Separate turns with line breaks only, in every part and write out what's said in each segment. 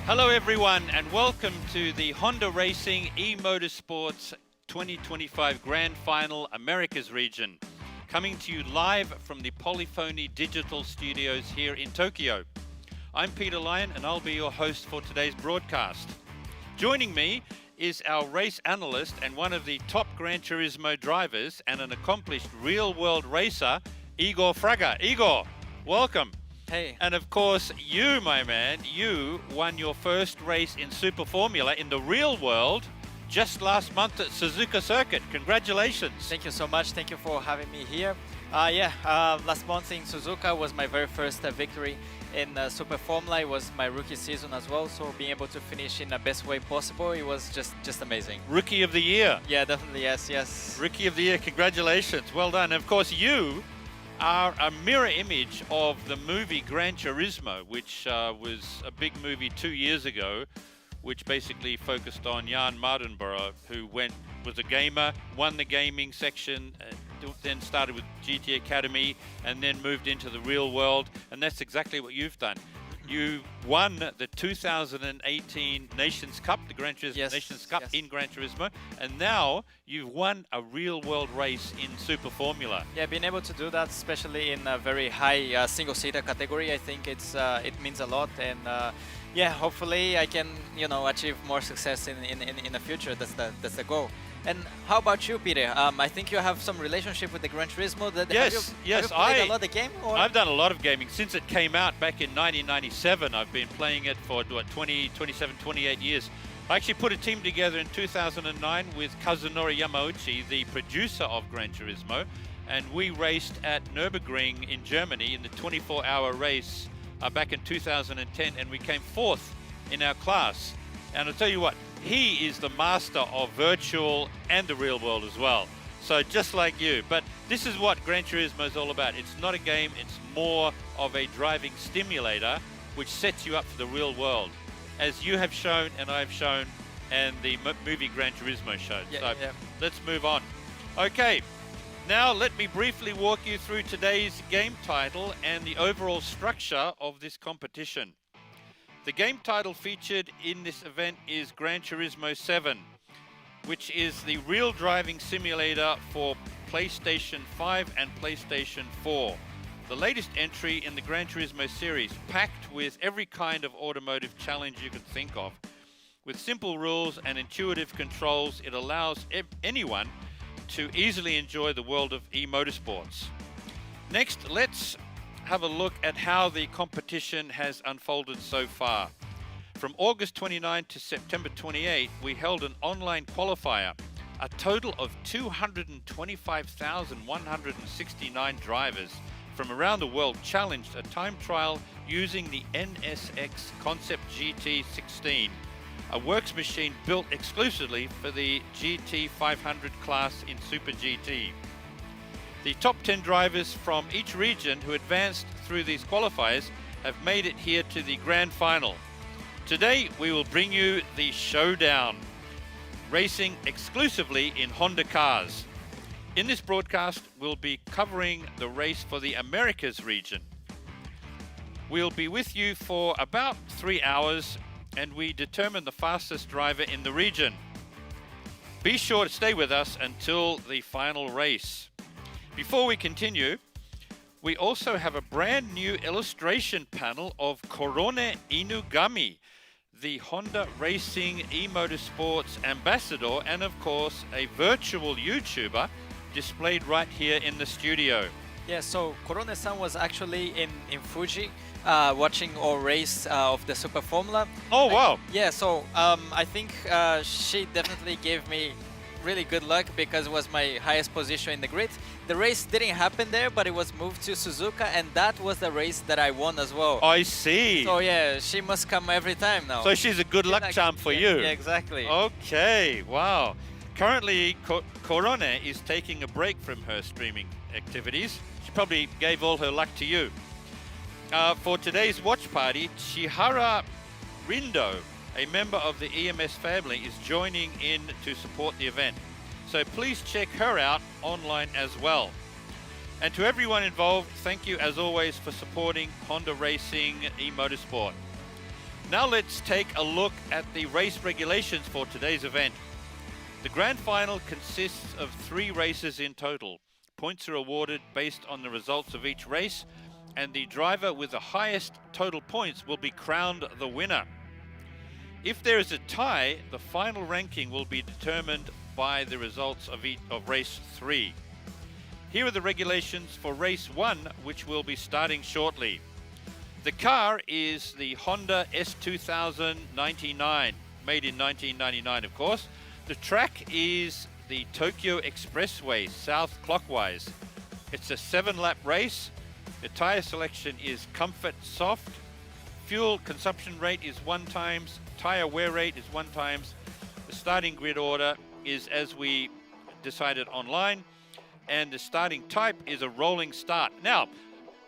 Hello everyone and welcome to the Honda Racing e-motorsports 2025 Grand Final Americas region. Coming to you live from the Polyphony Digital Studios here in Tokyo. I'm Peter Lyon and I'll be your host for today's broadcast. Joining me is our race analyst and one of the top Gran Turismo drivers and an accomplished real-world racer, Igor Fraga. Igor, welcome.
Hey.
And of course, you, my man, you won your first race in Super Formula in the real world just last month at Suzuka Circuit. Congratulations.
Thank you so much. Thank you for having me here. Last month in Suzuka was my very first victory in Super Formula. It was my rookie season as well, so being able to finish in the best way possible, it was just amazing.
Rookie of the year.
Yeah, definitely, yes.
Rookie of the year, congratulations. Well done. And of course, you are a mirror image of the movie Gran Turismo, which was a big movie 2 years ago, which basically focused on Jan Mardenborough, who was a gamer, won the gaming section, then started with GT Academy, and then moved into the real world. And that's exactly what you've done. You won the 2018 Nations Cup, the Gran Turismo Nations Cup in Gran Turismo, and now you've won a real-world race in Super Formula.
Yeah, being able to do that, especially in a very high single-seater category, I think it means a lot. And yeah, hopefully I can achieve more success in the future. That's the goal. And how about you, Peter? I think you have some relationship with the Gran Turismo.
Yes.
Have you played a lot of the game? Or?
I've done a lot of gaming. Since it came out back in 1997, I've been playing it for 27, 28 years. I actually put a team together in 2009 with Kazunori Yamauchi, the producer of Gran Turismo, and we raced at Nürburgring in Germany in the 24-hour race back in 2010, and we came fourth in our class. And I'll tell you what, he is the master of virtual and the real world as well. So just like you. But this is what Gran Turismo is all about. It's not a game, it's more of a driving stimulator which sets you up for the real world, as you have shown and I've shown and the movie Gran Turismo showed. Let's move on. Okay, now let me briefly walk you through today's game title and the overall structure of this competition. The game title featured in this event is Gran Turismo 7, which is the real driving simulator for PlayStation 5 and PlayStation 4. The latest entry in the Gran Turismo series, packed with every kind of automotive challenge you could think of. With simple rules and intuitive controls, it allows anyone to easily enjoy the world of e-motorsports. Next, let's have a look at how the competition has unfolded so far. From August 29 to September 28, we held an online qualifier. A total of 225,169 drivers from around the world challenged a time trial using the NSX Concept GT16, a works machine built exclusively for the GT 500 class in Super GT. The top 10 drivers from each region who advanced through these qualifiers have made it here to the grand final. Today we will bring you the showdown, racing exclusively in Honda cars. In this broadcast we'll be covering the race for the Americas region. We'll be with you for about 3 hours and we determine the fastest driver in the region. Be sure to stay with us until the final race. Before we continue, we also have a brand new illustration panel of Korone Inugami, the Honda Racing e-motorsports ambassador and of course a virtual YouTuber, displayed right here in the studio.
Yeah, so Korone-san was actually in Fuji watching our race of the Super Formula.
Oh, wow.
I think she definitely gave me really good luck because it was my highest position in the grid. The race didn't happen there, but it was moved to Suzuka, and that was the race that I won as well.
I see.
So yeah, she must come every time now.
So she's a good luck charm for you.
Yeah, exactly.
Okay, wow. Currently, Korone is taking a break from her streaming activities. She probably gave all her luck to you. For today's watch party, Chihara Rindo, a member of the eMS family, is joining in to support the event. So please check her out online as well. And to everyone involved, thank you as always for supporting Honda Racing e-motorsport. Now let's take a look at the race regulations for today's event. The grand final consists of 3 races in total. Points are awarded based on the results of each race, and the driver with the highest total points will be crowned the winner. If there is a tie, the final ranking will be determined by the results of race 3. Here are the regulations for race 1, which will be starting shortly. The car is the Honda S2000 99, made in 1999 of course. The track is the Tokyo Expressway, south clockwise. It's a 7-lap race. The tire selection is Comfort Soft. Fuel consumption rate is 1 times. Tire wear rate is 1 times. The starting grid order is as we decided online. And the starting type is a rolling start. Now,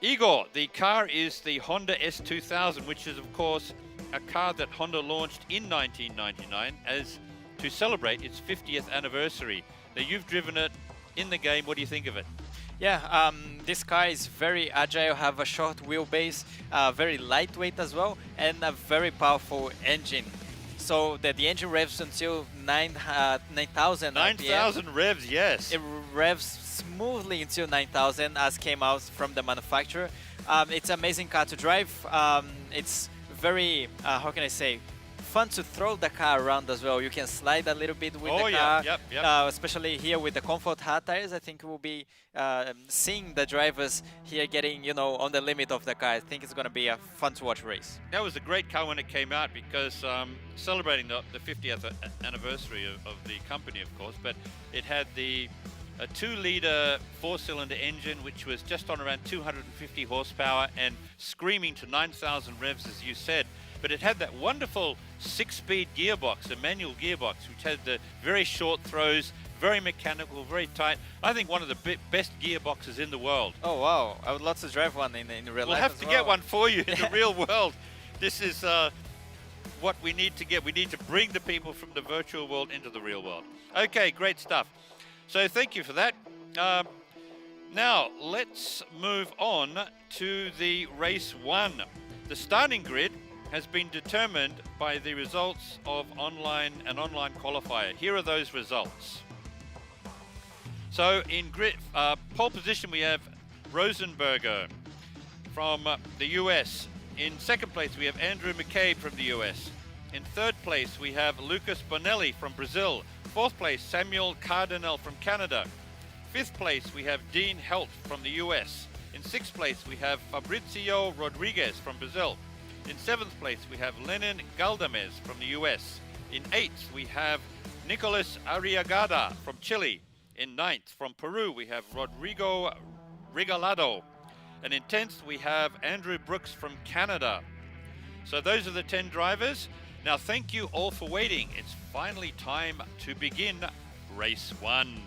Igor, the car is the Honda S2000, which is of course a car that Honda launched in 1999 as to celebrate its 50th anniversary. Now you've driven it in the game. What do you think of it?
Yeah, this car is very agile, have a short wheelbase, very lightweight as well, and a very powerful engine. So that the engine revs until 9,000
9,000 revs, yes.
It revs smoothly until 9,000 as came out from the manufacturer. It's an amazing car to drive. It's very, how can I say, fun to throw the car around as well. You can slide a little bit with the car,
yep.
especially here with the comfort hard tires. I think we'll be seeing the drivers here getting, you know, on the limit of the car. I think it's going to be a fun to watch race.
That was a great car when it came out because celebrating the 50th anniversary of the company, of course, but it had a 2-liter 4-cylinder engine, which was just on around 250 horsepower and screaming to 9,000 revs, as you said. But it had that wonderful 6-speed gearbox, a manual gearbox, which had the very short throws, very mechanical, very tight. I think one of the best gearboxes in the world.
Oh, wow. I would love to drive one in real life.
We'll have to get one for you in the real world. This is what we need to get. We need to bring the people from the virtual world into the real world. Okay, great stuff. So thank you for that. Now, let's move on to the race 1. The starting grid has been determined by the results of an online qualifier. Here are those results. So in pole position we have Rosenberger from the US. In second place we have Andrew McCabe from the US. In third place we have Lucas Bonelli from Brazil. Fourth place Samuel Cardinal from Canada. Fifth place we have Dean Helt from the US. In sixth place we have Fabrizio Rodriguez from Brazil. In 7th place, we have Lenin Galdames from the US. In 8th, we have Nicolas Arriagada from Chile. In 9th, from Peru, we have Rodrigo Regalado. And in 10th, we have Andrew Brooks from Canada. So those are the 10 drivers. Now, thank you all for waiting. It's finally time to begin race 1.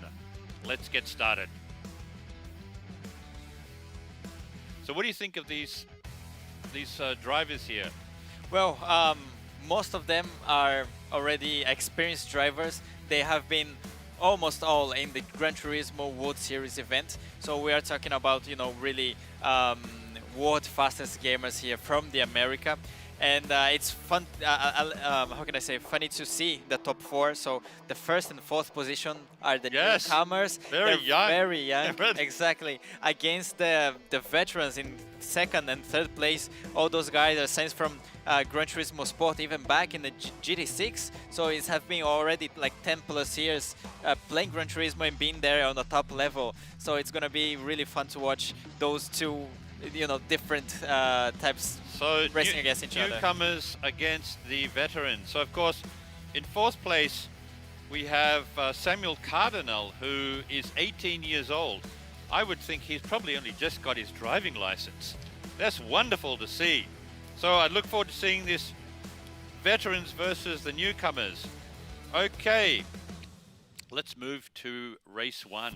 Let's get started. So what do you think of these drivers here?
Well, most of them are already experienced drivers. They have been almost all in the Gran Turismo World Series event. So we are talking about, you know, really world fastest gamers here from the America. And it's fun, how can I say, funny to see the top 4. So the first and fourth position are the newcomers.
They're young.
Very young, exactly. Against the veterans in second and third place. All those guys are sent from Gran Turismo Sport, even back in the GT6. So it's have been already like 10 plus years playing Gran Turismo and being there on the top level. So it's going to be really fun to watch those two, you know, different types racing against each other.
Newcomers against the veterans. So of course, in fourth place, we have Samuel Cardinal, who is 18 years old. I would think he's probably only just got his driving license. That's wonderful to see. So I look forward to seeing this veterans versus the newcomers. Okay, let's move to race 1.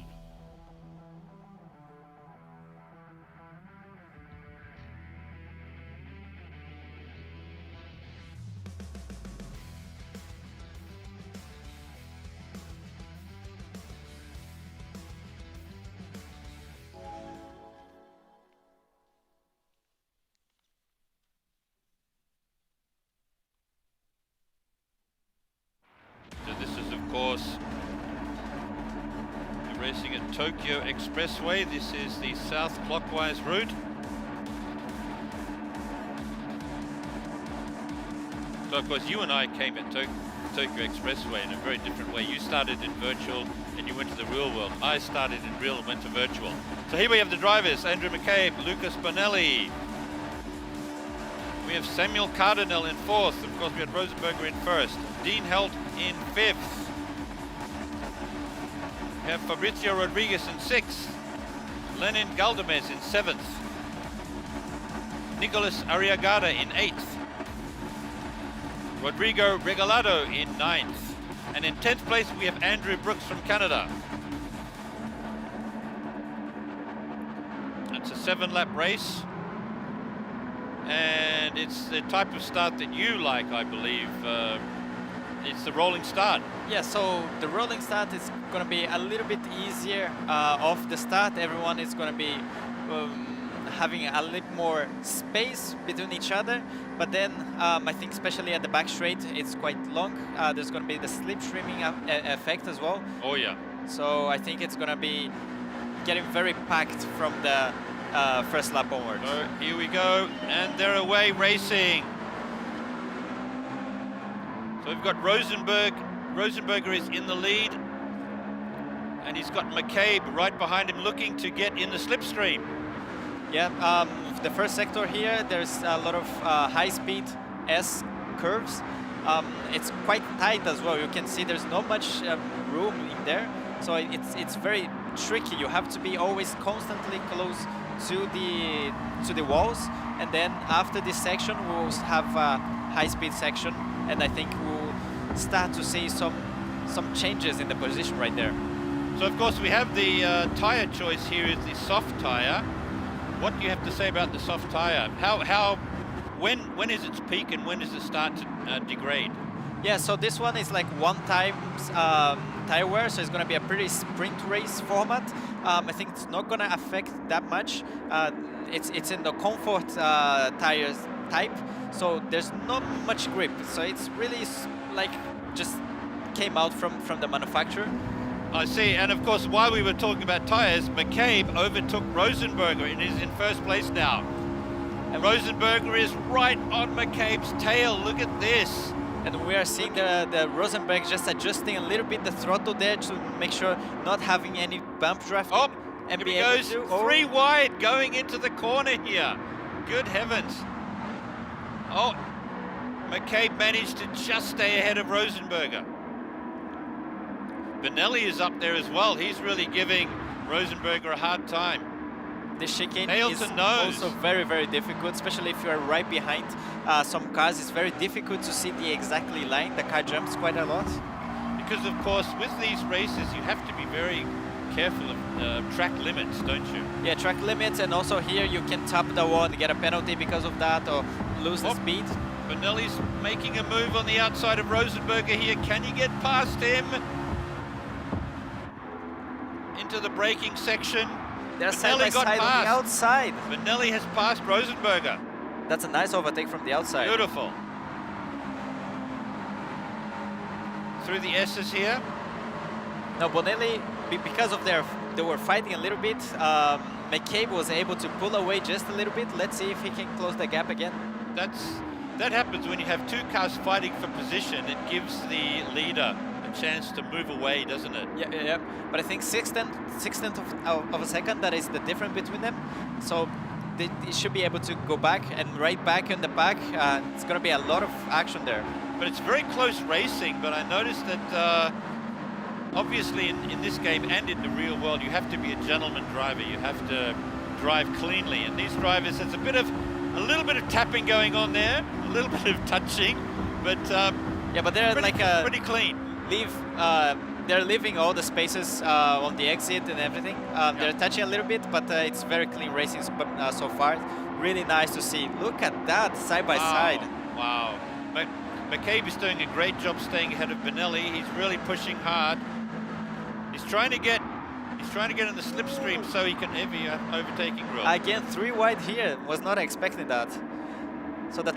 course, we're racing at Tokyo Expressway. This is the south clockwise route. So of course you and I came at Tokyo Expressway in a very different way. You started in virtual and you went to the real world. I started in real and went to virtual. So here we have the drivers, Andrew McCabe, Lucas Bonelli. We have Samuel Cardinal in fourth. Of course we had Rosenberger in first. Dean Helt in fifth. We have Fabrizio Rodriguez in sixth. Lenin Galdames in seventh. Nicolas Arriagada in eighth. Rodrigo Regalado in ninth. And in 10th place we have Andrew Brooks from Canada. It's a 7-lap race. And it's the type of start that you like, I believe. It's the rolling start.
Yeah, so the rolling start is going to be a little bit easier off the start. Everyone is going to be having a little more space between each other. But then I think especially at the back straight, it's quite long. There's going to be the slipstreaming effect as well.
Oh, yeah.
So I think it's going to be getting very packed from the first lap onward.
So here we go, and they're away racing. So we've got Rosenberger is in the lead, and he's got McCabe right behind him looking to get in the slipstream.
Yeah, the first sector here, there's a lot of high-speed S curves. It's quite tight as well. You can see there's not much room in there, so it's very tricky. You have to be always constantly close to the walls, and then after this section we'll have a high-speed section, and I think we'll start to see some changes in the position right there.
So of course we have the tire choice here is the soft tire. What do you have to say about the soft tire? When is its peak and when does it start to degrade?
Yeah, so this one is like 1 times tire wear, so it's going to be a pretty sprint race format. I think it's not going to affect that much. It's in the comfort tires type, so there's not much grip. So it's really like just came out from the manufacturer.
I see, and of course while we were talking about tires, McCabe overtook Rosenberger and is in first place now. And Rosenberger is right on McCabe's tail, look at this.
And we are seeing the Rosenberg just adjusting a little bit the throttle there to make sure not having any bump drafting.
Oh,
and
here he goes, 3 wide going into the corner here. Good heavens. Oh, McCabe managed to just stay ahead of Rosenberger. Benelli is up there as well. He's really giving Rosenberger a hard time.
The chicane
Tails
is
and nose.
also very, very difficult, especially if you are right behind some cars. It's very difficult to see the exactly line. The car jumps quite a lot.
Because, of course, with these races, you have to be very careful of track limits, don't you?
Yeah, track limits, and also here you can top the wall and get a penalty because of that, or lose the speed.
Benelli's making a move on the outside of Rosenberger here. Can he get past him? Into the braking section.
They're side by side on the outside.
Benelli has passed Rosenberger.
That's a nice overtake from the outside.
Beautiful. Through the S's here.
Now Bonelli, because of they were fighting a little bit, McCabe was able to pull away just a little bit. Let's see if he can close the gap again.
That happens when you have 2 cars fighting for position. It gives the leader a chance to move away, doesn't it?
Yeah. But I think sixteenth of a second, that is the difference between them. So they should be able to go back and right back in the back. It's going to be a lot of action there.
But it's very close racing, but I noticed that obviously in this game and in the real world, you have to be a gentleman driver. You have to drive cleanly. And these drivers, there's a little bit of tapping going on there, a little bit of touching, but
yeah, but they're
pretty clean.
They're leaving all the spaces on the exit and everything. They're touching a little bit, but it's very clean racing so far. Really nice to see. Look at that side by side.
Wow. McCabe is doing a great job staying ahead of Benelli. He's really pushing hard. He's trying to get in the slipstream so he can have the overtaking rule.
Again, 3 wide here. Was not expecting that. So the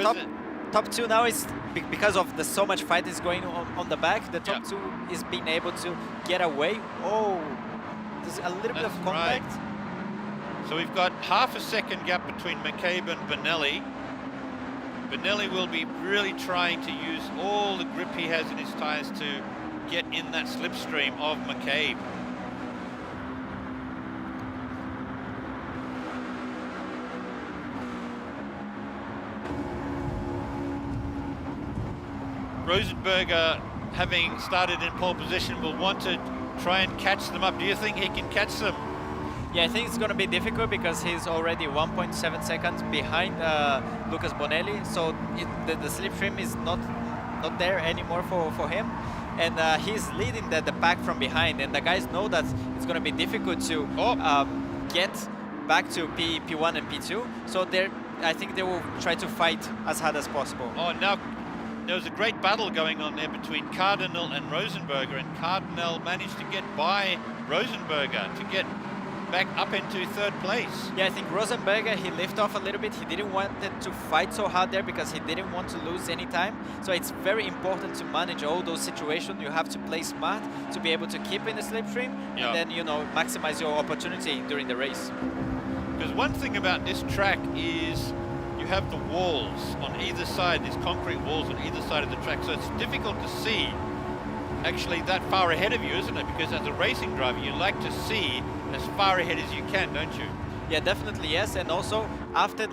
top two now is because of the so much fight is going on the back. The top two is being able to get away. Oh, there's a little bit of contact.
Right. So we've got half a second gap between McCabe and Bonelli. Bonelli will be really trying to use all the grip he has in his tyres to get in that slipstream of McCabe. Rosenberger, having started in pole position, will want to try and catch them up. Do you think he can catch them?
Yeah, I think it's going to be difficult because he's already 1.7 seconds behind Lucas Bonelli, so the slipstream is not there anymore for him, and he's leading the pack from behind, and the guys know that it's going to be difficult to get back to P1 and P2, so I think they will try to fight as hard as possible.
Oh, now there was a great battle going on there between Cardinal and Rosenberger, and Cardinal managed to get by Rosenberger to get back up into third place.
Yeah, I think Rosenberger, he lifted off a little bit. He didn't want to fight so hard there because he didn't want to lose any time. So it's very important to manage all those situations. You have to play smart to be able to keep in the slipstream and then, you know, maximize your opportunity during the race.
Because one thing about this track is you have the walls on either side, these concrete walls on either side of the track, so it's difficult to see actually that far ahead of you, isn't it? Because as a racing driver, you like to see as far ahead as you can, don't you?
Yeah, definitely yes. And also after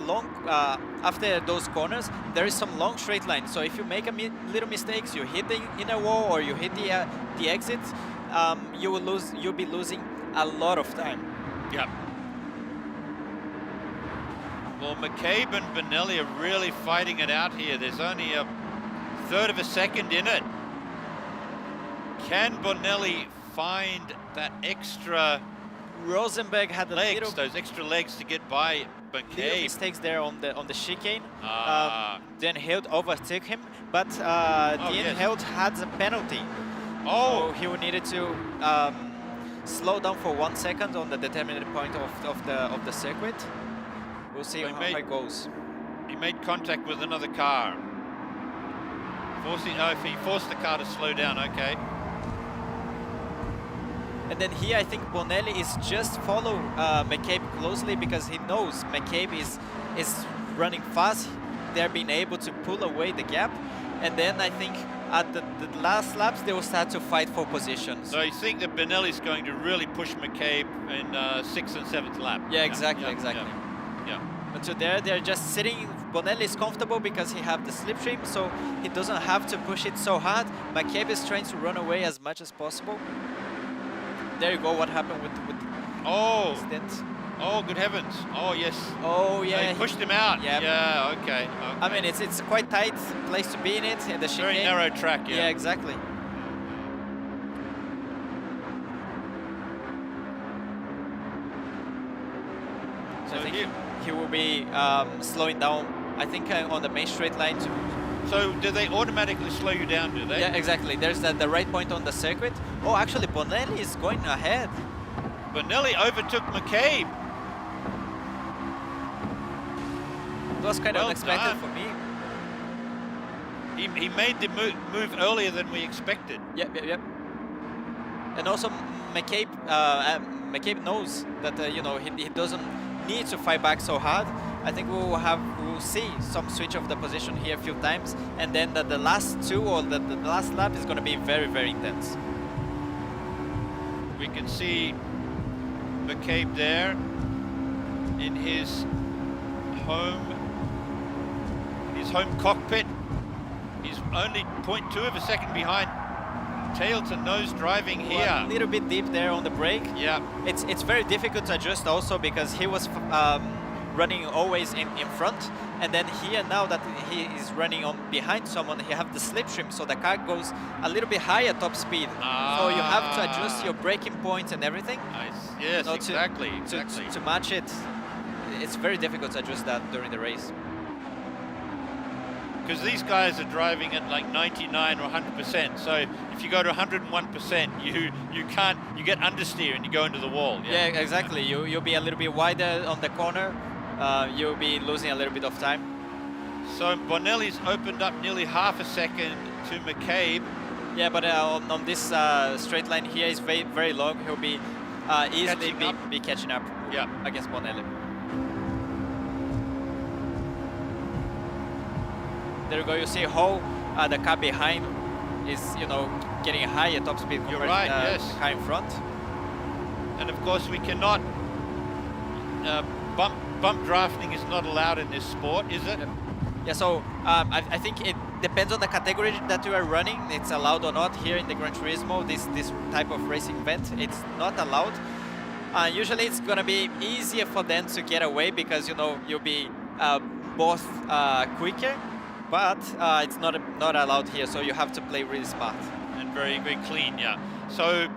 those corners, there is some long straight line. So if you make little mistakes, you hit the inner wall or you hit the exit, you'll be losing a lot of time.
Yeah. Well, McCabe and Bonelli are really fighting it out here. There's only a third of a second in it. Can Bonelli find that extra
Rosenberg had
those extra legs to get by McCabe?
Little mistakes there on the chicane. Then Hild overtook him, but Hild had a penalty.
Oh,
so he needed to slow down for 1 second on the determinant point of the circuit. We'll see how it goes.
He made contact with another car. If he forced the car to slow down, okay.
And then here I think Bonelli is just follow McCabe closely because he knows McCabe is running fast. They're being able to pull away the gap. And then I think at the last laps they will start to fight for position.
So you think that Bonelli's going to really push McCabe in 6th and 7th lap?
Yeah, exactly.
Yeah.
But so they're just sitting. Bonelli is comfortable because he have the slipstream, so he doesn't have to push it so hard. McCabe is trying to run away as much as possible. There you go. What happened with stint?
Oh, good heavens! Oh yes.
Oh yeah.
They pushed him out.
Yep.
Yeah. Okay.
I mean, it's quite tight place to be in it. In the chicane.
Very narrow track. Yeah.
Yeah, exactly. So I think he will be slowing down. I think on the main straight line too.
So do they automatically slow you down, do they?
Yeah, exactly. There's the right point on the circuit. Oh, actually, Bonelli is going ahead.
Bonelli overtook McCabe.
It was kind of unexpected for me.
He made the move earlier than we expected.
Yep. And also, McCabe knows that you know he doesn't need to fight back so hard. I think we'll see some switch of the position here a few times, and then the last two or the last lap is going to be very, very intense.
We can see McCabe there in his home cockpit. He's only 0.2 of a second behind. Tail to nose driving here.
A little bit deep there on the brake.
Yeah.
It's very difficult to adjust also because he was running always in front, and then here now that he is running on behind someone, he have the slipstream, so the car goes a little bit higher top speed. So you have to adjust your braking points and everything.
Nice. Yes, exactly.
To match it. It's very difficult to adjust that during the race.
Because these guys are driving at like 99 or 100%. So if you go to 101%, you get understeer and you go into the wall.
Yeah, exactly. You'll be a little bit wider on the corner. You'll be losing a little bit of time.
So Bonelli's opened up nearly half a second to McCabe.
Yeah, but on this straight line here is very, very long. He'll be easily be catching up against Bonelli. There you go. You see how the car behind is, you know, getting high at top speed compared to the car in front.
And of course, we cannot bump drafting is not allowed in this sport, is it?
Yeah. So I think it depends on the category that you are running. It's allowed or not. Here in the Gran Turismo, this type of racing event, it's not allowed. Usually, it's gonna be easier for them to get away because, you know, you'll be both quicker. But it's not allowed here, so you have to play really smart.
And very, very clean, yeah. So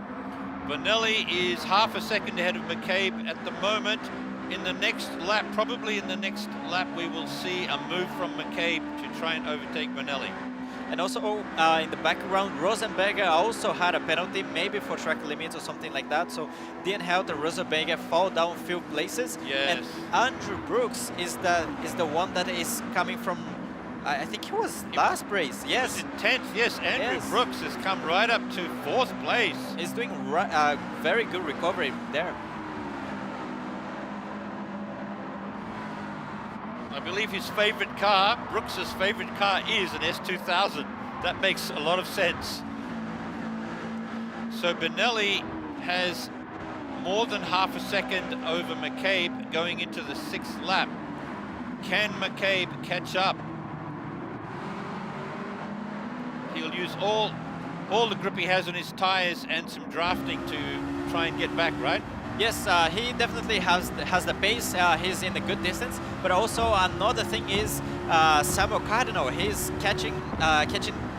Bonelli is half a second ahead of McCabe at the moment. In the next lap, probably in the next lap, we will see a move from McCabe to try and overtake Bonelli.
And also in the background, Rosenberger also had a penalty, maybe for track limits or something like that. So Dean Held and Rosenberger fall down a few places.
Yes.
And Andrew Brooks is the one that is coming from, I think he was last race. Yes.
It was intense. Yes, Andrew Brooks has come right up to 4th place.
He's doing very good recovery there.
I believe his favorite car, Brooks's favorite car, is an S2000. That makes a lot of sense. So Bonelli has more than half a second over McCabe going into the 6th lap. Can McCabe catch up? He'll use all the grip he has on his tires and some drafting to try and get back, right?
Yes, he definitely has the pace. He's in a good distance. But also another thing is Samuel Cardinal. He's catching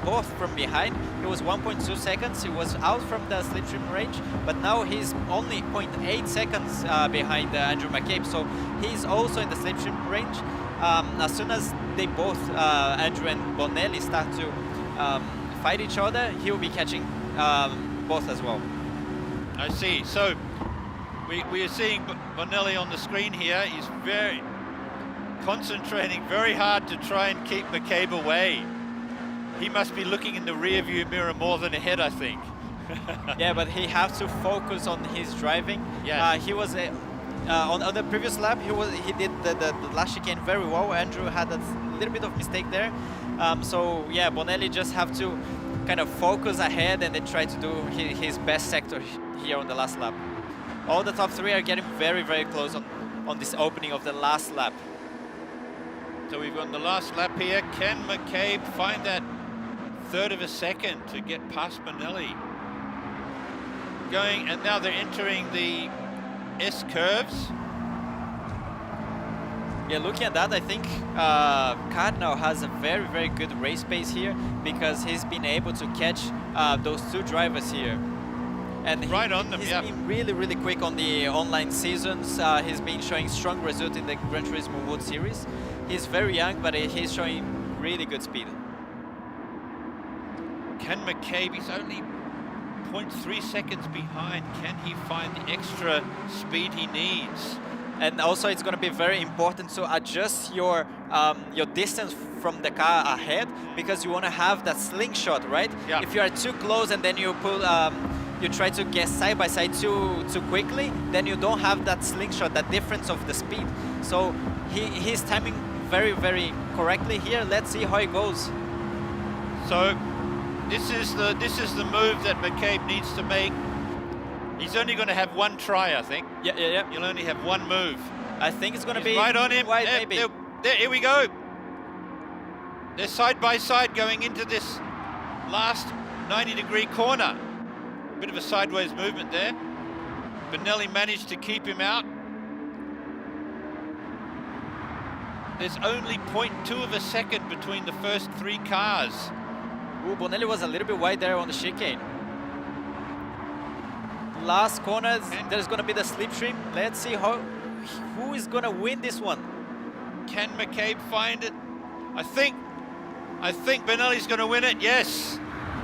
both from behind. He was 1.2 seconds. He was out from the slipstream range, but now he's only 0.8 seconds behind Andrew McCabe. So he's also in the slipstream range. As soon as they both, Andrew and Bonelli, start to fight each other, he'll be catching both as well.
I see. So we are seeing Bonelli on the screen here. He's very concentrating very hard to try and keep McCabe away. He must be looking in the rear view mirror more than ahead, I think.
Yeah, but he has to focus on his driving.
Yeah.
He was on the previous lap. He did the last chicane very well. Andrew had a little bit of mistake there. So yeah, Bonelli just have to kind of focus ahead and then try to do his best sector here on the last lap. All the top three are getting very, very close on this opening of the last lap.
So we've got the last lap here. Can McCabe find that 1/3 of a second to get past Bonelli? Going, and now they're entering the S curves.
Yeah, looking at that, I think Cardinal has a very, very good race pace here because he's been able to catch those two drivers here. And
right on them,
he's been really, really quick on the online seasons. He's been showing strong results in the Gran Turismo World Series. He's very young, but he's showing really good speed.
Can McCabe, he's only 0.3 seconds behind. Can he find the extra speed he needs?
And also, it's going to be very important to adjust your distance from the car ahead because you want to have that slingshot, right?
Yeah.
If you are too close and then you pull, you try to get side by side too quickly, then you don't have that slingshot, that difference of the speed. So he's timing very, very correctly here. Let's see how it goes.
So this is the move that McCabe needs to make. He's only going to have one try, I think.
Yeah.
You'll only have one move.
I think it's going to be
right on him.
Wide, maybe.
Here we go. They're side by side going into this last 90-degree corner. A bit of a sideways movement there. Bonelli managed to keep him out. There's only 0.2 of a second between the first three cars.
Ooh, Bonelli was a little bit wide there on the chicane. Last corner, there's going to be the slipstream. Let's see who is going to win this one.
Can McCabe find it? I think Bonelli's going to win it. Yes.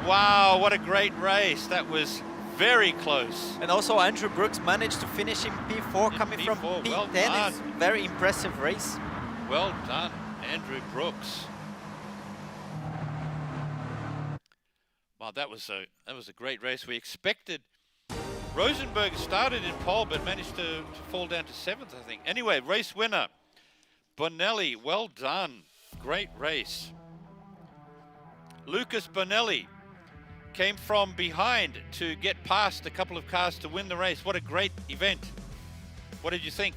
Wow, what a great race. That was very close.
And also Andrew Brooks managed to finish in P4 coming from P10.
Well done.
It's very impressive race.
Well done. Andrew Brooks. Wow, that was a great race. We expected Rosenberg started in pole but managed to fall down to 7th, I think. Anyway, race winner, Bonelli, well done. Great race. Lucas Bonelli came from behind to get past a couple of cars to win the race. What a great event. What did you think?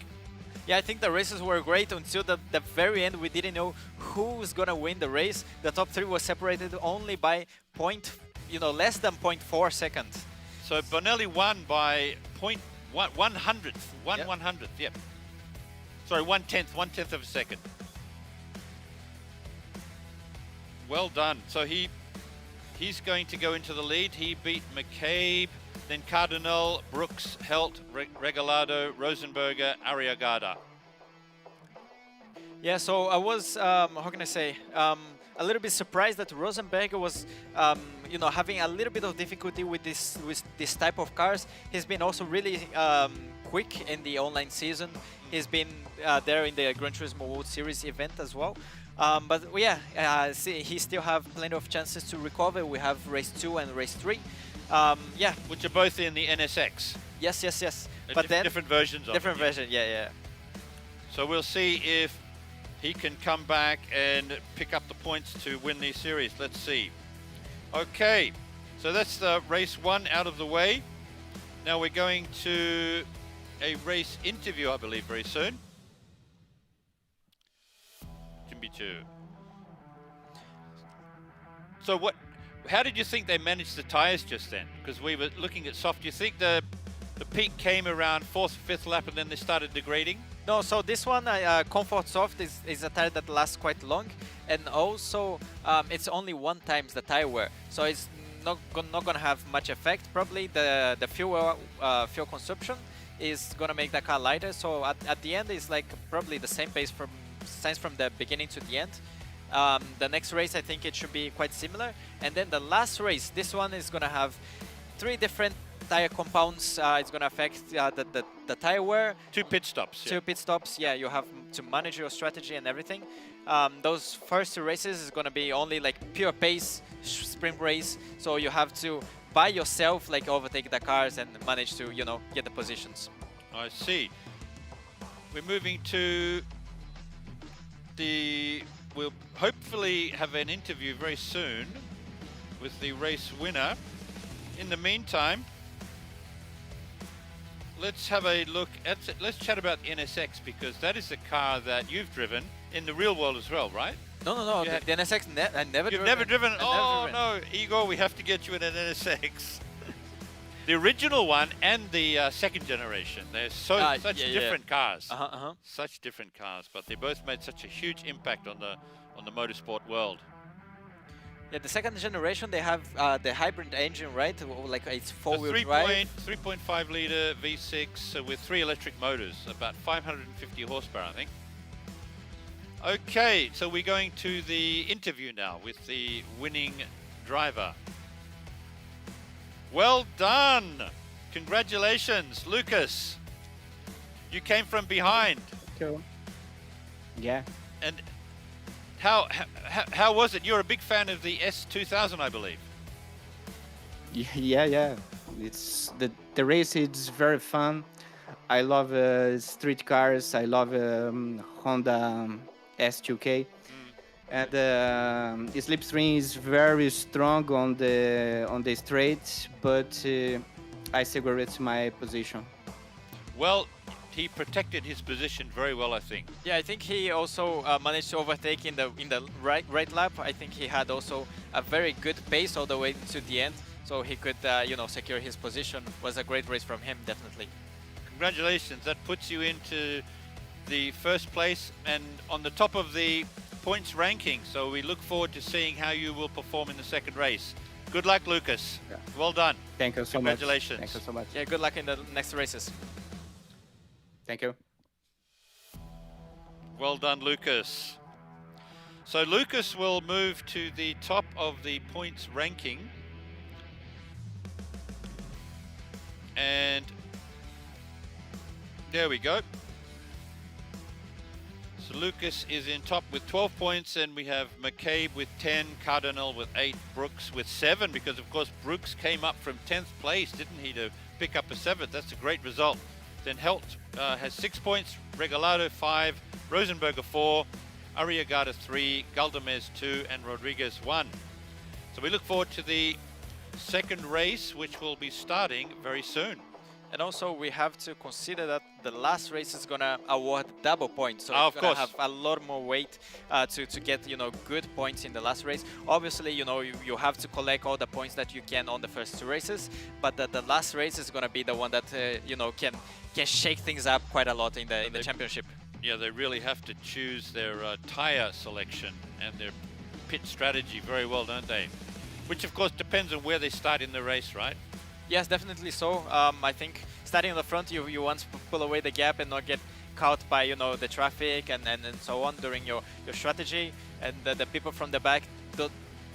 Yeah, I think the races were great until the very end. We didn't know who was gonna win the race. The top 3 was separated only by less than 0.4 seconds.
So Bonelli won by 1/100th,
Yep.
1/100th, yep. Sorry, 1/10 of a second. Well done. So he's going to go into the lead. He beat McCabe, then Cardinal, Brooks, Helt, Regalado, Rosenberger, Arriagada.
Yeah, so I was, how can I say, a little bit surprised that Rosenberger was, having a little bit of difficulty with this type of cars. He's been also really quick in the online season. He's been there in the Gran Turismo World Series event as well. But yeah, he still have plenty of chances to recover. We have race 2 and race 3. Yeah,
which are both in the NSX.
Yes. But then
different versions of
different
it,
version. Yeah.
So we'll see if he can come back and pick up the points to win the series. Let's see. Okay, so that's the race 1 out of the way. Now we're going to a race interview, I believe, very soon. So how did you think they managed the tires just then? Because we were looking at soft. Do you think the peak came around 4th, 5th lap and then they started degrading?
No, so this one, Comfort Soft is a tire that lasts quite long, and also it's only 1 times the tire wear, so it's not gonna have much effect. Probably the fuel consumption is gonna make the car lighter. So at the end, it's like probably the same pace from the beginning to the end. The next race, I think it should be quite similar, and then the last race, this one is gonna have 3 different tire compounds. It's going to affect the tire wear.
2 pit stops.
2 pit stops. Yeah, you have to manage your strategy and everything. Those first 2 races is going to be only like pure pace sprint race. So you have to by yourself like overtake the cars and manage to get the positions.
I see. We're moving to we'll hopefully have an interview very soon with the race winner. In the meantime, let's have a look at let's chat about the NSX, because that is a car that you've driven in the real world as well, right?
No. The NSX, I never driven.
You've never driven? Oh, no. Igor, we have to get you in an NSX. The original one and the second generation. They're such different cars. Such different cars, but they both made such a huge impact on the motorsport world.
Yeah, the second generation, they have the hybrid engine, right? Like it's 4-wheel drive.
3.5 liter V6 with 3 electric motors, about 550 horsepower, I think. Okay, so we're going to the interview now with the winning driver. Well done! Congratulations, Lucas. You came from behind.
Cool. Yeah.
And how was it? You're a big fan of the S2000, I believe.
Yeah. It's the race is very fun. I love street cars. I love Honda S2K. And the slipstream is very strong on the straight, but I secured my position.
Well, he protected his position very well, I think.
Yeah, I think he also managed to overtake in the right lap. I think he had also a very good pace all the way to the end, so he could secure his position. Was a great race from him, definitely.
Congratulations! That puts you into the first place and on the top of the points ranking. So we look forward to seeing how you will perform in the second race. Good luck, Lucas.
Yeah.
Well done.
Thank you so much.
Congratulations.
Thank you so much.
Yeah, good luck in the next races.
Thank you.
Well done, Lucas. So Lucas will move to the top of the points ranking. And there we go. So Lucas is in top with 12 points, and we have McCabe with 10, Cardinal with 8, Brooks with 7, because of course Brooks came up from 10th place, didn't he, to pick up a 7th. That's a great result. Then Helt has 6 points, Regalado 5, Rosenberger 4, Arriagada 3, Galdamez 2, and Rodriguez 1. So we look forward to the second race, which will be starting very soon.
And also we have to consider that the last race is gonna award double points, so
Oh,
it's
of
gonna
course.
have a lot more weight to get, you know, good points in the last race. Obviously, you know, you have to collect all the points that you can on the first 2 races, but the last race is gonna be the one that you know, can shake things up quite a lot in the championship.
Yeah, they really have to choose their tire selection and their pit strategy very well, don't they? Which of course depends on where they start in the race, right?
Yes, definitely so. I think starting on the front, you want to pull away the gap and not get caught by, you know, the traffic and so on during your strategy. And the people from the back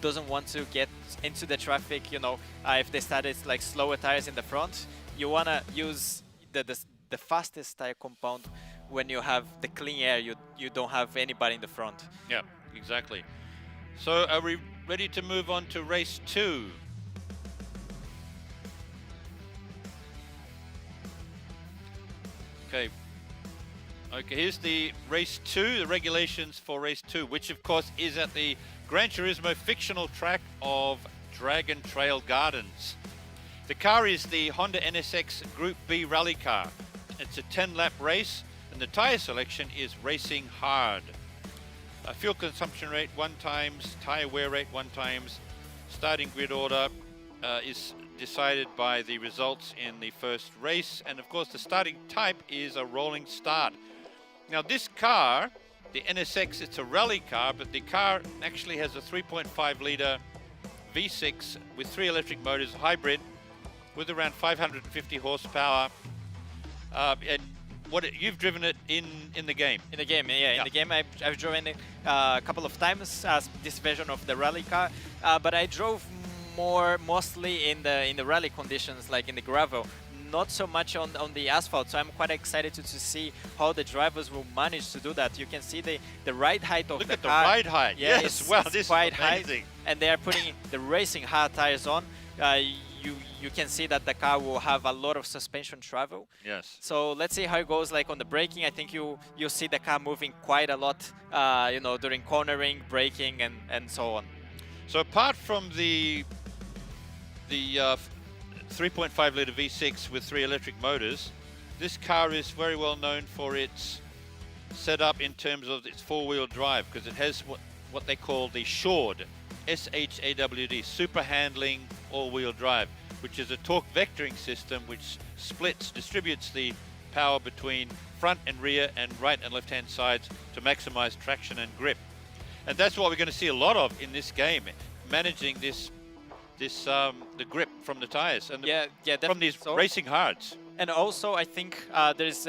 doesn't want to get into the traffic, you know, if they started like slower tires in the front. You want to use the fastest tire compound when you have the clean air, you don't have anybody in the front.
Yeah, exactly. So are we ready to move on to race 2? Okay, here's the race 2, the regulations for race 2, which of course is at the Gran Turismo fictional track of Dragon Trail Gardens. The car is the Honda NSX Group B rally car. It's a 10-lap race, and the tire selection is racing hard. Fuel consumption rate 1 times, tire wear rate 1 times, starting grid order is decided by the results in the first race, and of course the starting type is a rolling start. Now this car, the NSX, it's a rally car, but the car actually has a 3.5 litre V6 with 3 electric motors, hybrid, with around 550 horsepower. And you've driven it in the game?
In the game, yeah. In the game, I've driven it a couple of times as this version of the rally car, but I drove mostly in the rally conditions, like in the gravel, not so much on the asphalt. So I'm quite excited to see how the drivers will manage to do that. You can see the ride height of
Look
the
at
car.
the ride height.
Yeah,
Yes, wow, this is
quite high,
amazing.
and they are putting the racing hard tires on. You can see that the car will have a lot of suspension travel.
Yes.
So let's see how it goes like on the braking. I think you'll see the car moving quite a lot, you know, during cornering, braking, and so on.
So apart from the 3.5 litre V6 with 3 electric motors, this car is very well known for its setup in terms of its 4-wheel drive, because it has what they call the SHAWD, S-H-A-W-D, super handling all-wheel drive, which is a torque vectoring system which distributes the power between front and rear and right and left-hand sides to maximize traction and grip. And that's what we're going to see a lot of in this game, managing the grip from the tires and from these racing hards.
And also, I think there's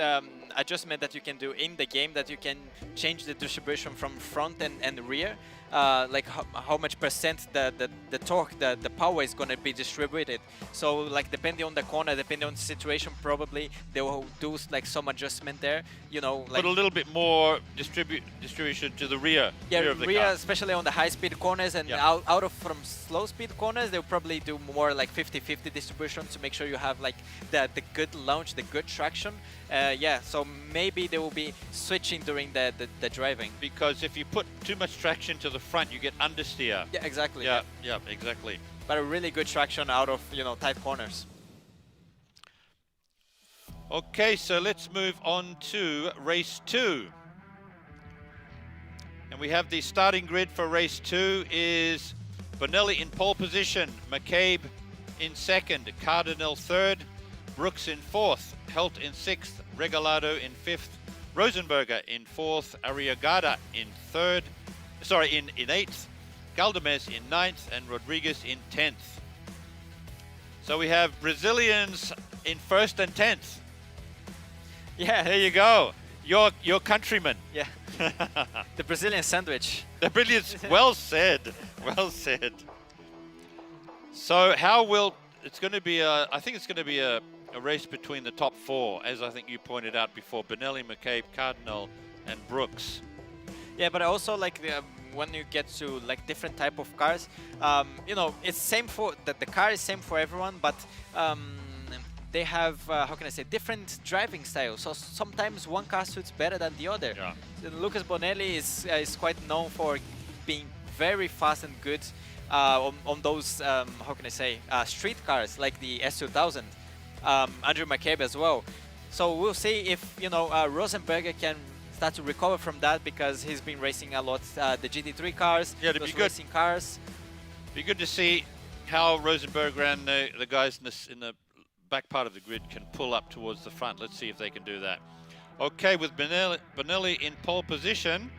adjustment that you can do in the game, that you can change the distribution from front and rear, like how much percent the torque, the power is going to be distributed. So like depending on the corner, depending on the situation, probably they will do like some adjustment there, you know, like
put a little bit more distribution to the rear.
Yeah,
rear of the
rear,
car.
especially on the high-speed corners, and
Yeah.
out of from slow-speed corners, they'll probably do more like 50-50 distribution to make sure you have like the good launch, the good traction. Yeah, so maybe they will be switching during the driving.
Because if you put too much traction to the front, you get understeer.
Yeah, exactly.
Yeah, exactly.
But a really good traction out of, you know, tight corners.
Okay, so let's move on to race 2. And we have the starting grid for race 2 is Bonelli in pole position, McCabe in second, Cardinal third, Brooks in fourth, Helt in sixth, Regalado in fifth, Rosenberger in fourth, Arriagada in eighth, Galdamez in ninth, and Rodriguez in 10th. So we have Brazilians in first and 10th.
Yeah,
There you go. Your countrymen.
yeah. The Brazilian sandwich.
The brilliance. Well said. Well said. So it's going to be I think it's going to be a race between the top 4, as I think you pointed out before, Bonelli, McCabe, Cardinal, and Brooks.
Yeah, but also like when you get to like different type of cars, you know, it's same for the car is same for everyone, but they have how can I say, different driving styles. So sometimes one car suits better than the other.
Yeah.
So Lucas Bonelli is quite known for being very fast and good on those how can I say, street cars like the S2000. Andrew McCabe as well. So we'll see if, you know, Rosenberger can start to recover from that, because he's been racing a lot the GT3 cars,
Yeah, it'd
those
be good.
racing cars.
Be good to see how Rosenberg and the guys in the back part of the grid can pull up towards the front. Let's see if they can do that. Okay, with Bonelli in pole position,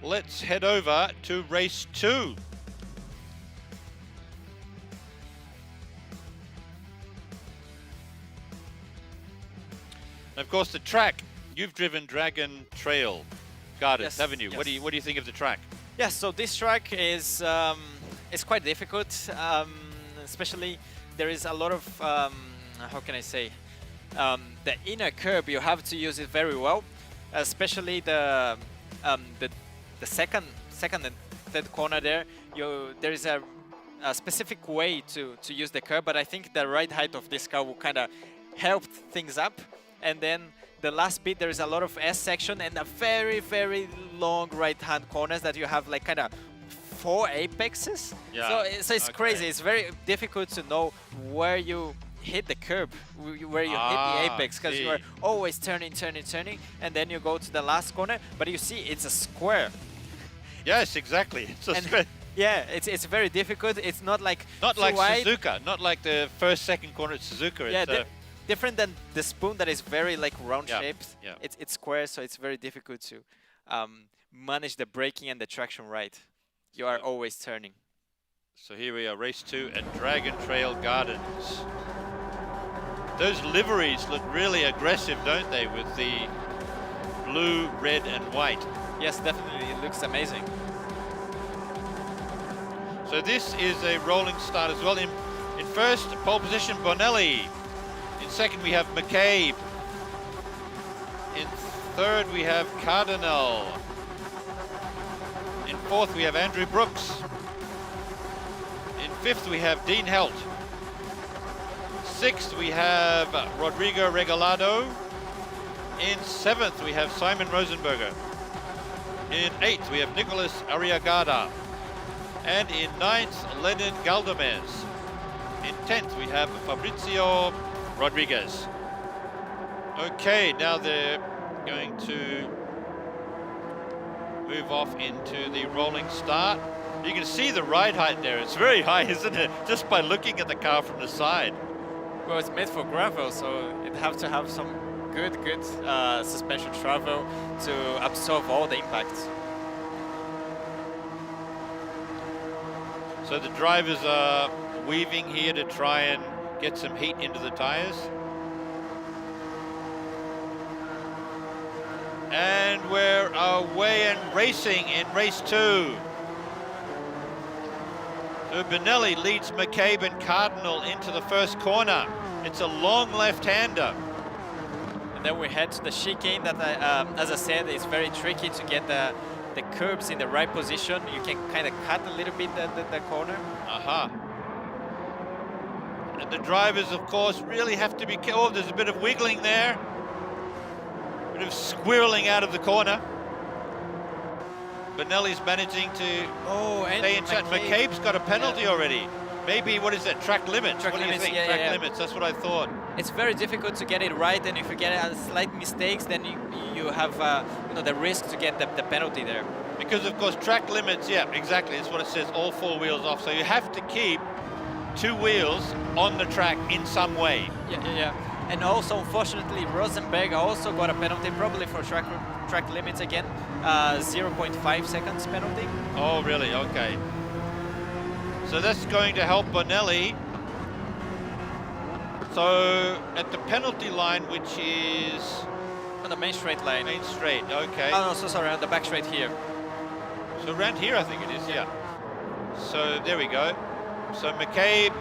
let's head over to race 2. And of course, the track. You've driven Dragon Trail Gardens,
Yes,
haven't you?
yes.
What do you think of the track?
Yeah, so this track is quite difficult, especially there is a lot of how can I say, the inner curb. You have to use it very well, especially the second and third corner there. There is a specific way to use the curb, but I think the right height of this car will kind of help things up. And then the last bit, there is a lot of S section and a very, very long right-hand corners that you have like kind of 4 apexes.
Yeah.
So it's
Okay.
crazy. It's very difficult to know where you hit the curb, where you hit the apex, because you are always turning, and then you go to the last corner. But you see, it's a square.
Yes, exactly. It's a square.
Yeah, it's very difficult. It's not like
Not
too
like
wide.
Suzuka, not like the first, second corner at Suzuka.
Yeah,
It's,
different than the spoon that is very like round
Yeah,
shaped.
yeah.
It's square, so it's very difficult to manage the braking and the traction right. You are always turning.
So here we are, race 2 at Dragon Trail Gardens. Those liveries look really aggressive, don't they, with the blue, red and white.
Yes, definitely, it looks amazing.
So this is a rolling start as well. In first, pole position, Bonelli. In second, we have McCabe. In third, we have Cardinal. In fourth, we have Andrew Brooks. In fifth, we have Dean Helt. Sixth, we have Rodrigo Regalado. In seventh, we have Simon Rosenberger. In eighth, we have Nicolas Arriagada. And in ninth, Lenin Galdamez. In 10th, we have Fabrizio Rodriguez. Okay, now they're going to move off into the rolling start. You can see the ride height there. It's very high, isn't it? Just by looking at the car from the side.
Well, it's made for gravel, so it have to have some good suspension travel to absorb all the impacts.
So the drivers are weaving here to try and get some heat into the tires. And we're away and racing in race 2. So Bonelli leads McCabe and Cardinal into the first corner. It's a long left-hander.
And then we head to the chicane that, as I said, it's very tricky to get the curbs in the right position. You can kind of cut a little bit the corner.
Aha. And the drivers, of course, really have to be careful. Oh, there's a bit of wiggling there. A bit of squirreling out of the corner. Bonelli's managing to stay in chat. McCabe's got a penalty already. Maybe, what is that, track limits?
Track
what do you
limits,
think?
yeah,
track
yeah.
limits, that's what I thought.
It's very difficult to get it right, and if you get slight mistakes, then you have the risk to get the penalty there.
Because, of course, track limits, yeah, exactly. That's what it says, all 4 wheels off. So you have to keep 2 wheels on the track in some way.
Yeah. And also, unfortunately, Rosenberg also got a penalty, probably for track limits again. 0.5 seconds penalty.
Oh, really? Okay. So that's going to help Bonelli. So at the penalty line, which is
On the main straight line.
main straight, okay.
Oh, no, so sorry, on the back straight here.
So around here, I think it is, yeah. So there we go. So McCabe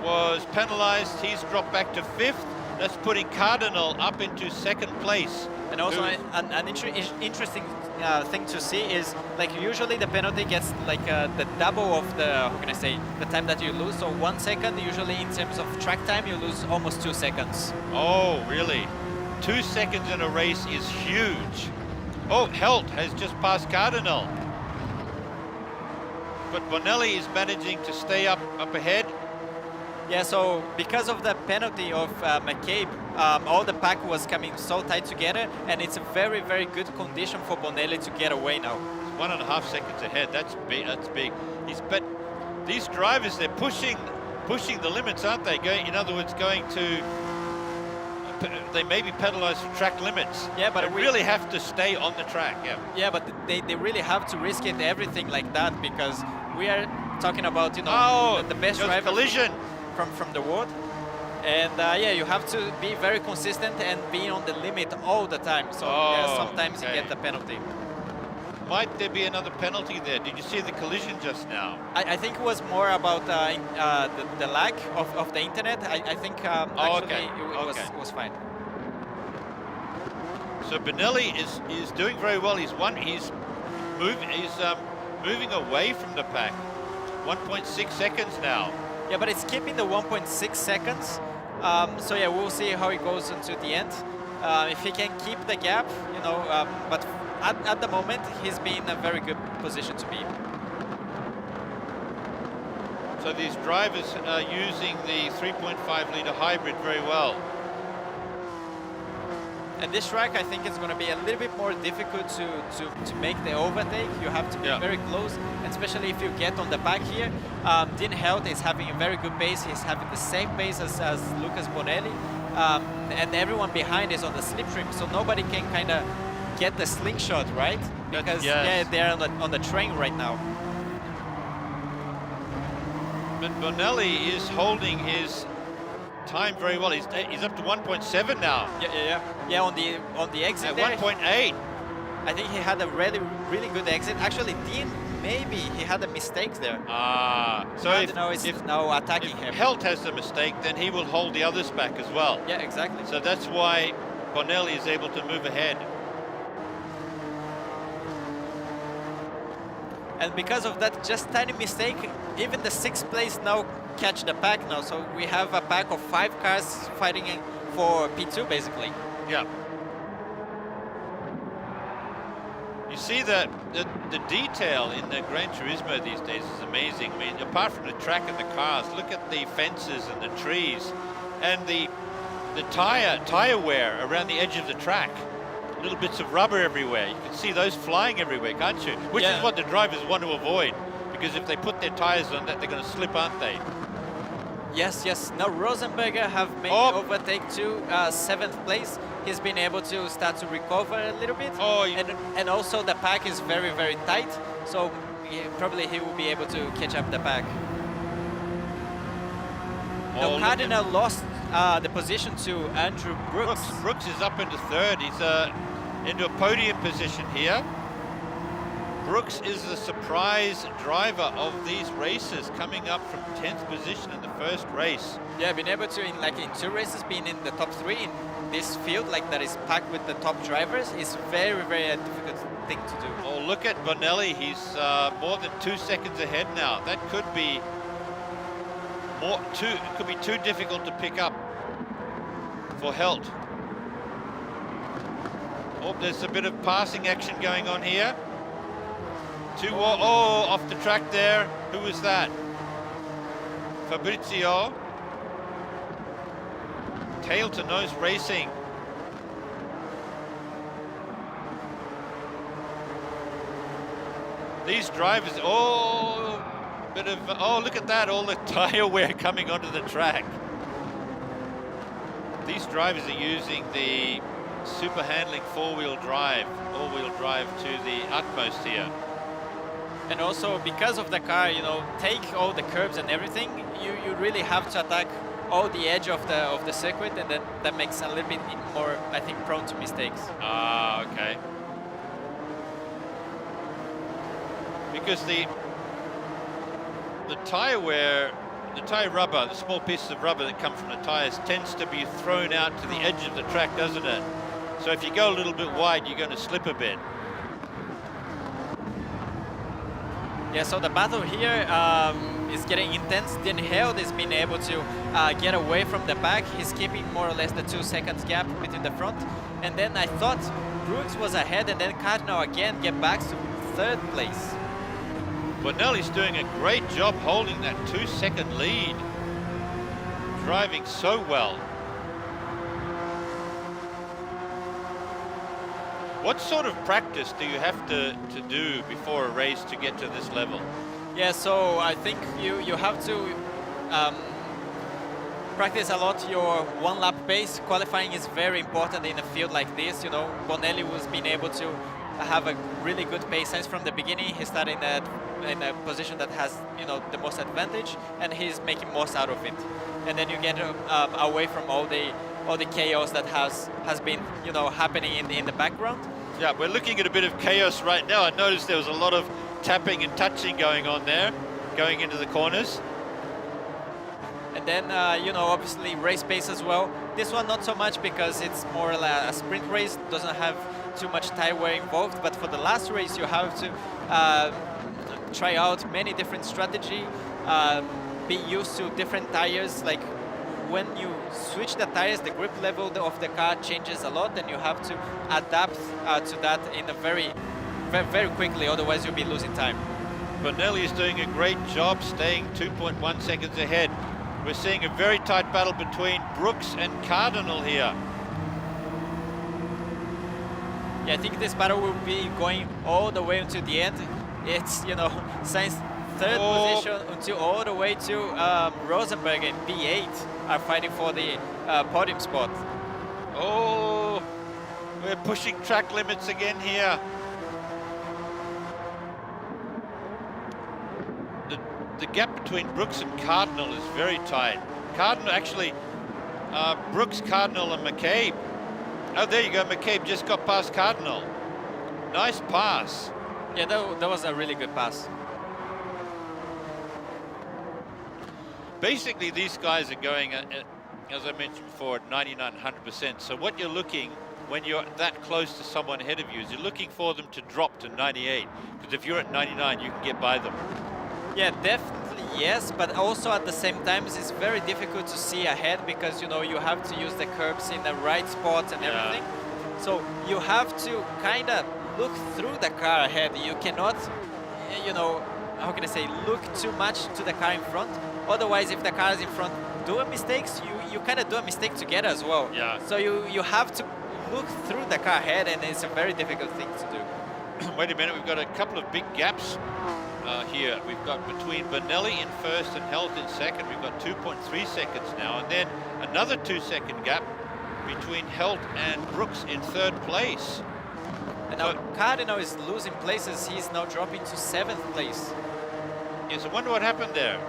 was penalized. He's dropped back to 5th. That's putting Cardinal up into second place.
And also an interesting thing to see is like usually the penalty gets like the double of the, how can I say, the time that you lose. So 1 second, usually in terms of track time, you lose almost 2 seconds.
Oh, really? 2 seconds in a race is huge. Oh, Helt has just passed Cardinal. But Bonelli is managing to stay up ahead.
Yeah, so because of the penalty of McCabe, all the pack was coming so tight together, and it's a very, very good condition for Bonelli to get away now.
1.5 seconds ahead. That's big. That's big. But these drivers, they're pushing the limits, aren't they? In other words, going to. They may be penalized for track limits.
Yeah, but
we really have to stay on the track. Yeah.
Yeah, but they really have to risk it, everything like that, because we are talking about, you know, the best driver
collision
from the world. And yeah, you have to be very consistent and be on the limit all the time. So yeah, sometimes you get the penalty.
Might there be another penalty there? Did you see the collision just now?
I think it was more about the lag of the internet. I think actually it was fine.
So Bonelli is doing very well. He's moving away from the pack. 1.6 seconds now.
Yeah, but it's keeping the 1.6 seconds. So yeah, we'll see how it goes into the end. If he can keep the gap, you know, but at the moment, he's been in a very good position to be.
So these drivers are using the 3.5-litre hybrid very well.
And this track, I think it's going to be a little bit more difficult to make the overtake. You have to be very close, and especially if you get on the back here. Dean Helt is having a very good pace. He's having the same pace as Lucas Bonelli. And everyone behind is on the slipstream, so nobody can kind of get the slingshot, right? Because yeah, they're on the train right now.
But Bonelli is holding his time very well. He's up to 1.7 now.
Yeah, on the exit
at
there.
1.8.
I think he had a really good exit. Actually, Dean, maybe he had a mistake there.
So
if now attacking him.
Helt has a mistake, then he will hold the others back as well.
Yeah, exactly.
So that's why Bonelli is able to move ahead.
And because of that just tiny mistake, even the 6th place now catch the pack now. So we have a pack of 5 cars fighting for P2 basically.
Yeah. You see that the detail in the Gran Turismo these days is amazing. I mean, apart from the track and the cars, look at the fences and the trees and the tire wear around the edge of the track. Little bits of rubber everywhere. You can see those flying everywhere, can't you? Which is what the drivers want to avoid, because if they put their tires on that, they're going to slip, aren't they?
Yes. Now Rosenberger have made overtake to 7th place. He's been able to start to recover a little bit. And also the pack is very, very tight. So probably he will be able to catch up the pack. Now Cardinal lost the position to Andrew Brooks.
Brooks is up into 3rd. He's into a podium position here. Brooks is the surprise driver of these races, coming up from 10th position in the first race.
Yeah, been able to, in 2 races, being in the top 3 in this field, like that is packed with the top drivers, is very, very difficult thing to do.
Oh, look at Bonelli. He's more than 2 seconds ahead now. That could be too difficult to pick up for Helt. Oh, there's a bit of passing action going on here. Off the track there. Who was that? Fabrizio. Tail to nose racing. These drivers, look at that, all the tire wear coming onto the track. These drivers are using the super handling all-wheel drive to the utmost here.
And also because of the car, you know, take all the curbs and everything, you really have to attack all the edge of the circuit, and that makes a little bit more, I think, prone to mistakes.
Okay. Because the tire wear the tyre rubber, the small pieces of rubber that come from the tyres, tends to be thrown out to the edge of the track, doesn't it? So if you go a little bit wide, you're going to slip a bit.
Yeah, so the battle here is getting intense. Then Held is being able to get away from the back. He's keeping more or less the 2 seconds gap between the front. And then I thought Brooks was ahead, and then Cardinal again get back to 3rd place.
Bonelli's doing a great job holding that 2-second lead. Driving so well. What sort of practice do you have to do before a race to get to this level?
Yeah, so I think you have to practice a lot your 1-lap pace. Qualifying is very important in a field like this. You know, Bonelli was being able to have a really good pace sense from the beginning. He started in a position that has, you know, the most advantage, and he's making most out of it. And then you get away from all the chaos that has been, you know, happening in the background.
Yeah, we're looking at a bit of chaos right now. I noticed there was a lot of tapping and touching going on there, going into the corners.
And then, you know, obviously race pace as well. This one not so much because it's more like a sprint race, doesn't have too much tire wear involved. But for the last race, you have to try out many different strategy, be used to different tires. Like when you switch the tires, the grip level of the car changes a lot, and you have to adapt to that in a very quickly, otherwise you'll be losing time.
Bonelli is doing a great job staying 2.1 seconds ahead. We're seeing a very tight battle between Brooks and Cardinal here.
Yeah, I think this battle will be going all the way until the end. It's, you know, Sainz 3rd position until all the way to Rosenberg and P8 are fighting for the podium spot.
Oh, we're pushing track limits again here. The gap between Brooks and Cardinal is very tight. Cardinal actually, Brooks, Cardinal and McCabe. Oh, there you go, McCabe just got past Cardinal. Nice pass.
Yeah, that was a really good pass.
Basically, these guys are going, as I mentioned before, at 99, 100%. So what you're looking, when you're that close to someone ahead of you, is you're looking for them to drop to 98. Because if you're at 99, you can get by them.
Yeah, definitely yes, but also at the same time, it's very difficult to see ahead because, you know, you have to use the curbs in the right spots and everything. So you have to kind of look through the car ahead. You cannot, you know, how can I say, look too much to the car in front. Otherwise, if the cars in front do mistakes, you kind of do a mistake together as well.
Yeah.
So you have to look through the car ahead, and it's a very difficult thing to do.
Wait a minute, we've got a couple of big gaps here. We've got between Bonelli in 1st and Held in 2nd. We've got 2.3 seconds now, and then another 2-second gap between Held and Brooks in 3rd place.
And now Cardinal is losing places. He's now dropping to 7th place.
Yes, I wonder what happened there.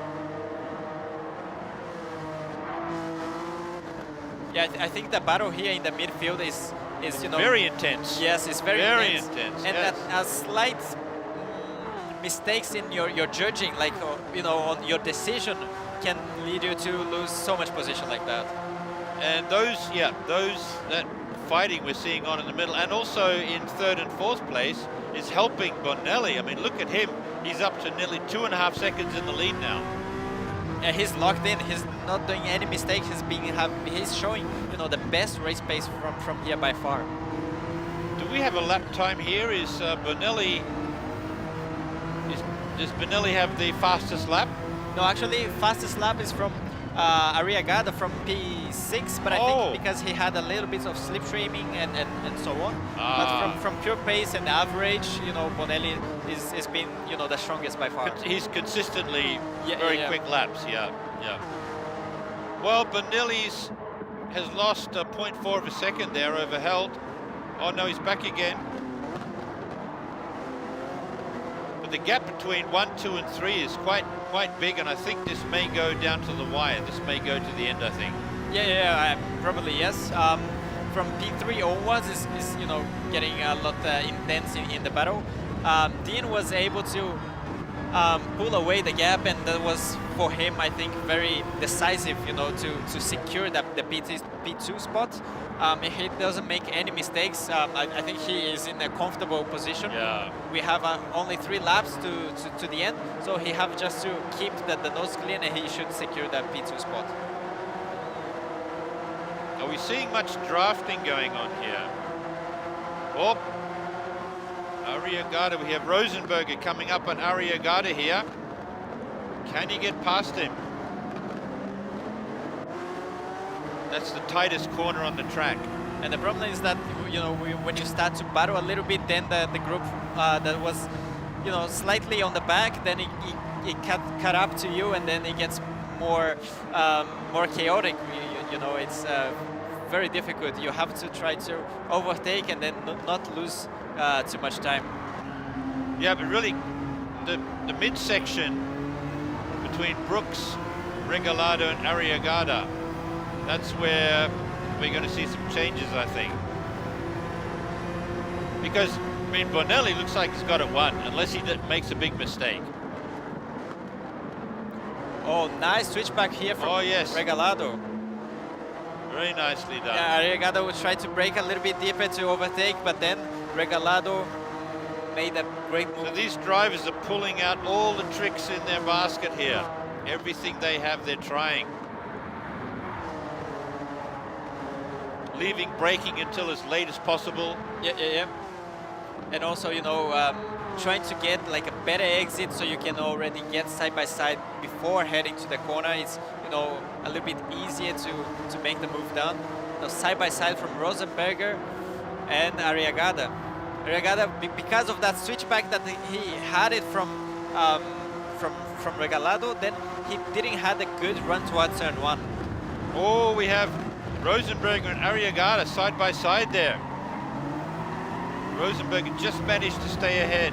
Yeah, I think the battle here in the midfield is you know,
very intense.
Yes, it's very
intense.
And
yes.
that slight mistakes in your judging, like you know, on your decision, can lead you to lose so much position like that.
And that fighting we're seeing on in the middle, and also in 3rd and 4th place, is helping Bonelli. I mean, look at him. He's up to nearly 2.5 seconds in the lead now.
And he's locked in. He's not doing any mistakes. He's showing, you know, the best race pace from here by far.
Do we have a lap time here? Does Bonelli have the fastest lap?
No, actually, fastest lap is from Arriagada from P6, but I think because he had a little bit of slipstreaming and so on. But from pure pace and average, you know, Bonelli is being, you know, the strongest by far.
He's consistently very quick laps, yeah. Well, Bonelli has lost 0.4 of a second there over Held. Oh no, he's back again. But the gap between 1, 2 and 3 is quite big, and I think this may go down to the wire. This may go to the end, I think.
Yeah, probably yes. From P3 onwards is you know, getting a lot intense in the battle. Dean was able to pull away the gap, and that was for him, I think, very decisive, you know, to secure the P2 spot. If he doesn't make any mistakes, I think he is in a comfortable position.
Yeah.
We have only 3 laps to the end, so he have just to keep the nose clean, and he should secure that P2 spot.
Are we seeing much drafting going on here? Oh, Arriagada, we have Rosenberger coming up on Arriagada here. Can he get past him? That's the tightest corner on the track.
And the problem is that, you know, when you start to battle a little bit, then the group that was, you know, slightly on the back, then it cut up to you, and then it gets more chaotic. You know, it's very difficult. You have to try to overtake and then not lose too much time.
Yeah, but really, the midsection between Brooks, Regalado, and Arriagada, that's where we're going to see some changes, I think. Because, I mean, Bonelli looks like he's got it won, unless he makes a big mistake.
Oh, nice switchback here from Regalado.
Very nicely done.
Yeah, Arriagada would try to break a little bit deeper to overtake, but then Regalado made a great move.
So these drivers are pulling out all the tricks in their basket here. Everything they have, they're trying. Leaving braking until as late as possible.
Yeah. And also, you know, trying to get like a better exit so you can already get side by side before heading to the corner. It's, you know, a little bit easier to make the move down. Now, side by side from Rosenberger and Arriagada. Arriagada, because of that switchback that he had it from Regalado, then he didn't have a good run towards turn 1.
Oh, we have Rosenberger and Arriagada side by side there. Rosenberger just managed to stay ahead.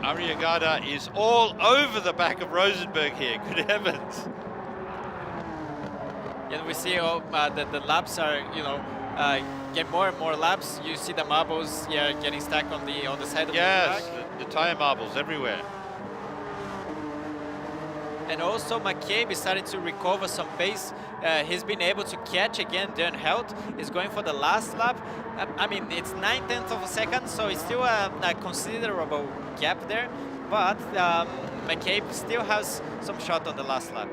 Arriagada is all over the back of Rosenberg here, good heavens.
And we see the laps are, you know, get more and more laps. You see the marbles, getting stuck on the side of the track.
Yes, the tire marbles everywhere.
And also McCabe is starting to recover some pace. He's been able to catch again Darren Helt. He's going for the last lap. I mean, it's 9/10 of a second, so it's still a considerable gap there. But McCabe still has some shot on the last lap.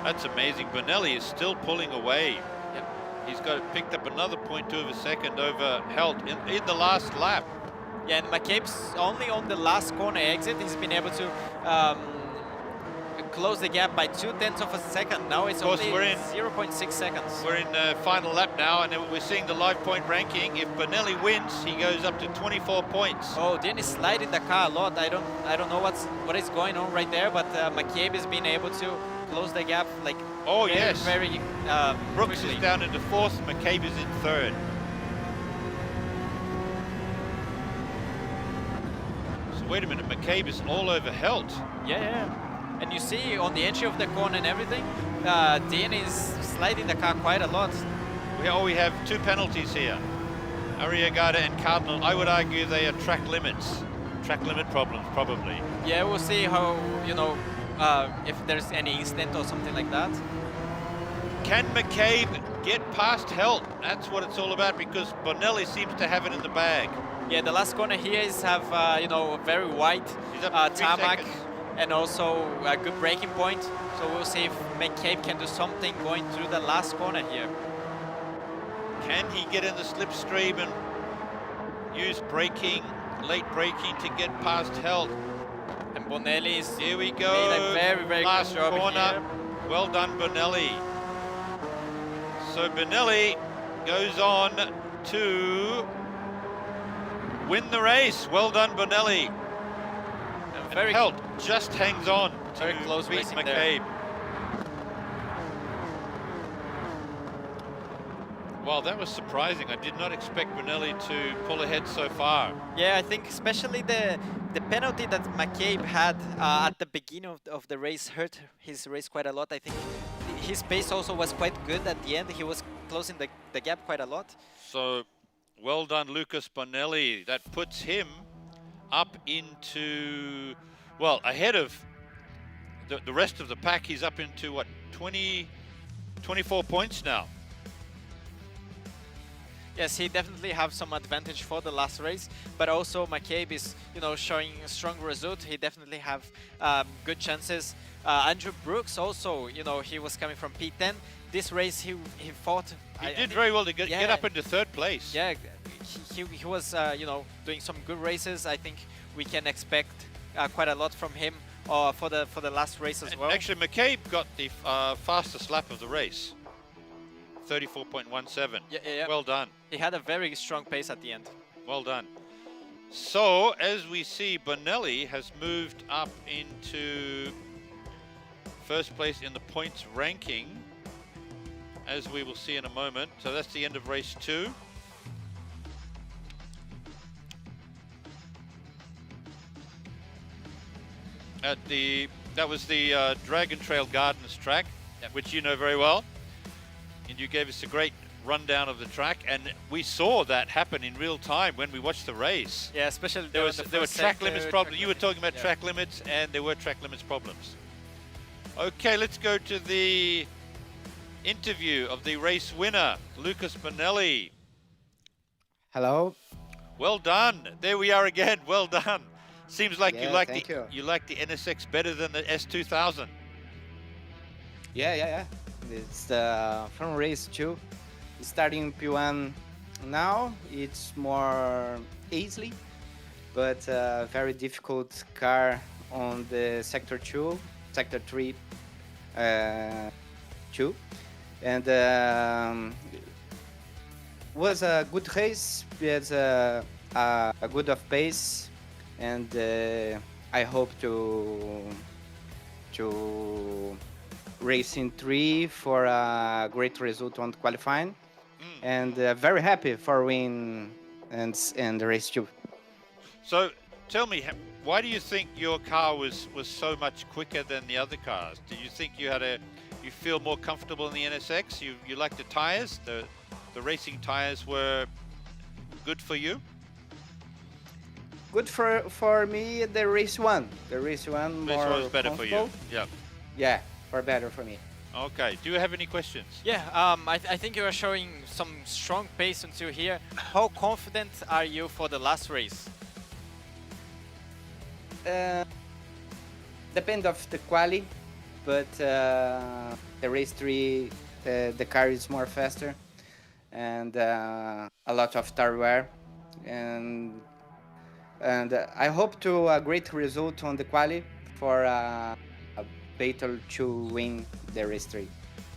That's amazing. Bonelli is still pulling away.
Yep.
He's picked up another 0.2 of a second over Helt in the last lap.
Yeah, and McCabe's only on the last corner exit. He's been able to close the gap by 0.2 of a second. Now it's only 0.6 seconds.
We're in the final lap now, and we're seeing the live point ranking. If Bonelli wins, he goes up to 24 points.
Oh, Dean is sliding the car a lot. I don't know what is going on right there, but McCabe has been able to close the gap like very
Brooks
quickly.
is down into 4th, McCabe is in 3rd. So wait a minute, McCabe is all over Helt.
Yeah. And you see on the entry of the corner and everything, Dean is sliding the car quite a lot.
We have 2 penalties here. Arriagada and Cardinal, I would argue they are track limits. Track limit problems, probably.
Yeah, we'll see how, you know, if there's any incident or something like that.
Can McCabe get past Helt? That's what it's all about, because Bonelli seems to have it in the bag.
Yeah, the last corner here is you know, very wide tarmac and also a good braking point. So we'll see if McCabe can do something going through the last corner here.
Can he get in the slipstream and use late braking to get past Helt?
And Bonelli's
here we go.
Made a very, very
last
good job
corner.
Here.
Well done, Bonelli. So Bonelli goes on to win the race. Well done, Bonelli. And Helt just hangs on to
very close
beat
racing
McCabe.
there.
Well, that was surprising. I did not expect Bonelli to pull ahead so far.
Yeah, I think especially the penalty that McCabe had at the beginning of the race hurt his race quite a lot. I think his pace also was quite good at the end. He was closing the gap quite a lot.
So, well done, Lucas Bonelli. That puts him up into, well, ahead of the rest of the pack. He's up into, what, 24 points now.
Yes, he definitely have some advantage for the last race, but also McCabe is, you know, showing a strong result. He definitely have good chances. Andrew Brooks also, you know, he was coming from P10. This race he fought.
He did very well to get up into third place.
Yeah, he was, you know, doing some good races. I think we can expect quite a lot from him for the last race as well.
Actually, McCabe got the fastest lap of the race. 34.17.
Yeah.
Well done.
He had a very strong pace at the end.
Well done. So, as we see, Bonelli has moved up into first place in the points ranking, as we will see in a moment. So that's the end of race 2. That was the Dragon Trail Gardens track, which you know very well. And you gave us a great rundown of the track, and we saw that happen in real time when we watched the race.
Yeah, especially
there were track limits problems. You were talking about
yeah.
track limits, and there were track limits problems. Okay, let's go to the interview of the race winner, Lucas Bonelli.
Hello.
Well done. There we are again. Well done. Seems like
Yeah,
you like the NSX better than the S2000.
Yeah. It's the fun race too. Starting P1 now, it's more easy, but very difficult car on the sector 2, sector 3, 2, and was a good race. It's a good of pace, and I hope to race in 3 for a great result on qualifying, and very happy for win and race 2.
So tell me, why do you think your car was so much quicker than the other cars? Do you think you feel more comfortable in the NSX? You like the tires? The racing tires were good for you?
Good for me, the race 1. The race 1 more
This was better for you.
comfortable.
Yeah.
Yeah, for better for me.
Okay. Do you have any questions?
Yeah, I think you are showing some strong pace until here. How confident are you for the last race?
Depend of the quali, but the race 3, the car is more faster, and a lot of tire wear, and I hope to a great result on the quali for a battle to win the race 3.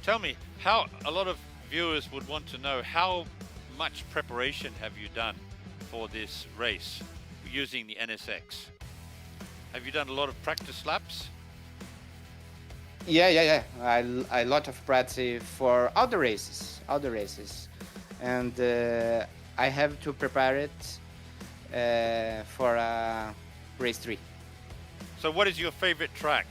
Tell me, a lot of viewers would want to know how much preparation have you done for this race using the NSX? Have you done a lot of practice laps?
Yeah. I lot of practice for all the races, and I have to prepare it for race 3.
So what is your favorite track?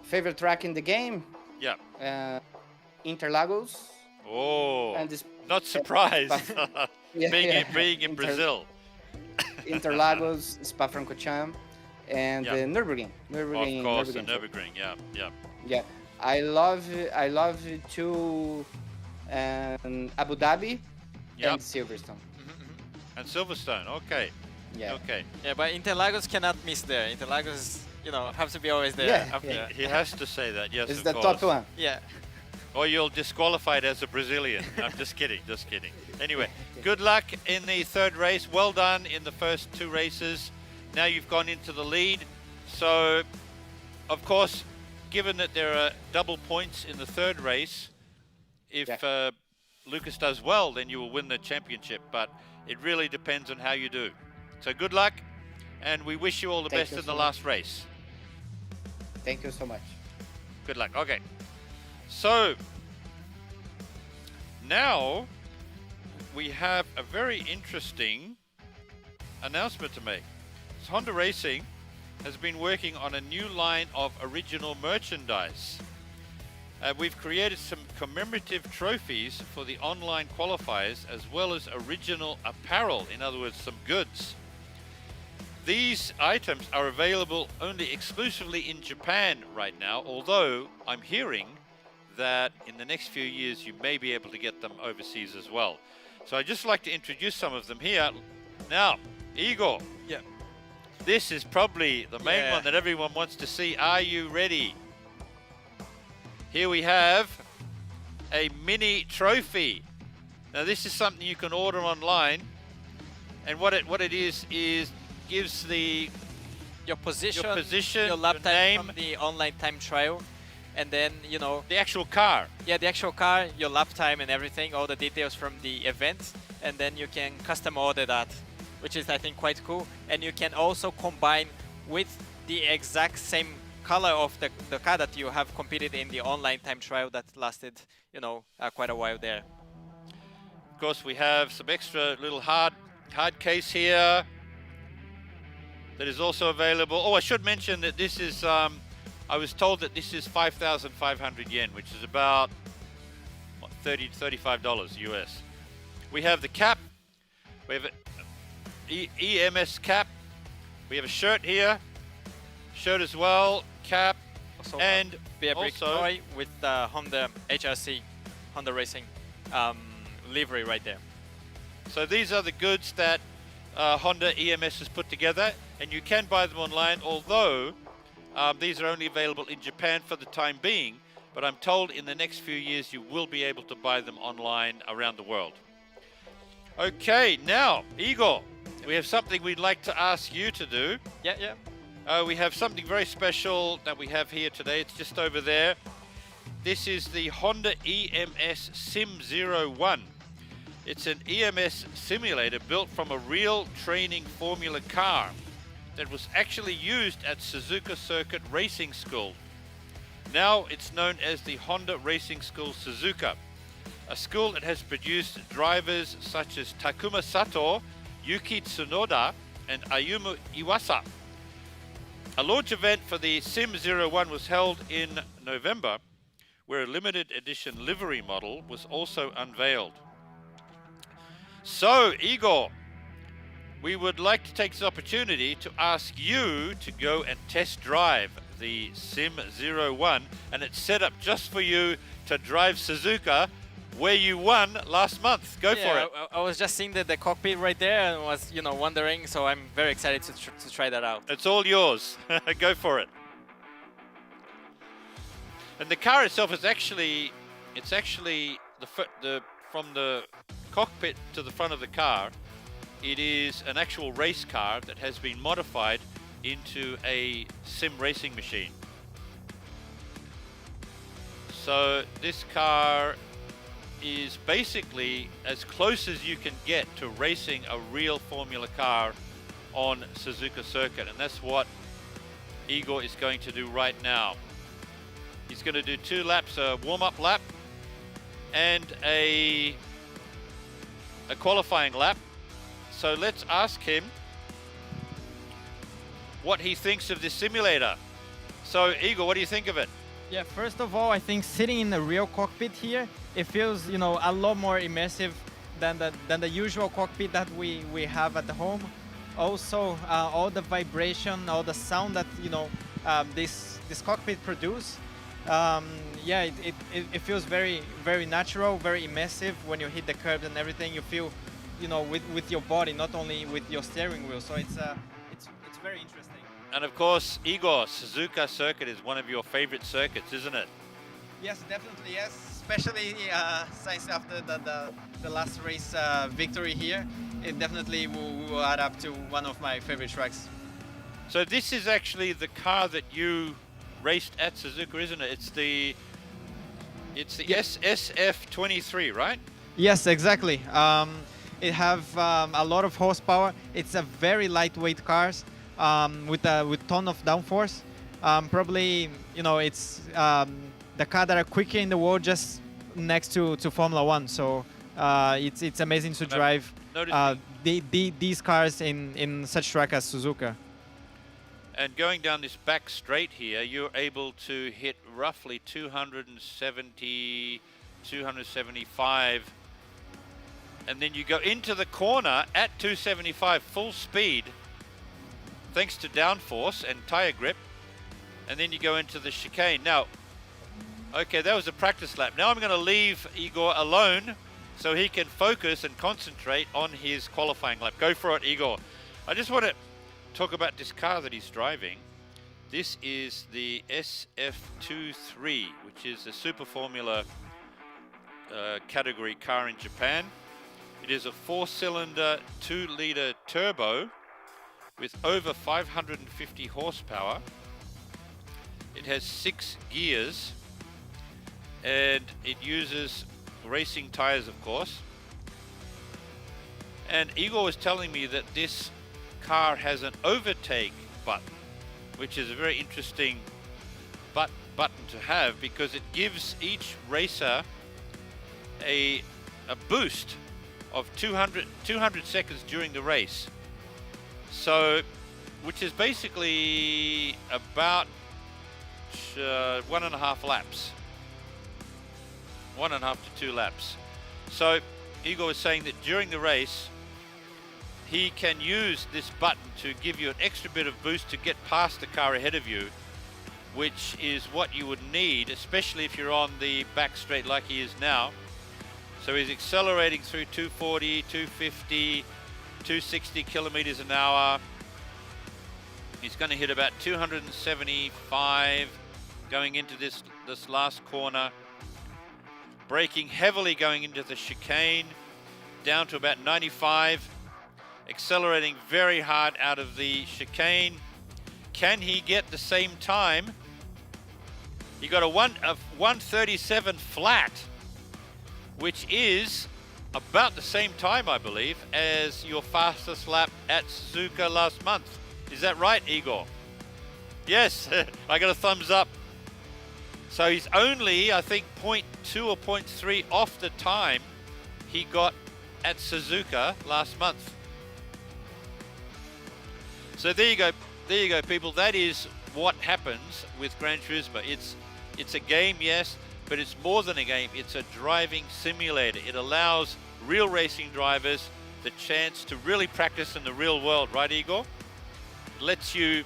Favorite track in the game?
Yeah.
Interlagos.
Oh,
And this,
not surprised.
Yeah,
being in Brazil.
Interlagos, Spa-Francorchamps, and
Yeah.
Nürburgring.
Of course, the Nürburgring. Yeah.
Yeah, I love to Abu Dhabi
Yep.
and Silverstone.
And Silverstone. Okay.
Yeah.
Okay.
Yeah, but Interlagos cannot miss there. Interlagos, you know, have to be always there.
Yeah,
up there.
He has to say that. Yes,
It's
of
the
course.
top one.
Yeah.
Or you'll disqualify it as a Brazilian. I'm just kidding. Anyway, good luck in the third race. Well done in the first 2 races. Now you've gone into the lead. So, of course, given that there are double points in the third race, if Lucas does well, then you will win the championship. But it really depends on how you do. So good luck, and we wish you all the best in the last race.
Thank you so much.
Good luck. Okay. So now we have a very interesting announcement to make. So Honda Racing has been working on a new line of original merchandise. we've created some commemorative trophies for the online qualifiers as well as original apparel, in other words, some goods. These items are available only exclusively in Japan right now, although I'm hearing that in the next few years you may be able to get them overseas as well. So I'd just like to introduce some of them here. Now, Igor.
Yeah.
This is probably the main one that everyone wants to see. Are you ready? Here we have a mini trophy. Now this is something you can order online, and what it is gives
your position,
your
lap
your
time
name,
from the online time trial, and then
the actual car.
Yeah, the actual car, your lap time and everything, all the details from the event, and then you can custom order that, which is I think quite cool. And you can also combine with the exact same color of the car that you have competed in the online time trial that lasted, quite a while there.
Of course, we have some extra little hard case here that is also available. Oh, I should mention that this is, I was told that this is 5,500 yen, which is about what, $30 to $35 US. We have the cap, we have an eMS cap, we have a shirt here, shirt as well, cap,
Also,
and
beer brick
also
toy with the Honda HRC, Honda Racing livery right there.
So these are the goods that Honda eMS has put together, and you can buy them online, although these are only available in Japan for the time being, but I'm told in the next few years you will be able to buy them online around the world. Okay, now, Igor, we have something we'd like to ask you to do.
Yeah.
We have something very special that we have here today. It's just over there. This is the Honda eMS Sim 01. It's an eMS simulator built from a real training formula car that was actually used at Suzuka Circuit Racing School. Now it's known as the Honda Racing School Suzuka, a school that has produced drivers such as Takuma Sato, Yuki Tsunoda, and Ayumu Iwasa. A launch event for the Sim 01 was held in November, where a limited edition livery model was also unveiled. So, Igor, we would like to take this opportunity to ask you to go and test drive the Sim 01, and it's set up just for you to drive Suzuka, where you won last month. Go for it.
I was just seeing the cockpit right there and was, wondering, so I'm very excited to try that out.
It's all yours. Go for it. And the car itself is actually, from the cockpit to the front of the car, it is an actual race car that has been modified into a sim racing machine. So this car is basically as close as you can get to racing a real Formula car on Suzuka Circuit, and that's what Igor is going to do right now. He's going to do 2 laps, a warm-up lap and a qualifying lap. So let's ask him what he thinks of this simulator. So Igor, what do you think of it?
Yeah, first of all, I think sitting in the real cockpit here, it feels, a lot more immersive than the usual cockpit that we have at the home. Also, all the vibration, all the sound that this cockpit produce. It feels very, very natural, very immersive. When you hit the curbs and everything, you feel, with your body, not only with your steering wheel. So it's very interesting.
And of course, Igor, Suzuka Circuit is one of your favorite circuits, isn't it?
Yes, definitely yes. Especially since after the last race victory here, it definitely will add up to one of my favorite tracks.
So this is actually the car that you raced at Suzuka, isn't it? It's the SF23, right?
Yes, exactly. It have a lot of horsepower. It's a very lightweight car with ton of downforce. Probably, it's the car that are quicker in the world, just next to Formula One. So it's amazing to drive these cars in such track as Suzuka.
And going down this back straight here, you're able to hit roughly 270, 275. And then you go into the corner at 275 full speed, thanks to downforce and tire grip. And then you go into the chicane. Now, okay, that was a practice lap. Now I'm going to leave Igor alone so he can focus and concentrate on his qualifying lap. Go for it, Igor. I just want to talk about this car that he's driving. This is the SF23, which is a Super Formula category car in Japan. It is a 4-cylinder, 2-liter turbo with over 550 horsepower. It has 6 gears, and it uses racing tires, of course. And Igor was telling me that this car has an overtake button, which is a very interesting button to have, because it gives each racer a boost of 200 seconds during the race. So, which is basically about 1.5 laps. 1.5 to 2 laps. So Igor was saying that during the race, he can use this button to give you an extra bit of boost to get past the car ahead of you, which is what you would need, especially if you're on the back straight like he is now. So he's accelerating through 240, 250, 260 kilometers an hour. He's going to hit about 275 going into this last corner. Braking heavily going into the chicane, down to about 95. Accelerating very hard out of the chicane. Can he get the same time? He got a 137 flat, which is about the same time, I believe, as your fastest lap at Suzuka last month. Is that right, Igor? Yes, I got a thumbs up. So he's only, I think, 0.2 or 0.3 off the time he got at Suzuka last month. So there you go, people. That is what happens with Gran Turismo. It's a game, yes, but it's more than a game. It's a driving simulator. It allows real racing drivers the chance to really practice in the real world, right, Igor? It lets you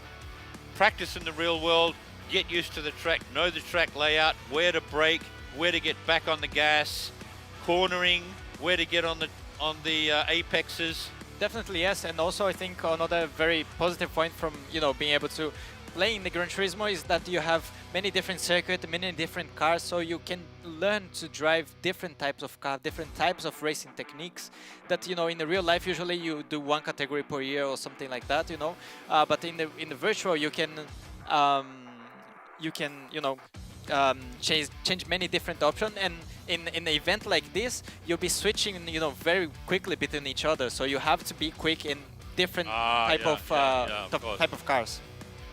practice in the real world, get used to the track, know the track layout, where to brake, where to get back on the gas, cornering, where to get on the apexes.
Definitely, yes. And also I think another very positive point from, being able to play in the Gran Turismo is that you have many different circuits, many different cars, so you can learn to drive different types of cars, different types of racing techniques that, in the real life, usually you do one category per year or something like that, but in the virtual, you can change many different options, and in an event like this, you'll be switching, very quickly between each other. So you have to be quick in different type of cars.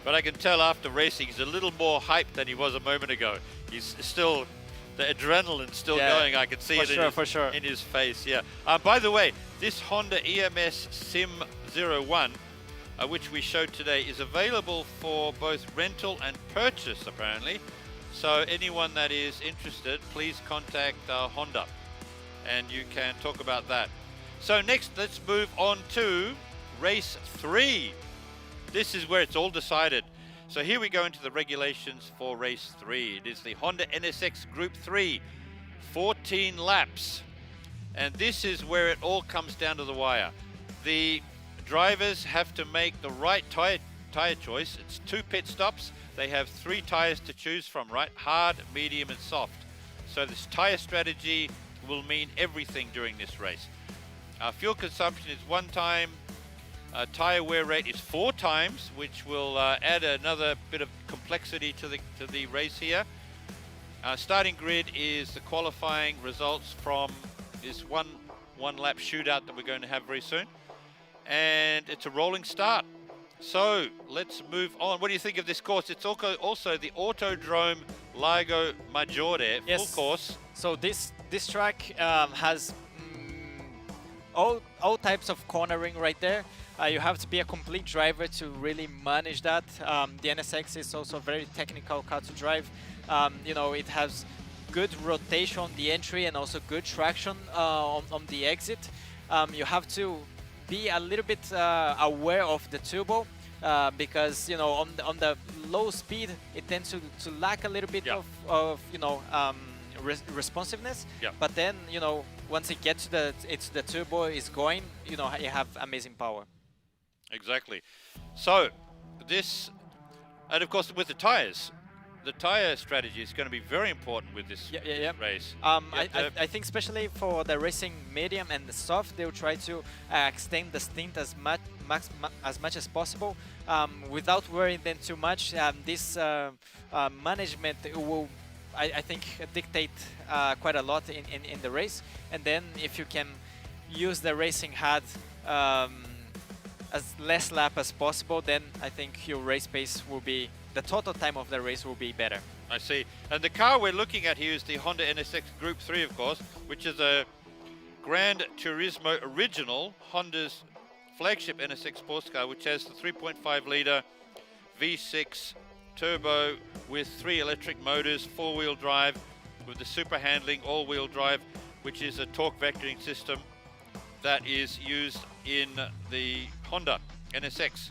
But I can tell after racing, he's a little more hyped than he was a moment ago. He's still, the adrenaline's still going. I can see it in his face. Yeah. By the way, this Honda eMS Sim 01, which we showed today, is available for both rental and purchase, apparently. So anyone that is interested, please contact Honda, and you can talk about that. So next, let's move on to race 3. This is where it's all decided. So here we go into the regulations for race 3. It is the Honda NSX Group 3, 14 laps. And this is where it all comes down to the wire. The drivers have to make the right tire choice. It's 2 pit stops. They have 3 tires to choose from, right? Hard, medium, and soft. So this tire strategy will mean everything during this race. Fuel consumption is 1 time. Tire wear rate is 4 times, which will add another bit of complexity to the race here. Starting grid is the qualifying results from this one lap shootout that we're going to have very soon. And it's a rolling start. So let's move on. What do you think of this course? It's also the Autodrome Lago Maggiore full course.
So this track has all types of cornering right there. You have to be a complete driver to really manage that. The NSX is also a very technical car to drive. You know, it has good rotation on the entry and also good traction on the exit. You have to be a little bit aware of the turbo because, you know, on the low speed it tends to lack a little bit of you know, responsiveness. But then, you know, once it gets to the turbo is going, you know, you have amazing power.
Exactly. So this, and of course with the tires, the tire strategy is going to be very important with this race.
I think especially for the racing medium and the soft, they'll try to extend the stint as much as possible without worrying them too much. This management will, I think, dictate quite a lot in the race. And then if you can use the racing hard as less lap as possible, then I think your race pace will be, the total time of the race will be better.
I see. And the car we're looking at here is the Honda NSX Group 3, of course, which is a Gran Turismo original, Honda's flagship NSX sports car, which has the 3.5 litre V6 turbo with 3 electric motors, 4-wheel drive with the super handling all-wheel drive, which is a torque vectoring system that is used in the Honda NSX.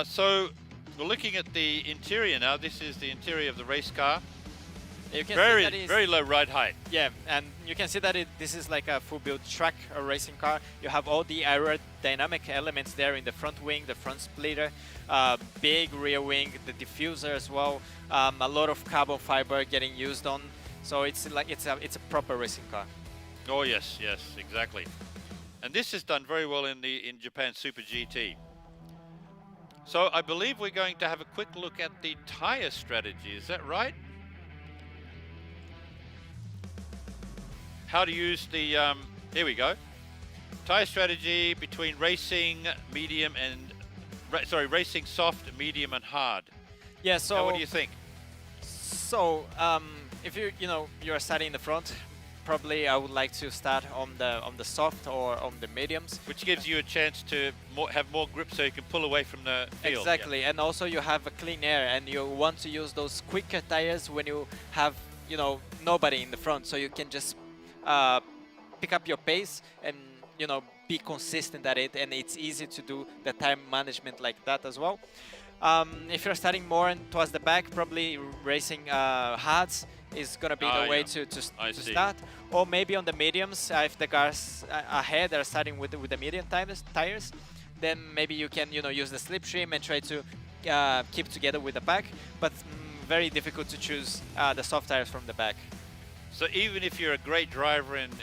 So we're looking at the interior now. This is the interior of the race car.
You can
very,
see that
very low ride height.
Yeah, and you can see that this is like a full-built track racing car. You have all the aerodynamic elements there in the front wing, the front splitter, big rear wing, the diffuser as well. A lot of carbon fiber getting used on. So it's like it's a proper racing car.
Oh yes, yes, exactly. And this is done very well in Japan Super GT. So I believe we're going to have a quick look at the tire strategy. Is that right? How to use the, here we go. Tire strategy between racing, medium and, racing soft, medium and hard.
Yeah, so.
Now, what do you think?
So, if you're starting in the front, probably I would like to start on the soft or on the mediums.
Which gives you a chance to have more grip so you can pull away from the field.
Exactly, and also you have a clean air and you want to use those quicker tires when you have, nobody in the front, so you can just pick up your pace and be consistent at it, and it's easy to do the time management like that as well. If you're starting more towards the back, probably racing hards is gonna be the way to start, or maybe on the mediums if the cars ahead are starting with the medium tires, then maybe you can use the slipstream and try to keep together with the back, but very difficult to choose the soft tires from the back.
So even if you're a great driver and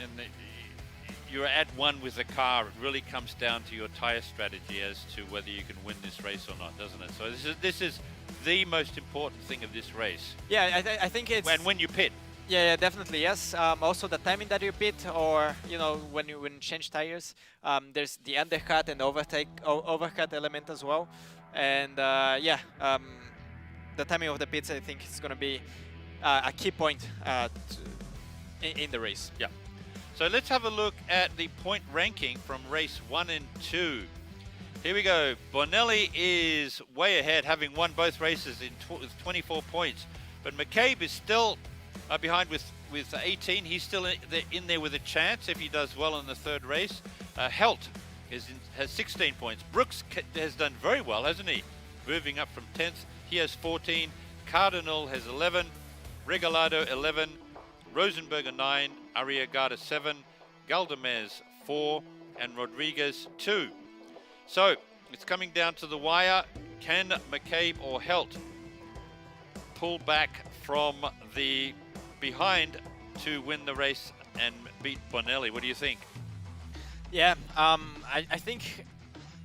you're at one with the car, it really comes down to your tire strategy as to whether you can win this race or not, doesn't it? So this is the most important thing of this race.
Yeah, I think it's...
And when you pit.
Yeah, definitely, yes. Also the timing that you pit, or when you change tires, there's the undercut and overcut element as well. And the timing of the pits, I think, is going to be a key point in the race.
Yeah. So let's have a look at the point ranking from race 1 and 2. Here we go. Bonelli is way ahead, having won both races with 24 points. But McCabe is still behind with 18. He's still in there with a chance if he does well in the third race. Helt has 16 points. Brooks has done very well, hasn't he? Moving up from 10th. He has 14. Cardinal has 11. Regalado 11. Rosenberger 9. Arriagada 7. Galdamez 4. And Rodriguez 2. So it's coming down to the wire. Can McCabe or Helt pull back from the behind to win the race and beat Bonelli? What do you think?
Yeah, I think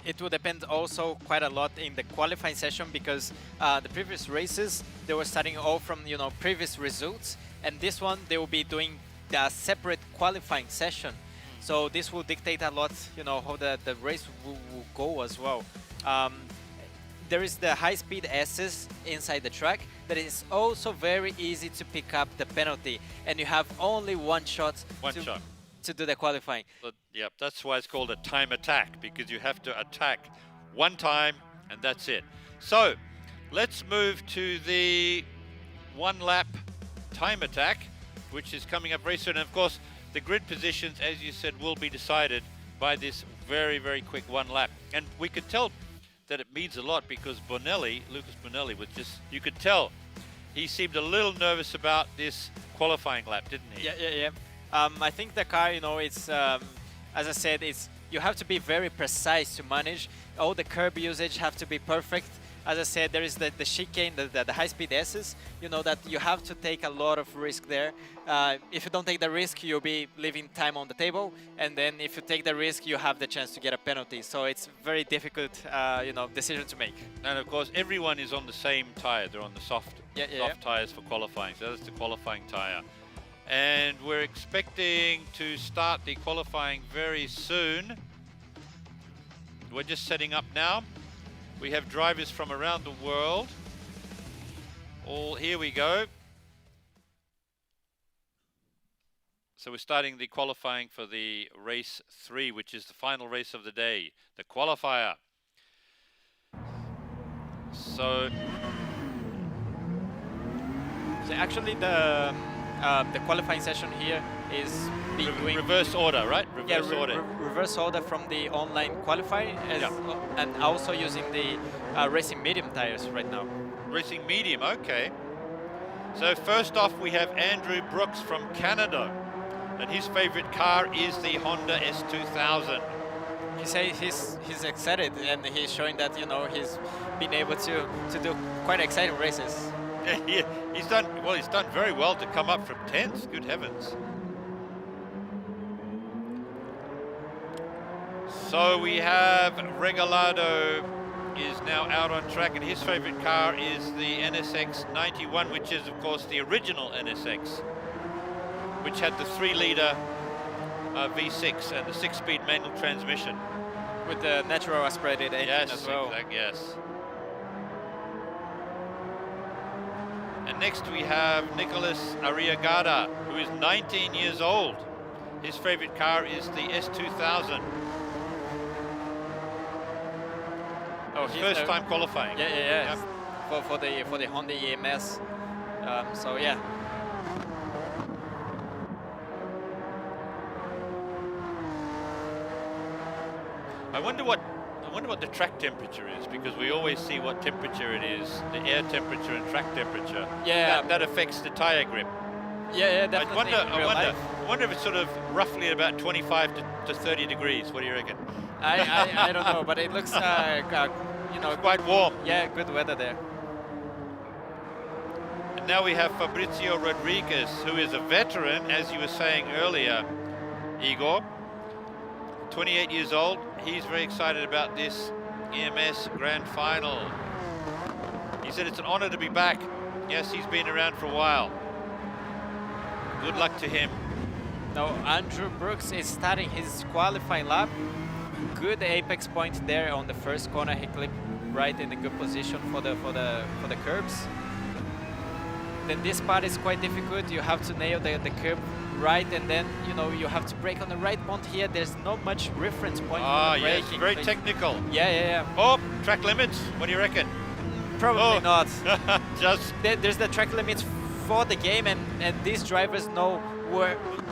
it will depend also quite a lot in the qualifying session, because the previous races, they were starting all from previous results, and this one they will be doing a separate qualifying session. So this will dictate a lot, how the race will go as well. There is the high-speed S's inside the track that is also very easy to pick up the penalty, and you have only one shot. to do the qualifying.
But, yep, that's why it's called a time attack, because you have to attack one time and that's it. So let's move to the 1 lap time attack, which is coming up very soon. And of course, the grid positions, as you said, will be decided by this very, very quick 1 lap. And we could tell that it means a lot because Lucas Bonelli was just, you could tell, he seemed a little nervous about this qualifying lap, didn't he?
Yeah. I think the car, you know, it's, as I said, you have to be very precise to manage. All the curb usage have to be perfect. As I said, there is the chicane, the high-speed S's, you know, that you have to take a lot of risk there. If you don't take the risk, you'll be leaving time on the table. And then if you take the risk, you have the chance to get a penalty. So it's very difficult, you know, decision to make.
And of course, everyone is on the same tire. They're on the soft tires for qualifying. So that's the qualifying tire. And we're expecting to start the qualifying very soon. We're just setting up now. We have drivers from around the world. Here we go. So we're starting the qualifying for the race 3, which is the final race of the day, the qualifier. So
actually the qualifying session here is being doing
reverse order, right? Reverse order.
Reverse order from the online qualifier, and also using the racing medium tires right now.
Racing medium, okay. So first off, we have Andrew Brooks from Canada, and his favorite car is the Honda S2000.
He says he's excited, and he's showing that, you know, he's been able to do quite exciting races.
Yeah, he's done very well to come up from 10th. Good heavens. So we have Regalado is now out on track, and his favorite car is the NSX 91, which is of course the original NSX, which had the 3-liter V6 and the 6-speed manual transmission.
With the natural aspirated engine as well.
Yes. And next we have Nicholas Arriagada, who is 19 years old. His favorite car is the S2000. Oh, first time qualifying.
Yeah. Yep. For the Honda eMS. So yeah.
I wonder what the track temperature is, because we always see what temperature it is, the air temperature and track temperature.
Yeah.
That affects the tire grip.
Yeah, definitely.
I wonder if it's sort of roughly about 25 to 30 degrees. What do you reckon?
I don't know, but it looks you know,
it's quite warm.
Yeah, good weather there.
And now we have Fabrizio Rodriguez, who is a veteran, as you were saying earlier, Igor. 28 years old. He's very excited about this eMS Grand Final. He said it's an honor to be back. Yes, he's been around for a while. Good luck to him.
Now Andrew Brooks is starting his qualifying lap. Good apex point there on the first corner. He clipped right in a good position for the curbs. Then this part is quite difficult. You have to nail the curb right, and then, you know, you have to brake on the right point here. There's not much reference point for the braking.
Yes, very technical.
Yeah.
Oh, track limits. What do you reckon?
Probably not.
Just
there's the track limits for the game, and these drivers know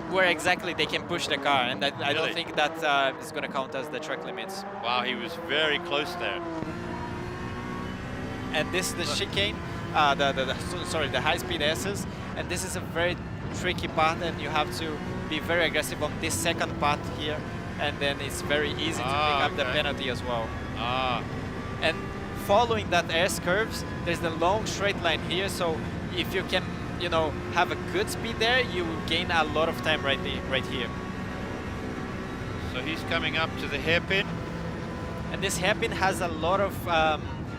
where exactly they can push the car, and I don't think that is going to count as the track limits.
Wow, he was very close there.
And this is the chicane, the high-speed S's, and this is a very tricky part, and you have to be very aggressive on this second part here, and then it's very easy to pick up the penalty as well. And following that S curves, there's the long straight line here, so if you can, you know, have a good speed there, you will gain a lot of time right here.
So he's coming up to the hairpin.
And this hairpin has a lot of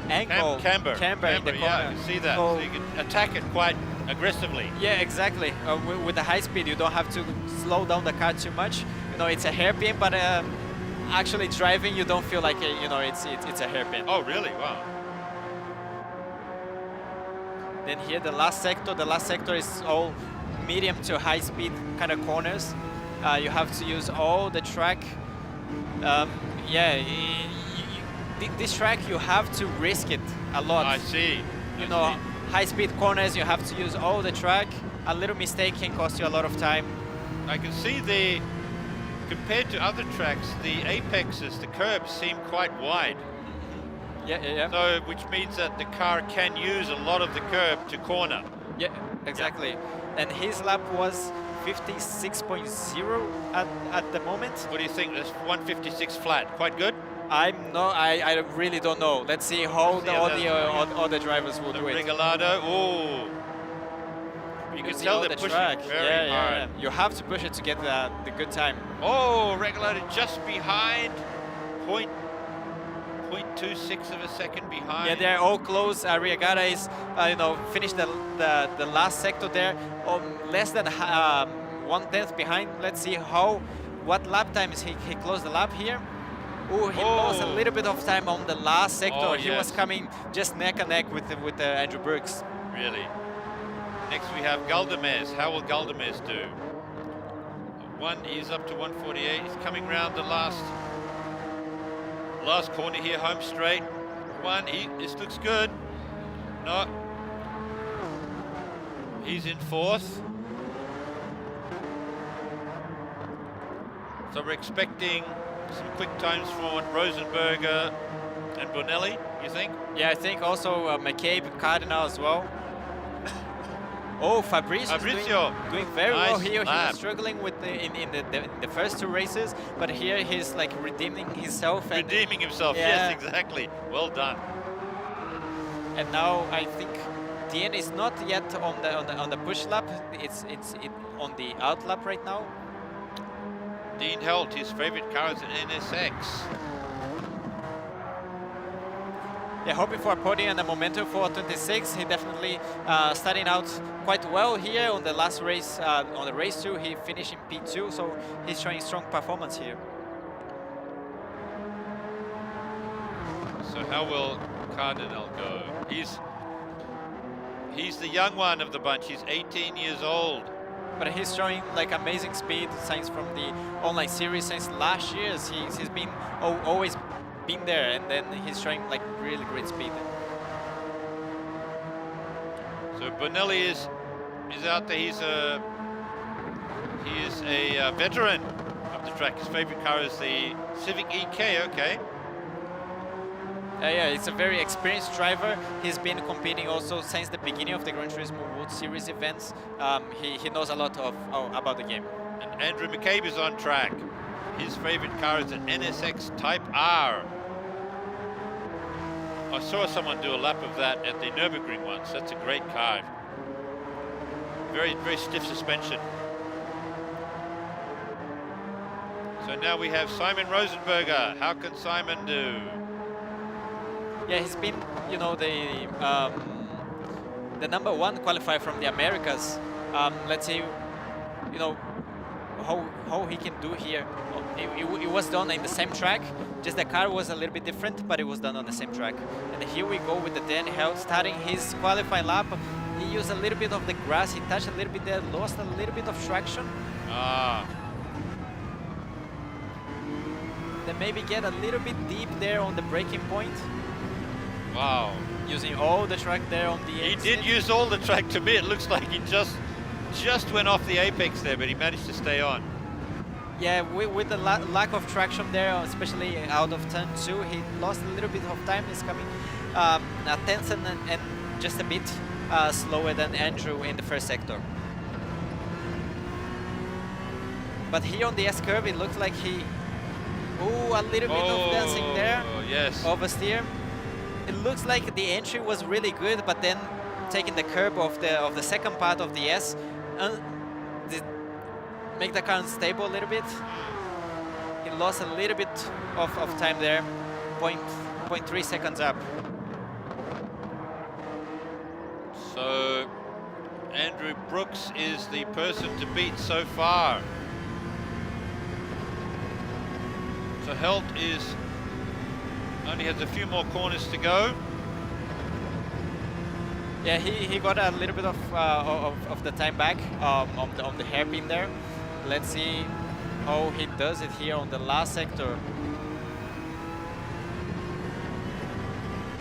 angle, camber in the corner.
Yeah, you see that. So you can attack it quite aggressively.
Yeah, exactly. With the high speed, you don't have to slow down the car too much. You know, it's a hairpin, but actually driving, you don't feel like you know, it's a hairpin.
Oh, really? Wow.
Then here the last sector is all medium to high speed kind of corners. You have to use all the track. Yeah, this track you have to risk it a lot.
I see.
You know, high-speed corners, you have to use all the track. A little mistake can cost you a lot of time.
I can see compared to other tracks, the apexes, the curbs seem quite wide.
Yeah.
So, which means that the car can use a lot of the curb to corner.
Yeah, exactly. Yeah. And his lap was 56.0 at the moment.
What do you think? That's 156 flat. Quite good?
I really don't know. Let's see how all the drivers will do it.
Regalado, oh. You can tell they're pushing very hard.
Yeah. You have to push it to get the good time.
Oh, Regalado just behind. 0.26 of a second behind.
Yeah, they're all close. Arriagada is, finished the last sector there, less than 1/10 behind. Let's see what lap times he closed the lap here. Oh, he lost a little bit of time on the last sector. He was coming just neck and neck with Andrew Brooks.
Really. Next we have Galdames. How will Galdames do? He's up to 148. He's coming round the last corner here, home straight. This looks good. No. He's in 4th. So we're expecting some quick times from Rosenberger and Bonelli, you think?
Yeah, I think also McCabe, Cardinal as well. Oh, Fabrizio doing very well here. He was struggling with in the first 2 races, but here he's like redeeming himself.
Redeeming himself, yes, exactly. Well done.
And now I think Dean is not yet on the push lap. It's on the out lap right now.
Dean Helt, his favorite car is an NSX.
Yeah, hoping for a podium and a momentum for 26. He definitely starting out quite well here on the last race. On the race 2, he finished in P2, so he's showing strong performance here.
So how will Cardinal go? He's the young one of the bunch. He's 18 years old.
But he's showing like amazing speed since from the online series since last year. He's been always been there, and then he's showing like really great speed.
So Bonelli is out there. He is a veteran of the track. His favorite car is the Civic EK. Okay.
Yeah, it's a very experienced driver. He's been competing also since the beginning of the Gran Turismo World Series events. He knows a lot about the game.
And Andrew McCabe is on track. His favorite car is an NSX Type R. I saw someone do a lap of that at the Nürburgring once. That's a great car. Very, very stiff suspension. So now we have Simon Rosenberger. How can Simon do?
Yeah, he's been, the #1 qualifier from the Americas. Let's see, how he can do here. It was done in the same track, just the car was a little bit different, but it was done on the same track. And here we go with the Dan Helt starting his qualifying lap. He used a little bit of the grass, he touched a little bit there, lost a little bit of traction. Then maybe get a little bit deep there on the braking point.
Wow.
Using all the track there on the
exit. He did use all the track. To me, it looks like he just went off the apex there, but he managed to stay on.
Yeah, with the lack of traction there, especially out of turn 2, he lost a little bit of time. He's coming a tenth and just a bit slower than Andrew in the first sector. But here on the S-curve, it looks like he... Oh, a little bit of dancing there.
Yes.
Oversteer. It looks like the entry was really good, but then taking the curb of the second part of the S, make the car unstable a little bit. He lost a little bit of time there, 0.3 seconds up.
So Andrew Brooks is the person to beat so far. So Helt only has a few more corners to go.
Yeah, he got a little bit of the time back on the hairpin there. Let's see how he does it here on the last sector.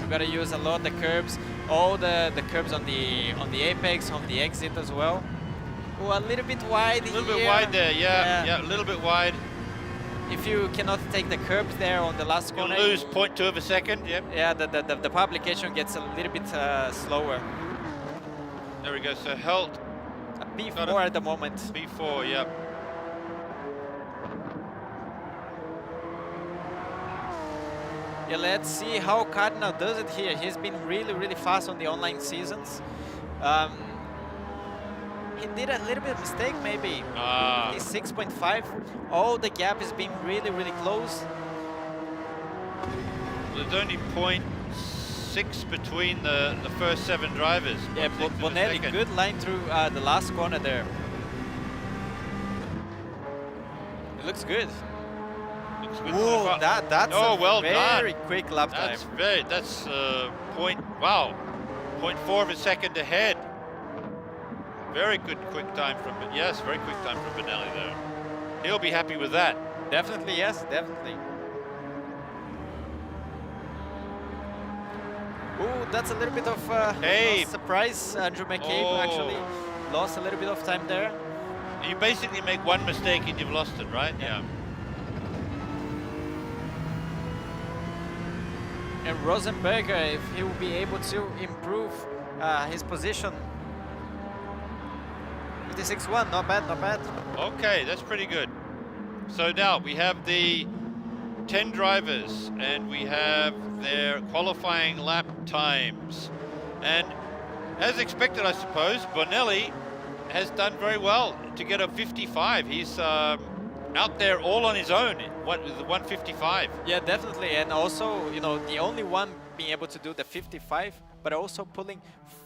You gotta use a lot the curbs, all the curbs on the apex, on the exit as well. Oh, a little bit wide here.
A little bit wide there, yeah, a little bit wide.
If you cannot take the curbs there on the last
You'll
corner,
lose 0.2 of a second, yep.
yeah, the power application gets a little bit slower.
There we go, so Helt,
A P4 at the moment.
B4, yep.
Yeah, let's see how Cardinal does it here. He's been really, really fast on the online seasons. He did a little bit of mistake, maybe. He's 6.5. Oh, the gap is being really, really close.
There's only 0.6 between the first 7 drivers.
Yeah,
0.6 of a
Bonelli,
second.
good line through the last corner there. It looks good.
Looks good.
Whoa,
So far.
that's
Oh,
a
well
very
done.
quick lap time.
That's wow, 0.4 of a second ahead. Very good quick time from, yes, very quick time from Bonelli there. He'll be happy with that.
Definitely, yes, definitely. Ooh, that's a little bit of
Hey.
surprise. Andrew McCabe
Oh.
actually lost a little bit of time there.
You basically make one mistake and you've lost it, right?
Yeah. And Rosenberger, if he will be able to improve his position. 56-1, not bad, not bad.
Okay, that's pretty good. So now we have the 10 drivers and we have their qualifying lap times. And as expected, I suppose, Bonelli has done very well to get a 55. He's out there all on his own with the 155.
Yeah, definitely. And also, you know, the only one being able to do the 55, but also pulling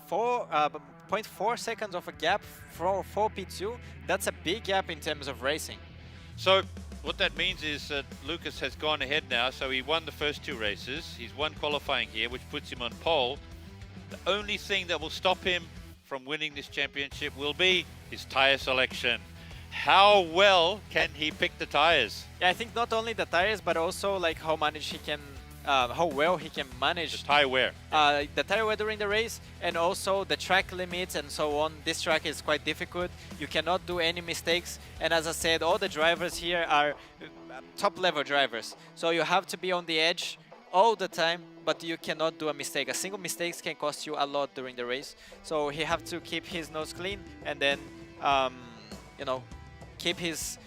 0.4 seconds of a gap for P2. That's a big gap in terms of racing.
So what that means is that Lucas has gone ahead now. So he won the first 2 races. He's won qualifying here, which puts him on pole. The only thing that will stop him from winning this championship will be his tire selection. How well can he pick the tires?
Yeah, I think not only the tires, but also like how well he can manage
The tire wear.
the tire wear during the race, and also the track limits and so on. This track is quite difficult. You cannot do any mistakes. And as I said, all the drivers here are top level drivers. So you have to be on the edge all the time, but you cannot do a mistake. A single mistake can cost you a lot during the race. So he have to keep his nose clean and then, you know, keep his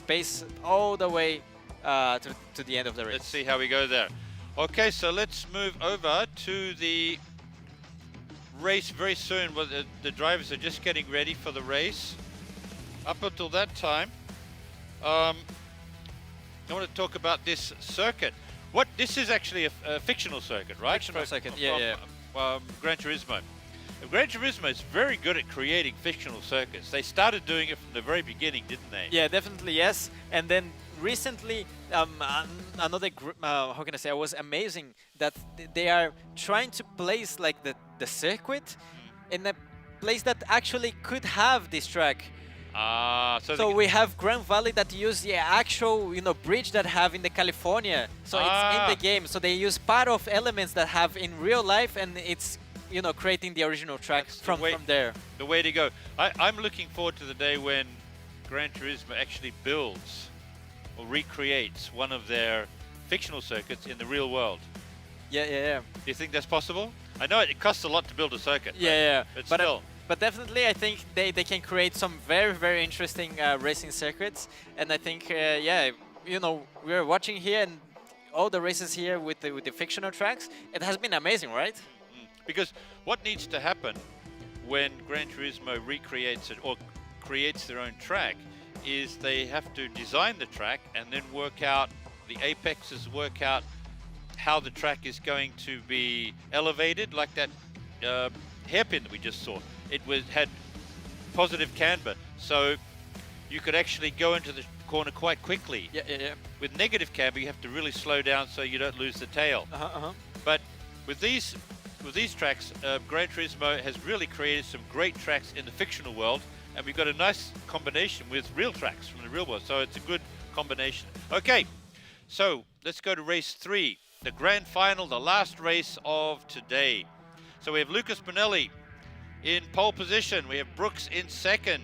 pace all the way to the end of the race.
Let's see how we go there. Okay, so let's move over to the race very soon. Well, the drivers are just getting ready for the race. Up until that time, I want to talk about this circuit. This is actually a fictional circuit, right?
Fictional circuit, yeah.
Gran Turismo. Gran Turismo is very good at creating fictional circuits. They started doing it from the very beginning, didn't they?
Yeah, definitely, yes. And then recently, another how can I say, it was amazing that they are trying to place like the circuit in a place that actually could have this track. So we have Grand Valley that use the actual, bridge that have in the California. So it's in the game. So they use part of elements that have in real life, and it's creating the original track from there.
The way to go. I'm looking forward to the day when Gran Turismo actually builds or recreates one of their fictional circuits in the real world.
Yeah.
Do you think that's possible? I know it costs a lot to build a circuit.
Yeah.
But still.
But definitely, I think they can create some very, very interesting racing circuits. And I think, we're watching here and all the races here with the fictional tracks. It has been amazing, right?
Because what needs to happen when Gran Turismo recreates it or creates their own track is they have to design the track and then work out the apexes, work out how the track is going to be elevated, like that hairpin that we just saw. It had positive camber, so you could actually go into the corner quite quickly.
Yeah.
With negative camber, you have to really slow down so you don't lose the tail. But with these with these tracks, Gran Turismo has really created some great tracks in the fictional world, and we've got a nice combination with real tracks from the real world, so it's a good combination. Okay, so let's go to race 3, the grand final, the last race of today. So we have Lucas Bonelli in pole position, we have Brooks in second,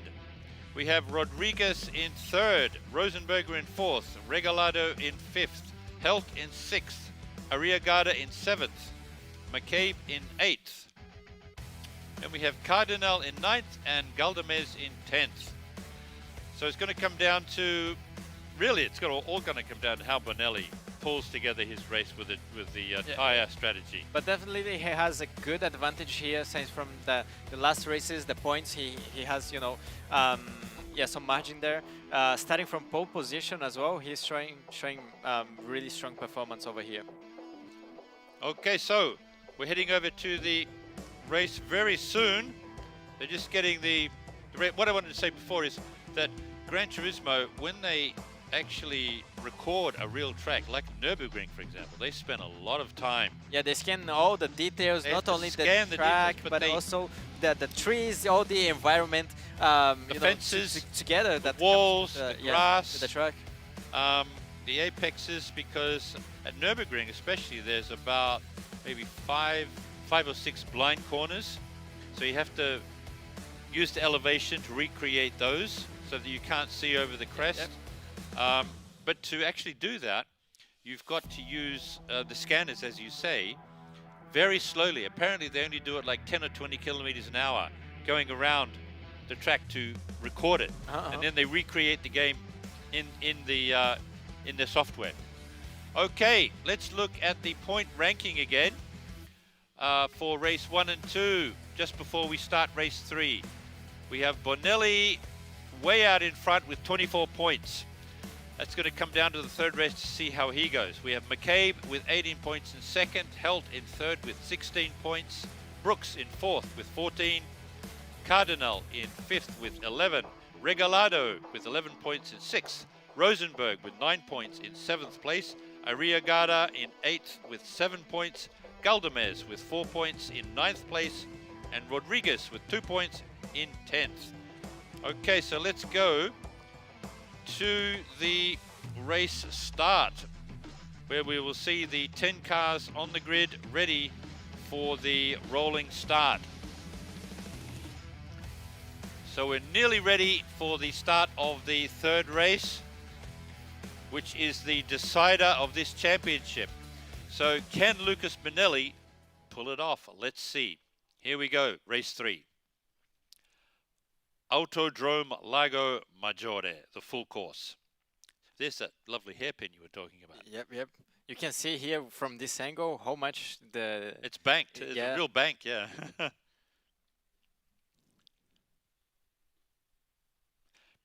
we have Rodriguez in third, Rosenberger in fourth, Regalado in fifth, Helt in sixth, Arriagada in seventh, McCabe in 8th. And we have Cardinal in 9th and Galdamez in 10th. So it's going to come down to, really, it's all going to come down to how Bonelli pulls together his race with the tire strategy.
But definitely he has a good advantage here, since from the last races, the points he has, you know, some margin there. Starting from pole position as well, he's showing really strong performance over here.
Okay, so we're heading over to the race very soon. They're just getting what I wanted to say before is that Gran Turismo, when they actually record a real track, like Nürburgring, for example, they spend a lot of time.
Yeah, they scan all the details, not only the track, but also the trees, all the environment,
the fences,
together,
the walls, the grass,
the track.
The apexes, because at Nürburgring especially, there's about maybe five or six blind corners, so you have to use the elevation to recreate those so that you can't see over the crest. But to actually do that, you've got to use the scanners, as you say, very slowly. Apparently they only do it like 10 or 20 kilometers an hour, going around the track to record it, and then they recreate the game in the software. Okay, let's look at the point ranking again for race 1 and 2, just before we start race 3. We have Bonelli way out in front with 24 points. That's going to come down to the third race to see how he goes. We have McCabe with 18 points in second, Helt in third with 16 points, Brooks in fourth with 14, Cardinal in fifth with 11, Regalado with 11 points in sixth, Rosenberg with 9 points in 7th place, Arriagada in 8th with 7 points, Galdamez with 4 points in 9th place, and Rodriguez with 2 points in 10th. Okay, so let's go to the race start, where we will see the 10 cars on the grid ready for the rolling start. So we're nearly ready for the start of the third race, which is the decider of this championship. So can Lucas Bonelli pull it off? Let's see. Here we go, race 3. Autodrome Lago Maggiore, the full course. There's that lovely hairpin you were talking about.
Yep. You can see here from this angle how much
it's banked. It's a real bank, yeah.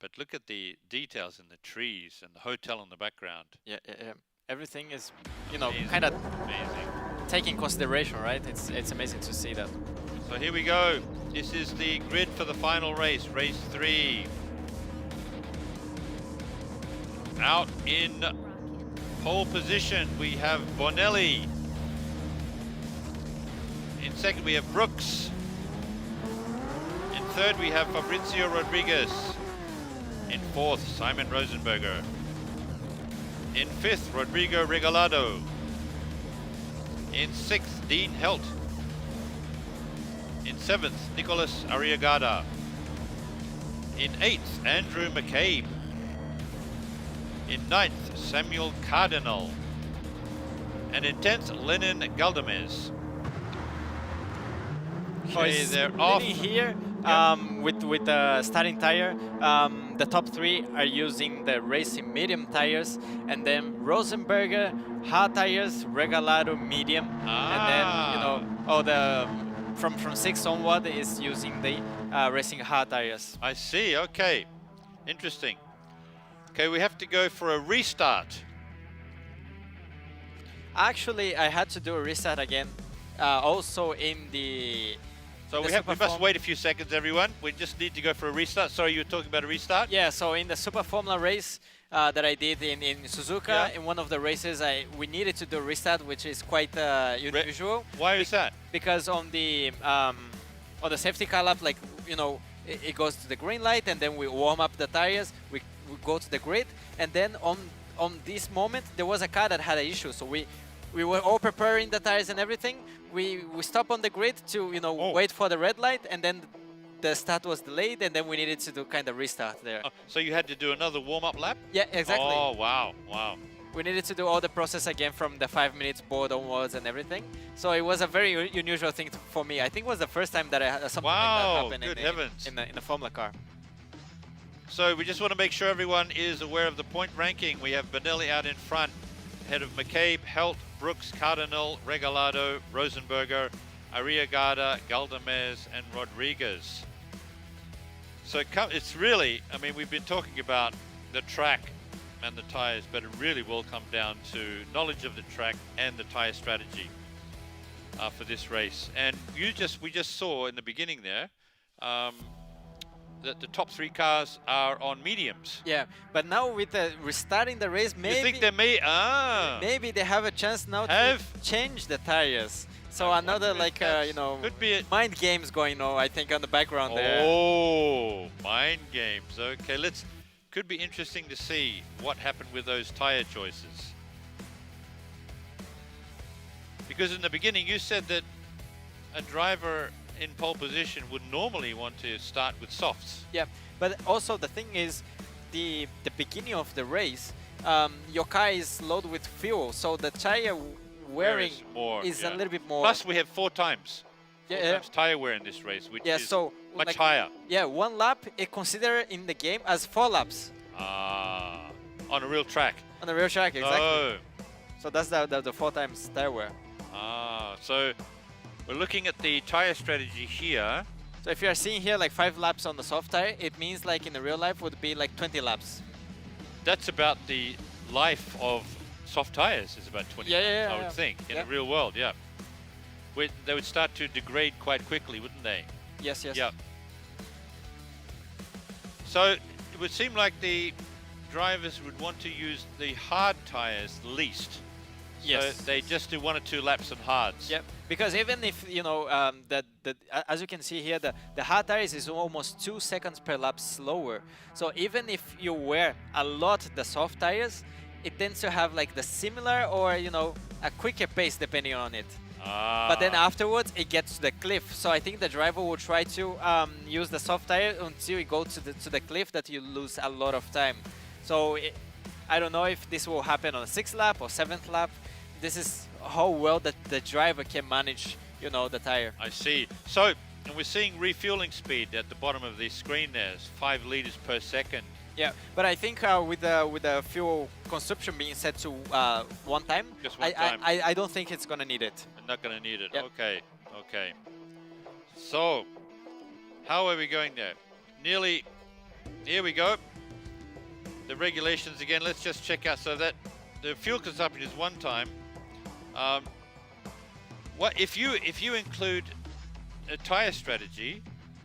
But look at the details in the trees and the hotel in the background.
Yeah. Everything is, you know, kind of taking consideration, right? It's amazing to see that.
So here we go. This is the grid for the final race, race 3. Out in pole position, we have Bonelli. In second, we have Brooks. In third, we have Fabrizio Rodriguez. In fourth, Simon Rosenberger. In fifth, Rodrigo Regalado. In sixth, Dean Helt. In seventh, Nicolas Arriagada. In eighth, Andrew McCabe. In ninth, Samuel Cardinal. And in 10th, Lenin Galdamez. Okay, they're off
here. With the starting tire, the top 3 are using the racing medium tires, and then Rosenberger hard tires, Regalado medium, and then, you know, from 6 onward is using the racing hard tires.
I see. Okay, interesting. Okay, we have to go for a restart.
Actually, I had to do a restart again. Also in the.
So we must wait a few seconds, everyone. We just need to go for a restart. Sorry, you were talking about a restart?
Yeah, so in the Super Formula race, that I did in Suzuka.
Yeah.
In one of the races, we needed to do restart, which is quite unusual.
Why is that?
Because on the safety car lap, like it goes to the green light, and then we warm up the tires. We go to the grid, and then on this moment there was a car that had an issue. So we were all preparing the tires and everything. We stop on the grid to wait for the red light, and then the start was delayed, and then we needed to do kind of restart there.
Oh, so you had to do another warm-up lap?
Yeah, exactly.
Oh, wow, wow.
We needed to do all the process again from the 5 minutes board onwards and everything. So it was a very unusual thing for me. I think it was the first time that I had something like that happen
good heavens.
in a Formula car.
So we just want to make sure everyone is aware of the point ranking. We have Benelli out in front, ahead of McCabe, Helt, Brooks, Cardinal, Regalado, Rosenberger, Arriagada, Galdamez, and Rodriguez. So it's really, I mean, we've been talking about the track and the tires, but it really will come down to knowledge of the track and the tire strategy for this race. And we just saw in the beginning there that the top 3 cars are on mediums.
Yeah, but now with restarting the race, maybe
you think they may?
Maybe they have a chance now to change the tires. So another
could be
mind games going on, I think, on the background there.
Oh, mind games. Okay, could be interesting to see what happened with those tire choices. Because in the beginning you said that a driver in pole position would normally want to start with softs.
Yeah, but also the thing is, the beginning of the race, your car is loaded with fuel, so the tire wearing is a little bit more.
Plus we have 4 times.
Four
times tire wear in this race, which is
so
much higher.
Yeah, 1 lap is considered in the game as 4 laps.
On a real track.
On a real track, exactly.
Oh.
So that's the 4 times tire wear.
So we're looking at the tire strategy here.
So if you are seeing here like 5 laps on the soft tire, it means like in the real life would be like 20 laps.
That's about the life of soft tires, is about 20 laps, I would think, in the real world, yeah. They would start to degrade quite quickly, wouldn't they?
Yes, yes.
Yeah. So it would seem like the drivers would want to use the hard tires least.
Yes.
So they just do 1 or 2 laps on hards.
Yep. Because even if as you can see here, the hard tires is almost 2 seconds per lap slower. So even if you wear a lot the soft tires, it tends to have like the similar or a quicker pace depending on it. But then afterwards it gets to the cliff. So I think the driver will try to use the soft tire until you go to the cliff that you lose a lot of time. So I don't know if this will happen on the 6th lap or 7th lap. This is how well that the driver can manage, the tire.
I see. So, and we're seeing refueling speed at the bottom of the screen there. It's 5 liters per second.
Yeah, but I think with the fuel consumption being set to 1 time,
just 1 time.
I don't think it's gonna need it.
I'm not gonna need it.
Yep.
Okay, okay. So, how are we going there? Nearly. Here we go. The regulations again. Let's just check out. So that the fuel consumption is 1 time. What if you include a tire strategy?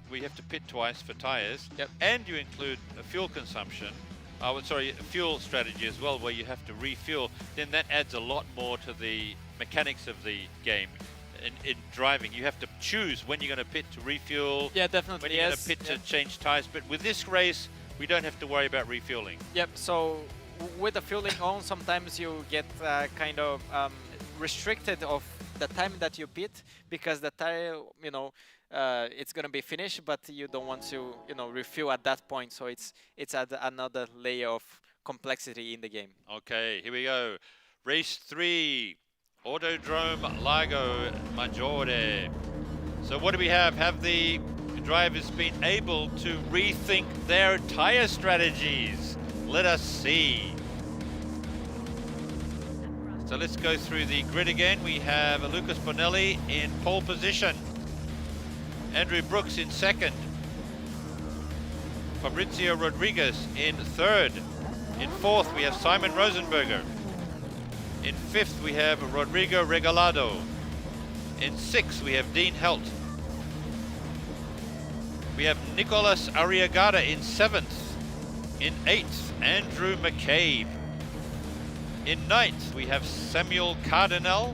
We have to pit twice for tires, and you include a fuel consumption, a fuel strategy as well, where you have to refuel, then that adds a lot more to the mechanics of the game. In driving, you have to choose when you're going to pit to refuel,
Yeah, definitely.
when you're going to pit to change tires, but with this race, we don't have to worry about refueling.
Yep, so with the fueling on, sometimes you get kind of restricted of the time that you pit, because the tire, it's gonna be finished, but you don't want to, refuel at that point. So it's another layer of complexity in the game.
Okay, here we go. Race 3, Autodrome Lago Maggiore. So what do we have? Have the drivers been able to rethink their tire strategies? Let us see. So let's go through the grid again. We have Lucas Bonelli in pole position. Andrew Brooks in 2nd. Fabrizio Rodriguez in 3rd. In 4th, we have Simon Rosenberger. In 5th, we have Rodrigo Regalado. In 6th, we have Dean Helt. We have Nicolas Arriagada in 7th. In 8th, Andrew McCabe. In 9th, we have Samuel Cardinal.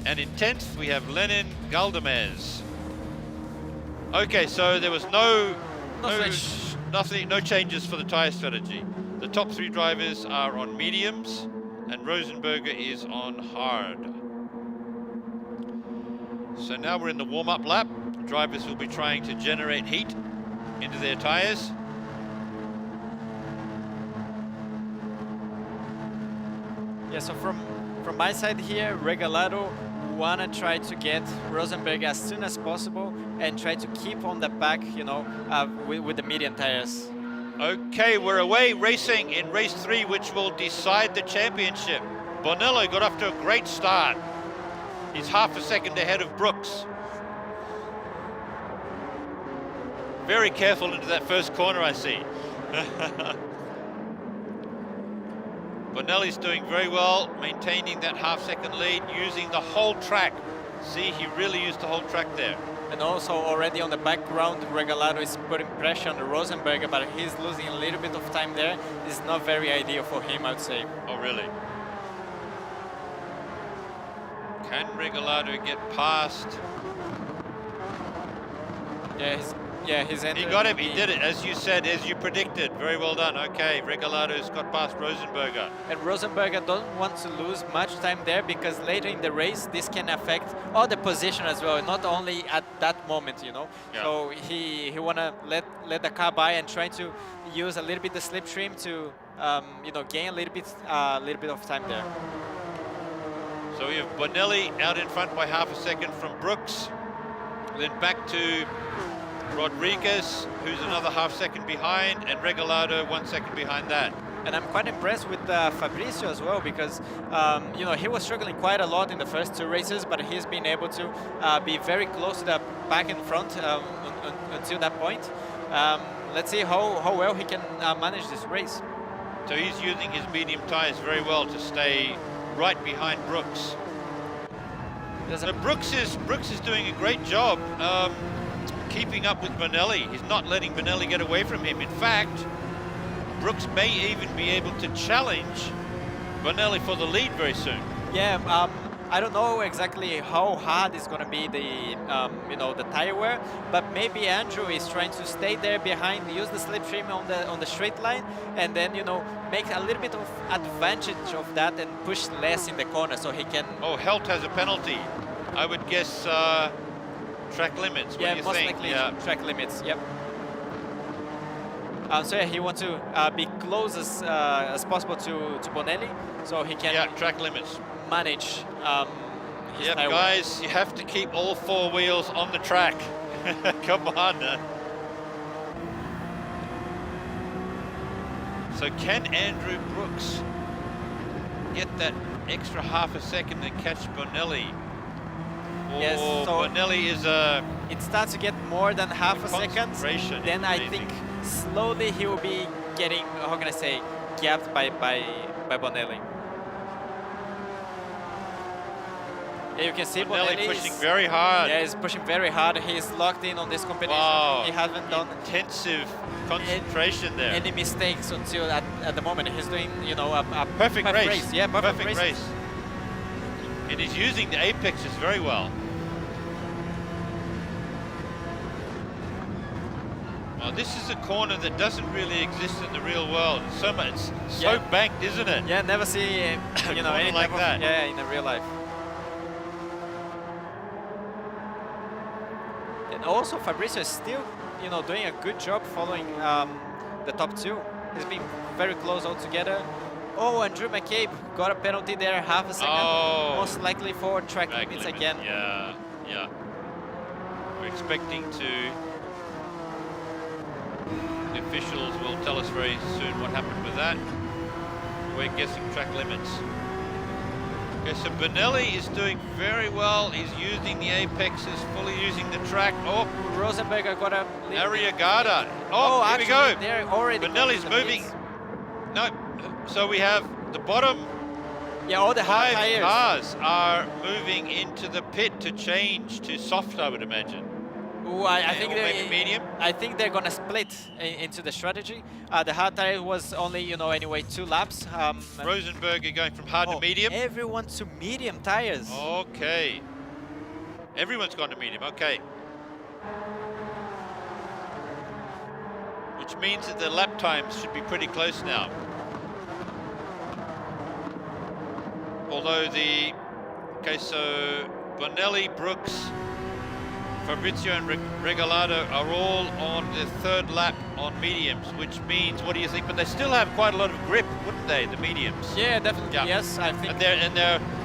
And in 10th, we have Lenin Galdamez. Okay, so there was no changes for the tire strategy. The top 3 drivers are on mediums, and Rosenberger is on hard. So now we're in the warm-up lap. Drivers will be trying to generate heat into their tires.
Yeah, so from my side here, Regalado wanna try to get Rosenberg as soon as possible and try to keep on the back, you know, with the medium tires.
Okay, we're away racing in race 3, which will decide the championship. Bonello got off to a great start. He's half a second ahead of Brooks. Very careful into that first corner, I see. Bonelli's doing very well, maintaining that half-second lead, using the whole track. See, he really used the whole track there.
And also already on the background, Regalado is putting pressure on the Rosenberger, but he's losing a little bit of time there. It's not very ideal for him, I would say.
Oh, really? Can Regalado get past?
Yeah, he's
He got him, he did it, as you said, as you predicted. Very well done. Okay, Regalado's got past Rosenberger.
And Rosenberger don't want to lose much time there because later in the race, this can affect all the position as well, not only at that moment, you know.
Yeah.
So he wanna let the car by and try to use a little bit the slipstream to, you know, gain a little bit of time there.
So we have Bonelli out in front by half a second from Brooks. Then back to Rodriguez, who's another half second behind, and Regalado 1 second behind that.
And I'm quite impressed with Fabricio as well because, you know, he was struggling quite a lot in the first 2 races, but he's been able to be very close to the back and front until that point. Let's see how well he can manage this race.
So he's using his medium tires very well to stay right behind Brooks. So Brooks is doing a great job keeping up with Bonelli. He's not letting Bonelli get away from him. In fact, Brooks may even be able to challenge Bonelli for the lead very soon.
Yeah, I don't know exactly how hard is going to be the you know, the tire wear, but maybe Andrew is trying to stay there behind, use the slipstream on the straight line, and then, you know, make a little bit of advantage of that and push less in the corner so he can.
Oh, Helt has a penalty. I would guess track limits. What
Yeah,
do you
most
think?
likely
Yeah.
track limits. Yep. So yeah, he wants to be close as possible to Bonelli, so he can
track limits.
manage his
Yep,
tire wear.
guys, you have to keep all 4 wheels on the track. Come on. So can Andrew Brooks get that extra half a second and catch Bonelli?
Yes,
Oh,
so
Bonelli is
it starts to get more than half a second,
concentration
then
is
I
amazing.
think slowly he will be getting, how can I say, gapped by Bonelli. Yeah, you can see
Bonelli
Bonelli
pushing very hard.
Yeah, he's pushing very hard. He's locked in on this competition.
Wow.
He hasn't done
Intensive concentration there.
any mistakes until at the moment. He's doing, you know, a
Perfect race.
Yeah, perfect race.
race. And he's using the apexes very well. Well, this is a corner that doesn't really exist in the real world. It's so
Yeah.
banked, isn't it?
Yeah, never see, you know,
Corner
any
like
type of,
that.
yeah, in the real life. And also Fabricio is still, you know, doing a good job following the top 2. He's been very close altogether. Oh, Andrew McCabe got a penalty there, half a second.
Oh.
Most likely for track
Track
limits
limit.
again.
Yeah, yeah. We're expecting to. The officials will tell us very soon what happened with that. We're guessing track limits. Okay, so Bonelli is doing very well. He's using the apexes, fully using the track. Oh,
Rosenberger got a little bit-
Arriagada. Oh, here we go.
actually, they're already
Bonelli's
going to the
moving.
pits.
No, so we have the bottom
Yeah, all the hard
5
tires.
cars are moving into the pit to change to soft, I would imagine.
Ooh, I think
or maybe medium.
I think they're gonna split into the strategy. The hard tire was only, you know, anyway 2 laps.
Rosenberger going from hard to medium.
Everyone to medium tires.
Okay. Everyone's gone to medium. Okay. Which means that the lap times should be pretty close now. Although okay, so Bonelli, Brooks, Fabrizio and Regalado are all on the 3rd lap on mediums, which means, what do you think? But they still have quite a lot of grip, wouldn't they, the mediums?
Yeah, definitely.
Yeah.
Yes, I think.
And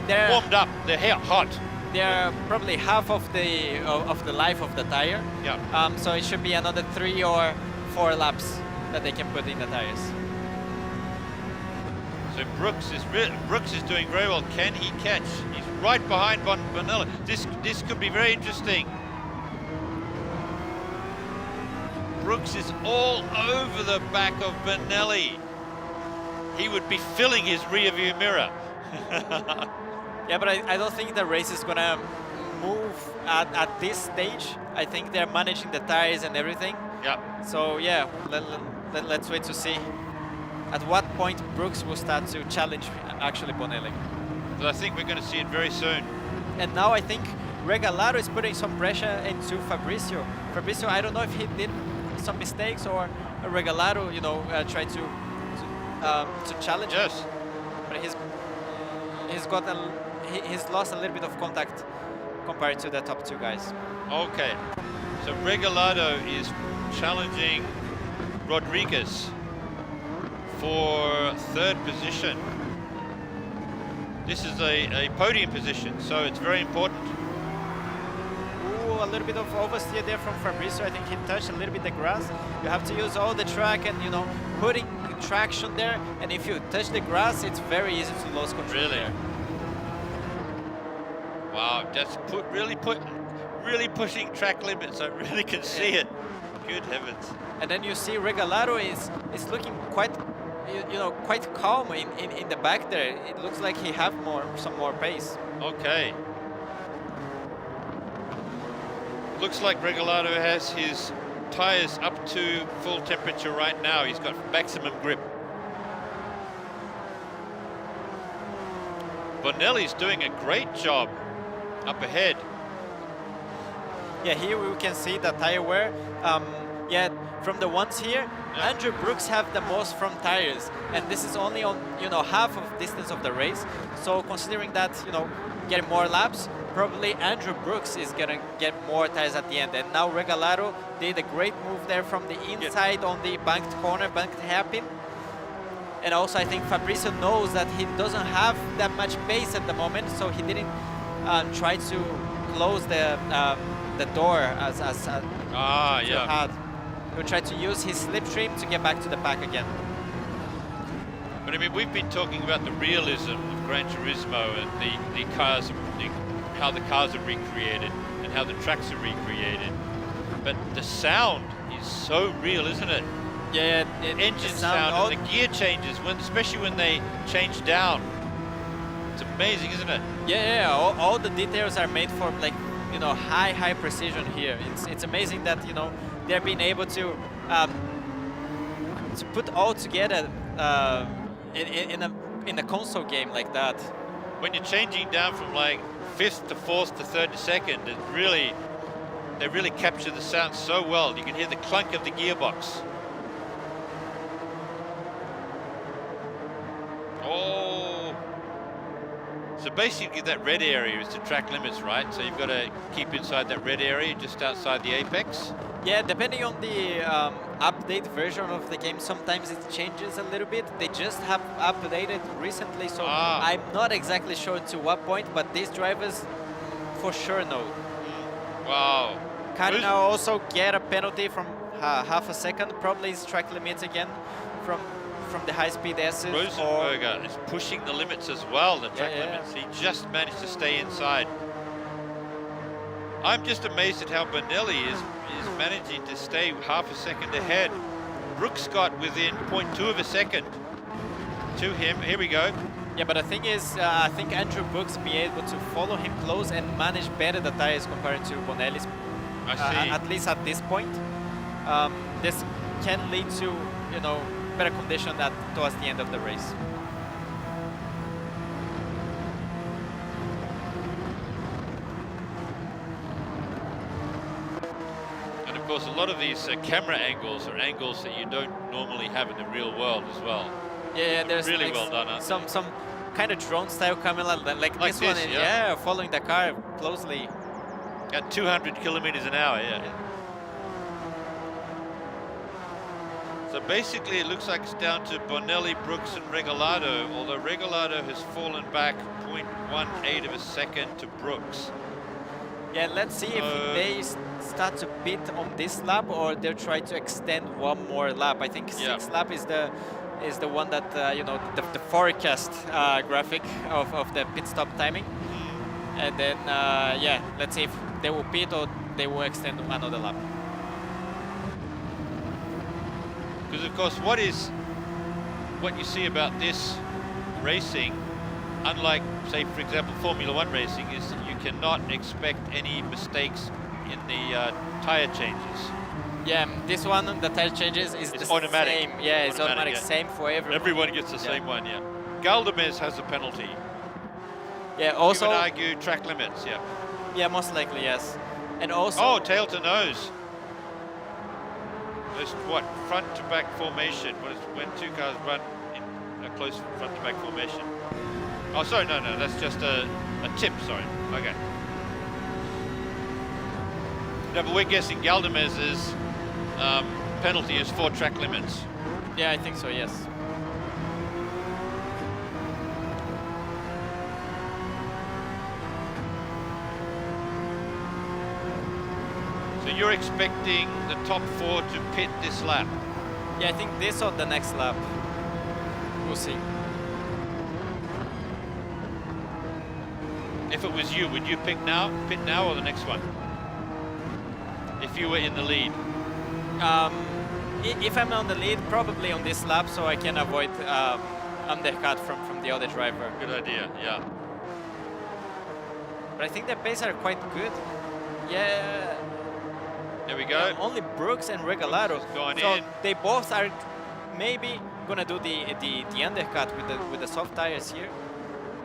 they're warmed up. They're hot.
They're probably half of the life of the tire.
Yeah.
So it should be another 3 or 4 laps that they can put in the tires.
So Brooks is doing very well. Can he catch? He's right behind Bonelli. This could be very interesting. Brooks is all over the back of Bonelli. He would be filling his rear view mirror.
Yeah, but I don't think the race is gonna move at this stage. I think they're managing the tires and everything.
Yeah.
So yeah, let's wait to see at what point Brooks will start to challenge actually Bonelli.
But I think we're going to see it very soon.
And now I think Regalado is putting some pressure into Fabrizio. Fabrizio, I don't know if he did some mistakes or Regalado, you know, tried to challenge him.
Yes.
But he's lost a little bit of contact compared to the top 2 guys.
Okay. So Regalado is challenging Rodriguez for 3rd position. This is a podium position, so it's very important.
Ooh, a little bit of oversteer there from Fabrizio. I think he touched a little bit the grass. You have to use all the track and, you know, putting traction there. And if you touch the grass, it's very easy to lose control.
Really?
There.
Wow, that's really pushing track limits. I really can see it. Good heavens.
And then you see Regalado is looking quite, you know, quite calm in the back there. It looks like he have some more pace.
Okay. Looks like Regalado has his tires up to full temperature right now. He's got maximum grip. Bonelli's doing a great job up ahead.
Yeah, here we can see the tire wear. Yeah, from the ones here,
yeah.
Andrew Brooks have the most front tires, and this is only on, you know, half of distance of the race. So considering that, you know, getting more laps, probably Andrew Brooks is gonna get more tires at the end. And now Regalado did a great move there from the inside on the banked corner, banked hairpin. And also I think Fabrizio knows that he doesn't have that much pace at the moment, so he didn't try to close the door as
yeah.
hard. He will try to use his slipstream to get back to the pack again.
But I mean, we've been talking about the realism of Gran Turismo and the cars, how the cars are recreated and how the tracks are recreated. But the sound is so real, isn't it?
Yeah,
Engine sound and the gear changes, especially when they change down. It's amazing, isn't it?
Yeah, all the details are made for, like, you know, high precision here. It's amazing that, you know, they're being able to put all together in a console game like that.
When you're changing down from like 5th to 4th to 3rd to 2nd, they really capture the sound so well. You can hear the clunk of the gearbox. Oh. So basically that red area is the track limits, right? So you've got to keep inside that red area just outside the apex?
Yeah, depending on the update version of the game, sometimes it changes a little bit. They just have updated recently, so I'm not exactly sure to what point, but these drivers for sure know.
Wow.
Can now also get a penalty from half a second, probably his track limits again from the high-speed S's.
Rosenberger is pushing the limits as well, the track limits. He just managed to stay inside. I'm just amazed at how Bonelli is managing to stay half a second ahead. Brooks got within 0.2 of a second to him. Here we go.
Yeah, but the thing is, I think Andrew Brooks be able to follow him close and manage better the tires compared to Bonelli's.
I see.
At least at this point. This can lead to, you know, better condition towards the end of the race.
And of course, a lot of these camera angles are angles that you don't normally have in the real world as well.
Yeah, there's
really
like
well done, aren't
some kind of drone style camera like this one.
this,
Yeah, following the car closely.
At 200 kilometers an hour, yeah. So basically, it looks like it's down to Bonelli, Brooks, and Regalado, although Regalado has fallen back 0.18 of a second to Brooks.
Yeah, let's see if they start to pit on this lap or they'll try to extend one more lap. I think sixth lap is the one that you know, the forecast graphic of the pit stop timing. And then yeah, let's see if they will pit or they will extend another lap.
Because of course, what you see about this racing, unlike, say, for example, Formula One racing, is that you cannot expect any mistakes in the tire changes.
Yeah, this one, the tire changes is
It's
the
automatic.
same. Yeah, it's automatic,
yeah.
same for everyone.
Everyone gets the same one, yeah. Galdamez has a penalty.
Yeah, also.
You would argue track limits, yeah.
Yeah, most likely, yes. And also.
Oh, tail to nose. There's what, front to back formation. What is when two cars run in a close front to back formation? Oh, sorry, no, that's just a tip, sorry. Okay. No, but we're guessing Galdamez's penalty is 4 track limits.
Yeah, I think so, yes.
So you're expecting the top 4 to pit this lap?
Yeah, I think this or the next lap. We'll see.
If it was you, would you pit now or the next one? If you were in the lead?
If I'm on the lead, probably on this lap, so I can avoid undercut from the other driver.
Good idea, yeah.
But I think the pace are quite good. Yeah.
There we go.
Only Brooks and Regalado.
Going
so
in.
they both are maybe gonna do the undercut with the soft tires here.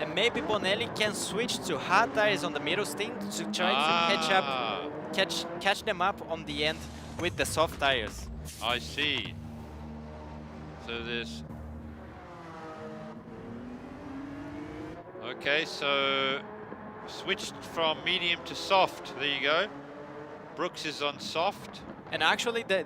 And maybe Bonelli can switch to hard tires on the middle stint to try to catch them up on the end with the soft tires.
I see. So there's... Okay, so switched from medium to soft. There you go. Brooks is on soft.
And actually the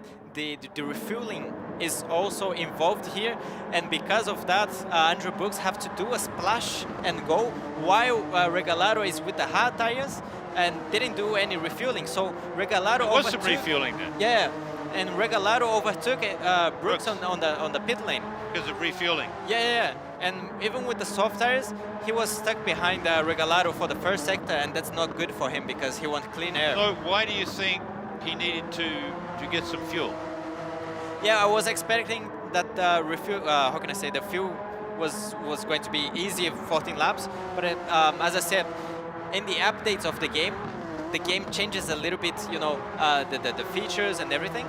refueling is also involved here, and because of that Andrew Brooks have to do a splash and go while Regalado is with the hard tires and didn't do any refueling. So Regalado
There was
overtook,
some refueling then.
yeah, and Regalado overtook Brooks on the pit lane.
Because of refueling.
Yeah, and even with the soft tires, he was stuck behind Regalado for the first sector, and that's not good for him because he wants clean air.
So why do you think he needed to get some fuel?
Yeah, I was expecting that how can I say, the fuel was going to be easy 14 laps, but as I said, in the updates of the game changes a little bit, you know, the features and everything,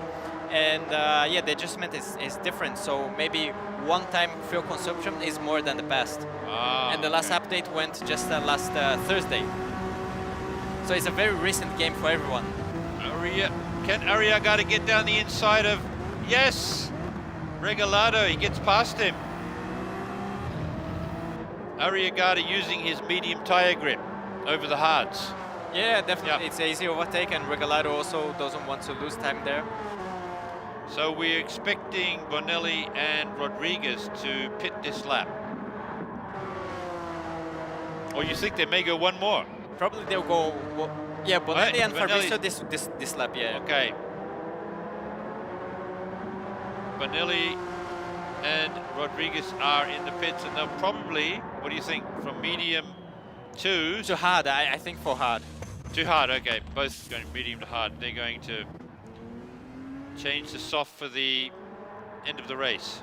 and yeah, the adjustment is different. So maybe one-time fuel consumption is more than the past. And the last update went just last Thursday. So it's a very recent game for everyone.
Can Arriagada get down the inside of... Yes! Regalado, he gets past him. Arriagada using his medium tire grip over the hards.
Yeah, definitely.
Yeah.
It's an easy overtake, and Regalado also doesn't want to lose time there.
So we're expecting Bonelli and Rodriguez to pit this lap. Or you think they may go one more?
Probably they'll go... yeah, Bonelli and
Bonelli.
Fabrizio this lap, yeah.
Okay. Bonelli and Rodriguez are in the pits, and they'll probably, what do you think, from medium to...
Too hard, I think for hard.
Too hard, okay. Both going medium to hard. They're going to change the soft for the end of the race.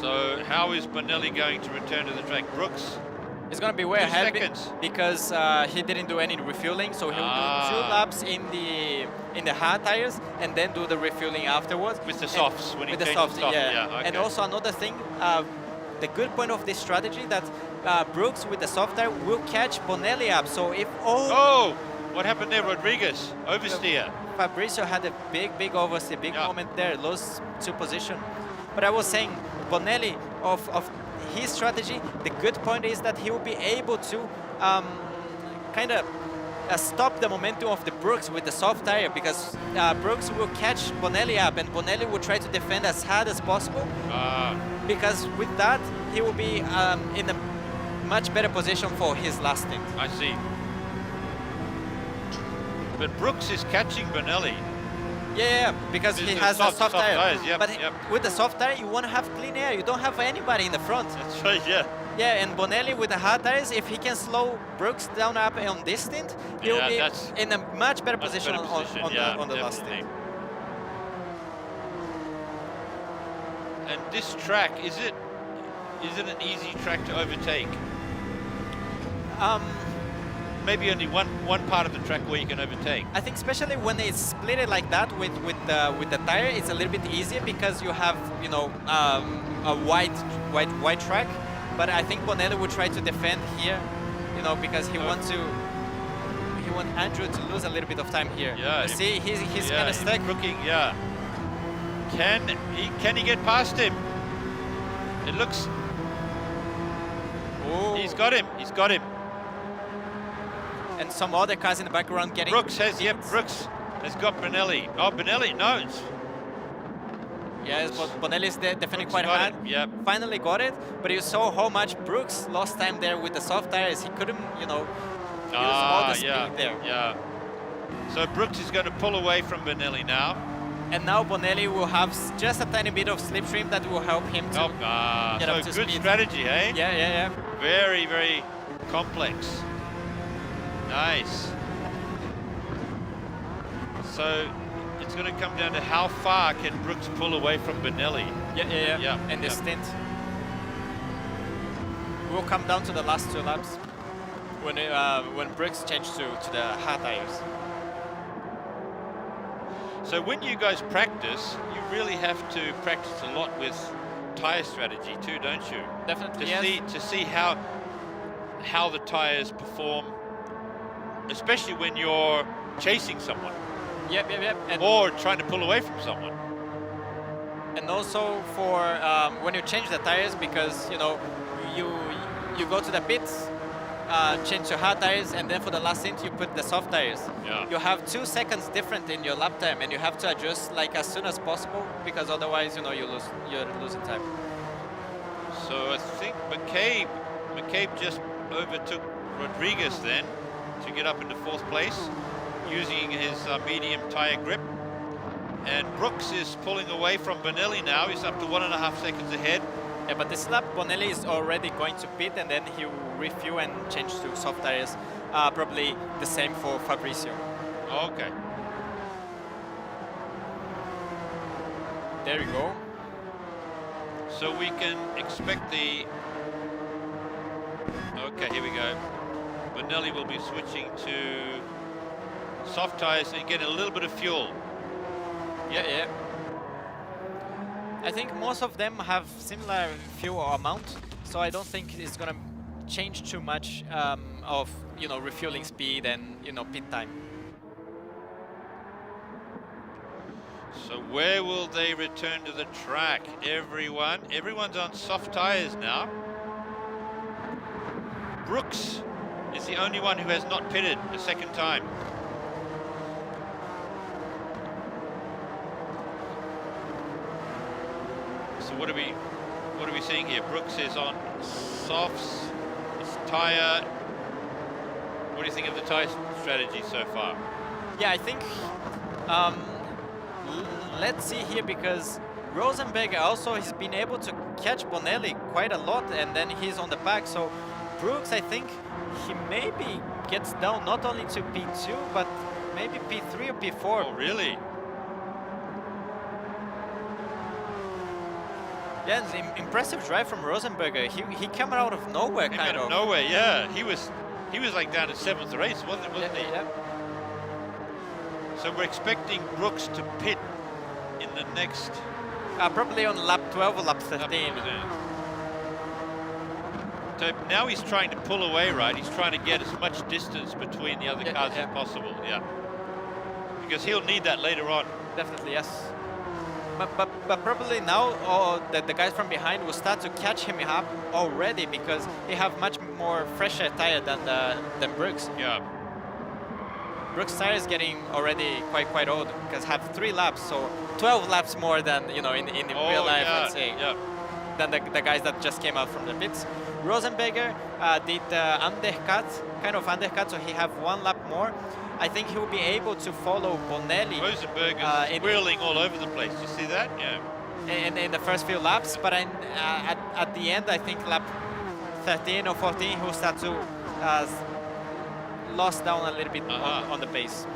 So how is Bonelli going to return to the track? Brooks
It's gonna be way
2
ahead
seconds.
because he didn't do any refueling, so he'll do 2
Ah.
laps in the hard tires and then do the refueling afterwards.
With the
And-
softs, when he
with the
changes
softs,
soft,
yeah.
yeah,
And
okay.
also another thing, the good point of this strategy that Brooks with the soft tire will catch Bonelli up. So if all
Oh, what happened there, Rodriguez? Oversteer.
Fabricio had a big oversteer, big
Yeah.
moment there, lost 2 position. But I was saying, Bonelli, of his strategy, the good point is that he will be able to kind of stop the momentum of the Brooks with the soft tire, because Brooks will catch Bonelli up and Bonelli will try to defend as hard as possible, because with that, he will be in a much better position for his last stint.
I see. But Brooks is catching Bonelli.
Yeah, because he
These are
has a
soft
soft tire.
tires, yep,
But
yep.
with the soft tire, you want to have clean air. You don't have anybody in the front.
That's right, yeah.
Yeah, and Bonelli with the hard tires, if he can slow Brooks down up on this stint, he'll
Yeah,
be
that's
in a much better
Much
position,
better position,
on the last
definitely.
stint.
And this track, is it an easy track to overtake? Maybe only one part of the track where you can overtake.
I think especially when it's split it like that with the tire, it's a little bit easier because you have a wide track. But I think Bonelli will try to defend here, because he wants Andrew to lose a little bit of time here.
Yeah,
You see, he's
Yeah,
kind of stuck.
crooking, yeah. Can he get past him? It looks.
Oh.
He's got him. He's got him.
And some other cars in the background getting.
Brooks has. Yep.
hits.
Brooks has got Bonelli. Oh, Bonelli. No.
Yes, but Bonelli's defending
Brooks
quite
got
hard.
it, yep.
Finally got it, but you saw how much Brooks lost time there with the soft tires. He couldn't, use all the speed
yeah.
there.
Yeah. So Brooks is going to pull away from Bonelli now.
And now Bonelli will have just a tiny bit of slipstream that will help him to get up
So
to
good
speed.
strategy, eh?
Yeah.
Very, very complex. Nice. So it's going to come down to how far can Brooks pull away from Bonelli.
Yeah. And the
yeah.
stint will come down to the last 2 laps when Brooks changed to the hard tires.
So when you guys practice, you really have to practice a lot with tire strategy too, don't you?
Definitely,
To
yes.
see how the tires perform, especially when you're chasing someone
Yep. And
or trying to pull away from someone.
And also for when you change the tires, because you go to the pits, change your hard tires, and then for the last stint you put the soft tires.
Yeah.
You have 2 seconds different in your lap time, and you have to adjust like as soon as possible, because otherwise you're losing time.
So I think McCabe just overtook Rodriguez then to get up into 4th place using his medium tire grip. And Brooks is pulling away from Bonelli now. He's up to 1.5 seconds ahead.
Yeah, but this lap Bonelli is already going to pit, and then he will refuel and change to soft tires. Probably the same for Fabricio.
Okay.
There you go.
So we can expect the... Okay, here we go. Bonelli will be switching to soft tires and getting a little bit of fuel.
Yeah. I think most of them have similar fuel amount, so I don't think it's gonna change too much of refueling speed and pit time.
So where will they return to the track? Everyone's on soft tires now. Brooks is the only one who has not pitted a second time. So what are we seeing here? Brooks is on softs. His tire. What do you think of the tire strategy so far?
Yeah, I think let's see here, because Rosenberg also has been able to catch Bonelli quite a lot, and then he's on the back. So Brooks, I think he maybe gets down not only to P2 but maybe P3 or P4.
Oh, really?
Yeah, and impressive drive from Rosenberger. He came out of nowhere,
Came
kind
out
of.
of nowhere, yeah. He was like down to 7th race, wasn't he?
Yeah.
So we're expecting Brooks to pit in the next
Probably on lap 12 or lap 13.
So now he's trying to pull away, right? He's trying to get as much distance between the other cars as possible, yeah. Because he'll need that later on.
Definitely, yes. But probably now the guys from behind will start to catch him up already because he have much more fresher tire than Brooks.
Yeah.
Brooks' tire is getting already quite old because have 3 laps, so 12 laps more than in real life, let's say.
Yeah.
Than the guys that just came out from the pits. Rosenberger did undercut, kind of undercut, so he have 1 lap more. I think he will be able to follow Bonelli.
Rosenberg is whirling all over the place. You see that? Yeah.
In the first few laps, but at the end, I think lap 13 or 14, he'll start to lost down a little bit on the pace.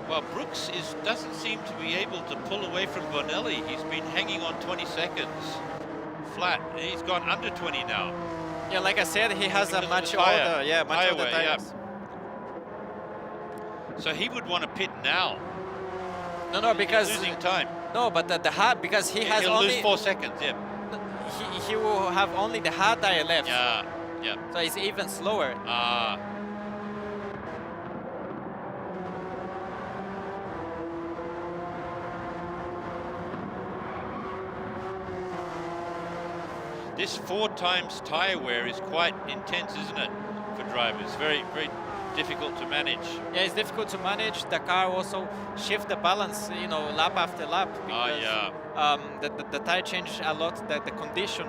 Well, Brooks doesn't seem to be able to pull away from Bonelli. He's been hanging on 20 seconds flat. He's gone under 20 now.
Yeah, like I said, he has a much
tire.
older, much older tires.
Yeah. So he would want to pit now.
No, because
he's losing time.
No, but the hard, because he'll
only lose 4 seconds. Yeah.
He will have only the hard tire left.
Yeah. Yeah.
So it's even slower.
This 4 times tire wear is quite intense, isn't it, for drivers? Very, very difficult to manage.
Yeah, it's difficult to manage. The car also shift the balance, lap after lap. Because, the tire change a lot. The condition,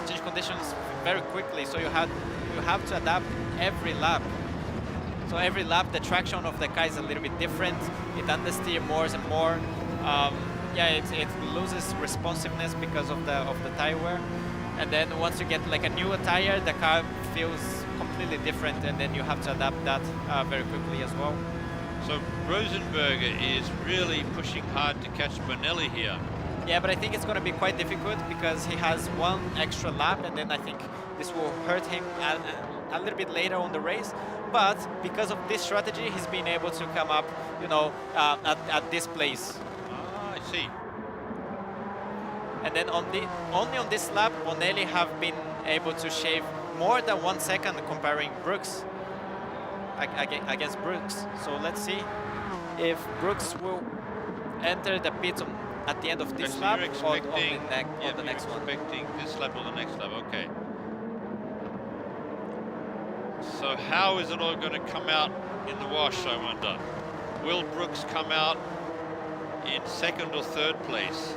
change conditions very quickly. So you have to adapt every lap. So every lap, the traction of the car is a little bit different. It understeer more and more. It loses responsiveness because of the tire wear, and then once you get like a newer tire, the car feels completely different, and then you have to adapt that very quickly as well.
So Rosenberger is really pushing hard to catch Bonelli here.
Yeah, but I think it's going to be quite difficult because he has 1 extra lap, and then I think this will hurt him a little bit later on the race. But because of this strategy, he's been able to come up, at this place.
I see.
And then only on this lap, Bonelli have been able to shave more than 1 second comparing Brooks against Brooks. So let's see if Brooks will enter the pit at the end of this lap or on the next one.
Expecting this lap or the next lap, okay. So how is it all going to come out in the wash, I wonder? Will Brooks come out in 2nd or 3rd place?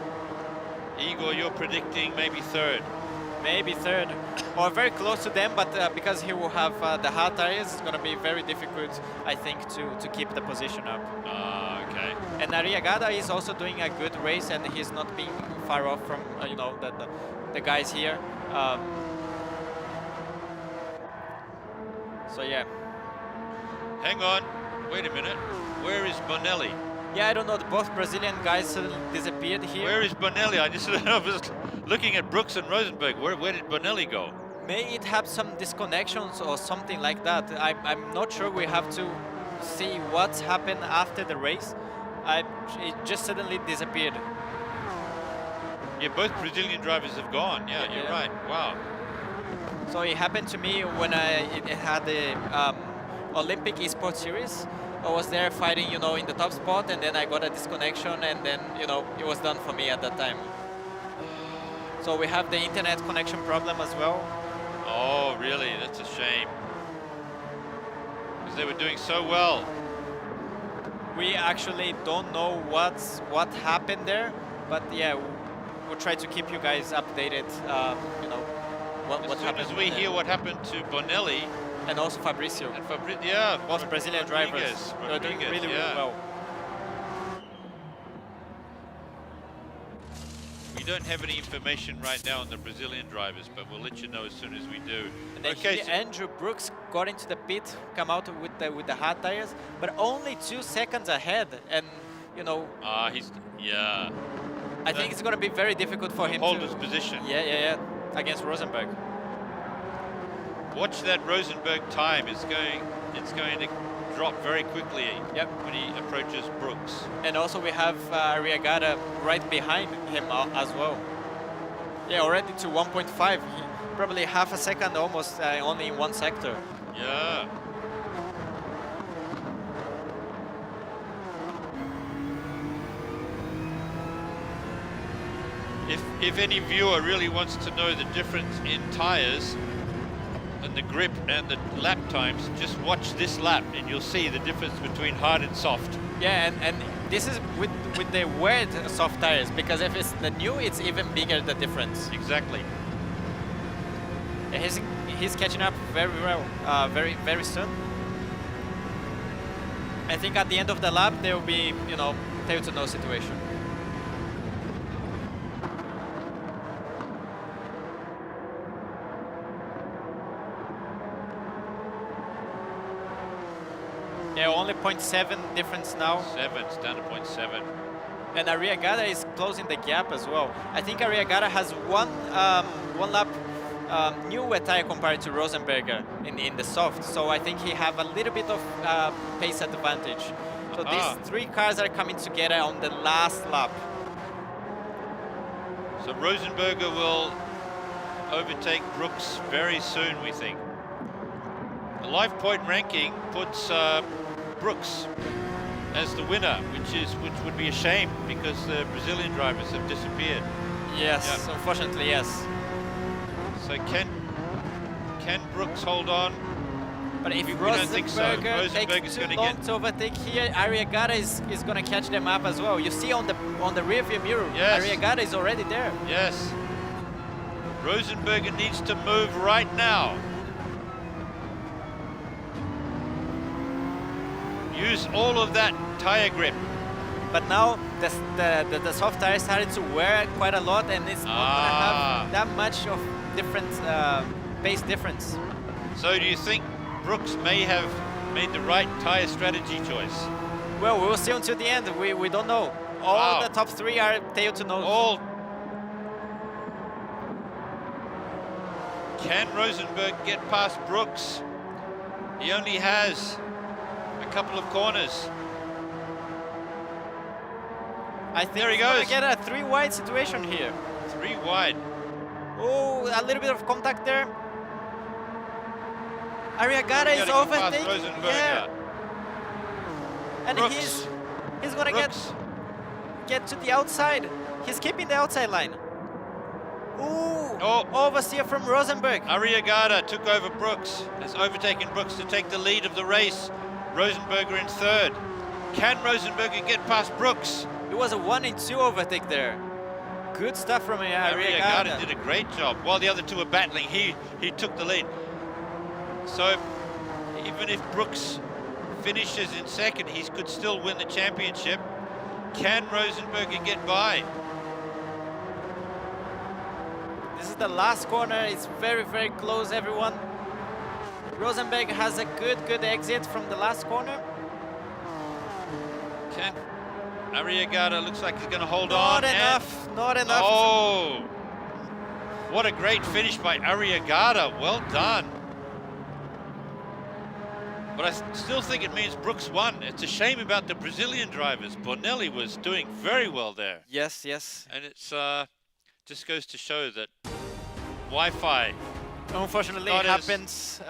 Igor, you're predicting maybe 3rd.
Maybe 3rd, or very close to them, but because he will have the hard tires, it's going to be very difficult, I think, to keep the position up.
Okay.
And Arriagada is also doing a good race, and he's not being far off from the guys here. So yeah.
Hang on, wait a minute. Where is Bonelli?
Yeah, I don't know. Both Brazilian guys suddenly disappeared here.
Where is Bonelli? I was looking at Brooks and Rosenberg. Where did Bonelli go?
May it have some disconnections or something like that. I'm not sure. We have to see what's happened after the race. It just suddenly disappeared.
Yeah, both Brazilian drivers have gone. Yeah, you're right. Wow.
So it happened to me when I had the Olympic eSports series. I was there fighting, in the top spot, and then I got a disconnection, and then, it was done for me at that time. So we have the internet connection problem as well.
Oh, really? That's a shame. Because they were doing so well.
We actually don't know what happened there, but yeah, we'll try to keep you guys updated. What happened.
As soon as we hear what happened to Bonelli.
And also Fabricio.
And
both Brazilian drivers. They're doing really well.
We don't have any information right now on the Brazilian drivers, but we'll let you know as soon as we do.
And then Andrew Brooks got into the pit, come out with the hard tires, but only 2 seconds ahead, and you know,
Yeah.
I think it's going to be very difficult for him
Hold
to
his position.
Yeah, against Rosenberg.
Watch that Rosenberg time. It's going to drop very quickly.
Yep.
When he approaches Brooks.
And also we have Arriagada right behind him as well. Yeah, already to 1.5. Probably half a second, almost only in one sector.
Yeah. If any viewer really wants to know the difference in tires and the grip and the lap times, just watch this lap and you'll see the difference between hard and soft.
Yeah, and this is with the wet soft tires, because if it's the new, it's even bigger the difference.
Exactly.
He's catching up very well, very soon. I think at the end of the lap there will be, you know, tail to nose situation. Yeah, only 0.7 difference now.
7, it's down to 0.7.
And Arriagada is closing the gap as well. I think Arriagada has one lap newer tire compared to Rosenberger in the soft. So I think he have a little bit of pace advantage. So these three cars are coming together on the last lap.
So Rosenberger will overtake Brooks very soon, we think. The live point ranking puts Brooks as the winner, which would be a shame because the Brazilian drivers have disappeared.
Yes,
yeah.
Unfortunately, yes.
So can Brooks hold on?
But if
we don't think so.
Rosenberger takes too long to overtake here, Arriagada is going to catch them up as well. You see on the rear view mirror,
yes.
Arriagada is already there.
Yes. Rosenberger needs to move right now. Use all of that tire grip.
But now the soft tire started to wear quite a lot, and it's not going to have that much of different pace difference.
So do you think Brooks may have made the right tire strategy choice?
Well, we will see until the end. We don't know. All the top three are tail to nose.
Can Rosenberg get past Brooks? He only has a couple of corners.
I think
there he goes.
Get a 3 wide situation here.
3 wide.
Oh, a little bit of contact there. Arriagada is overtaking. Yeah. And
Brooks.
he's gonna get to the outside. He's keeping the outside line. Ooh, oversteer from Rosenberg.
Arriagada took over Brooks, has overtaken Brooks to take the lead of the race. Rosenberger in 3rd. Can Rosenberger get past Brooks?
It was a 1 and 2 overtake there. Good stuff from Arriagada.
Arriagada did a great job. While the other two were battling, he took the lead. So even if Brooks finishes in 2nd, he could still win the championship. Can Rosenberger get by?
This is the last corner. It's very, very close, everyone. Rosenberg has a good exit from the last corner.
Can Arriagada looks like he's going to hold on.
Not enough.
Oh, what a great finish by Arriagada. Well done. But I still think it means Brooks won. It's a shame about the Brazilian drivers. Bonelli was doing very well there.
Yes, yes.
And it's just goes to show that Wi-Fi.
Unfortunately, it happens.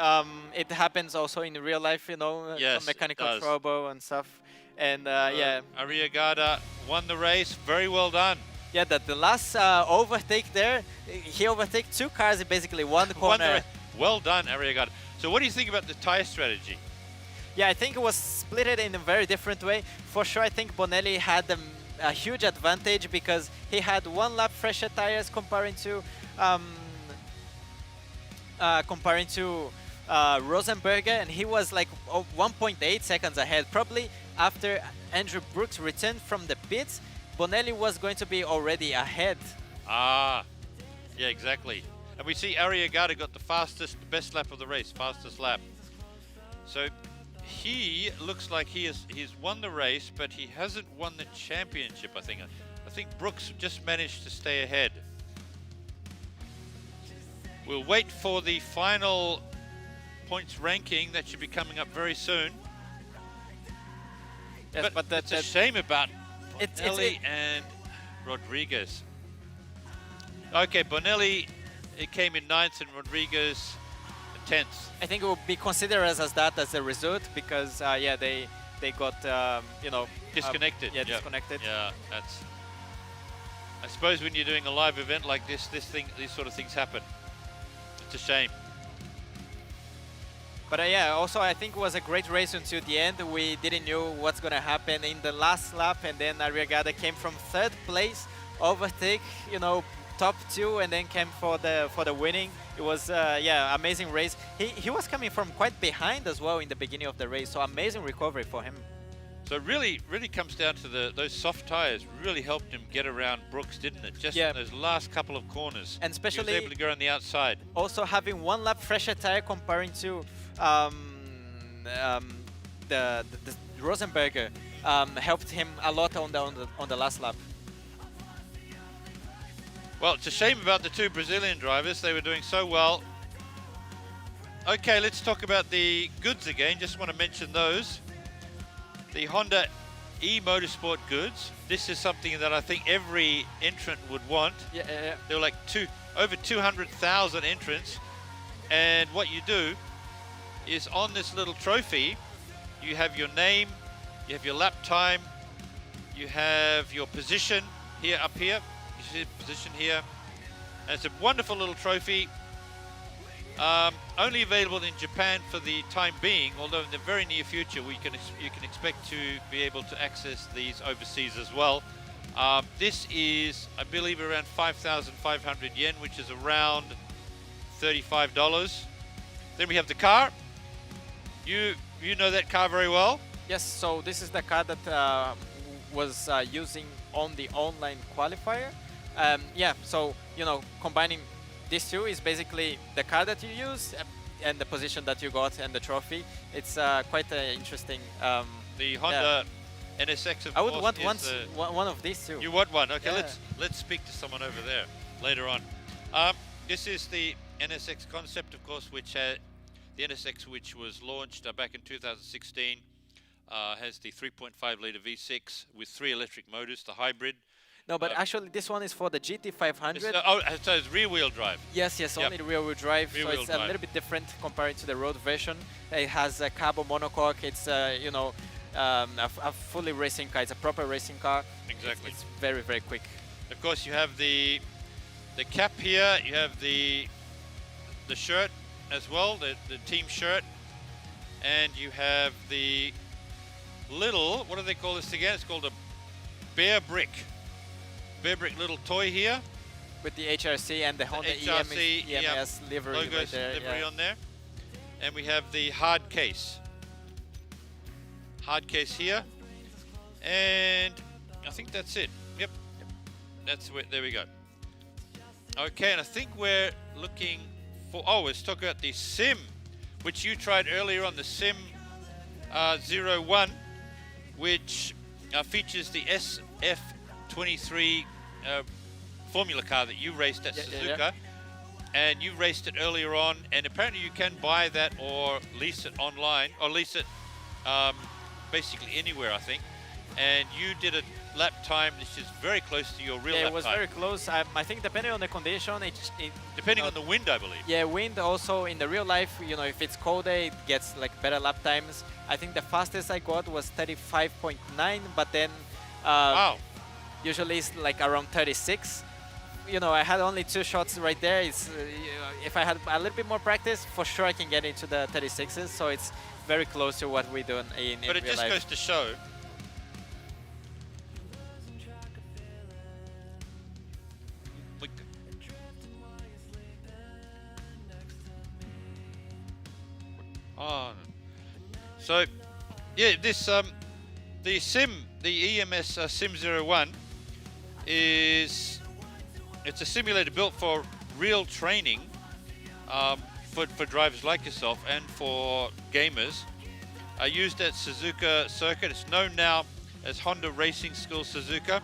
It happens also in real life, you know,
yes,
mechanical trouble and stuff. And yeah.
Arriagada won the race. Very well done.
Yeah, the last overtake there, he overtook 2 cars in basically one corner.
Well done, Arriagada. So what do you think about the tire strategy?
Yeah, I think it was split in a very different way. For sure, I think Bonelli had a huge advantage because he had 1 lap fresher tires comparing to Rosenberger, and he was like 1.8 seconds ahead. Probably after Andrew Brooks returned from the pits, Bonelli was going to be already ahead.
Yeah, exactly. And we see Arriagada got the best lap of the race, fastest lap. So he looks like he's won the race, but he hasn't won the championship, I think. I think Brooks just managed to stay ahead. We'll wait for the final points ranking. That should be coming up very soon.
Yes, but
it's a shame about
It's-
Bonelli and Rodriguez. Okay, Bonelli, it came in 9th and Rodriguez 10th.
I think it will be considered as that as a result because yeah, they got you know
Disconnected.
yeah, disconnected.
Yeah, that's. I suppose when you're doing a live event like this, these sort of things happen. It's a shame.
But yeah, also I think it was a great race until the end. We didn't know what's gonna happen in the last lap, and then Arriagada came from 3rd place, overtake, you know, top 2, and then came for the winning. It was yeah, amazing race. He was coming from quite behind as well in the beginning of the race, so amazing recovery for him.
So it really comes down to those soft tires really helped him get around Brooks, didn't it? Just in those last couple of corners.
And especially
he was able to go on the outside.
Also having 1 lap fresher tire comparing to the Rosenberger helped him a lot on the last lap.
Well, it's a shame about the 2 Brazilian drivers. They were doing so well. Okay, let's talk about the goods again. Just want to mention those. The Honda e-motorsport goods. This is something that I think every entrant would want.
Yeah.
There were like over 200,000 entrants. And what you do is on this little trophy, you have your name, you have your lap time, you have your position here, up here. You see the position here. And it's a wonderful little trophy. Only available in Japan for the time being, although in the very near future you can expect to be able to access these overseas as well. This is, I believe, around 5,500 yen, which is around $35. Then we have the car. You know that car very well.
Yes, so this is the car that was using on the online qualifier. Yeah, so you know, combining these two is basically the car that you use and the position that you got and the trophy. It's quite interesting.
The Honda NSX, of
I would
course,
want one of these too.
You want one? Okay,
Yeah.
let's speak to someone over there later on. This is the NSX concept, of course, which the NSX, which was launched back in 2016, has the 3.5 liter V6 with 3 electric motors, the hybrid.
No, but actually this one is for the GT500.
So it's rear-wheel drive.
Yes,
Yep.
only the rear-wheel drive, so
Rear-wheel
it's
drive.
a little bit different compared to the road version. It has a carbon monocoque. It's you know, a fully racing car. It's a proper racing car.
Exactly.
It's very, very quick.
Of course, you have the cap here. You have the shirt as well, the team shirt, and you have the little, what do they call this again? It's called a bear brick little toy here.
With the HRC and the Honda
HRC,
eMS livery
logos,
right there.
livery
Yeah.
on there. And we have the hard case here. And I think that's it. Yep. That's where, there we go. Okay, and I think we're looking for, let's talk about the Sim, which you tried earlier on, the Sim 01, which features the SF23 formula car that you raced at Suzuka. And you raced it earlier on, and apparently you can buy that or lease it online, or lease it basically anywhere, I think. And you did a lap time which is very close to your real lap time.
Yeah, it was very close. I think depending on the condition,
depending on the wind, I believe.
Yeah, wind also in the real life, you know, if it's colder, it gets like better lap times. I think the fastest I got was 35.9, but then
Wow.
usually it's like around 36. You know, I had only 2 shots right there. It's if I had a little bit more practice, for sure I can get into the 36s. So it's very close to what we do in
But
real
it just
life.
goes to show. So, yeah, this the eMS Sim 01 it's a simulator built for real training for drivers like yourself and for gamers. used at Suzuka Circuit. It's known now as Honda Racing School Suzuka,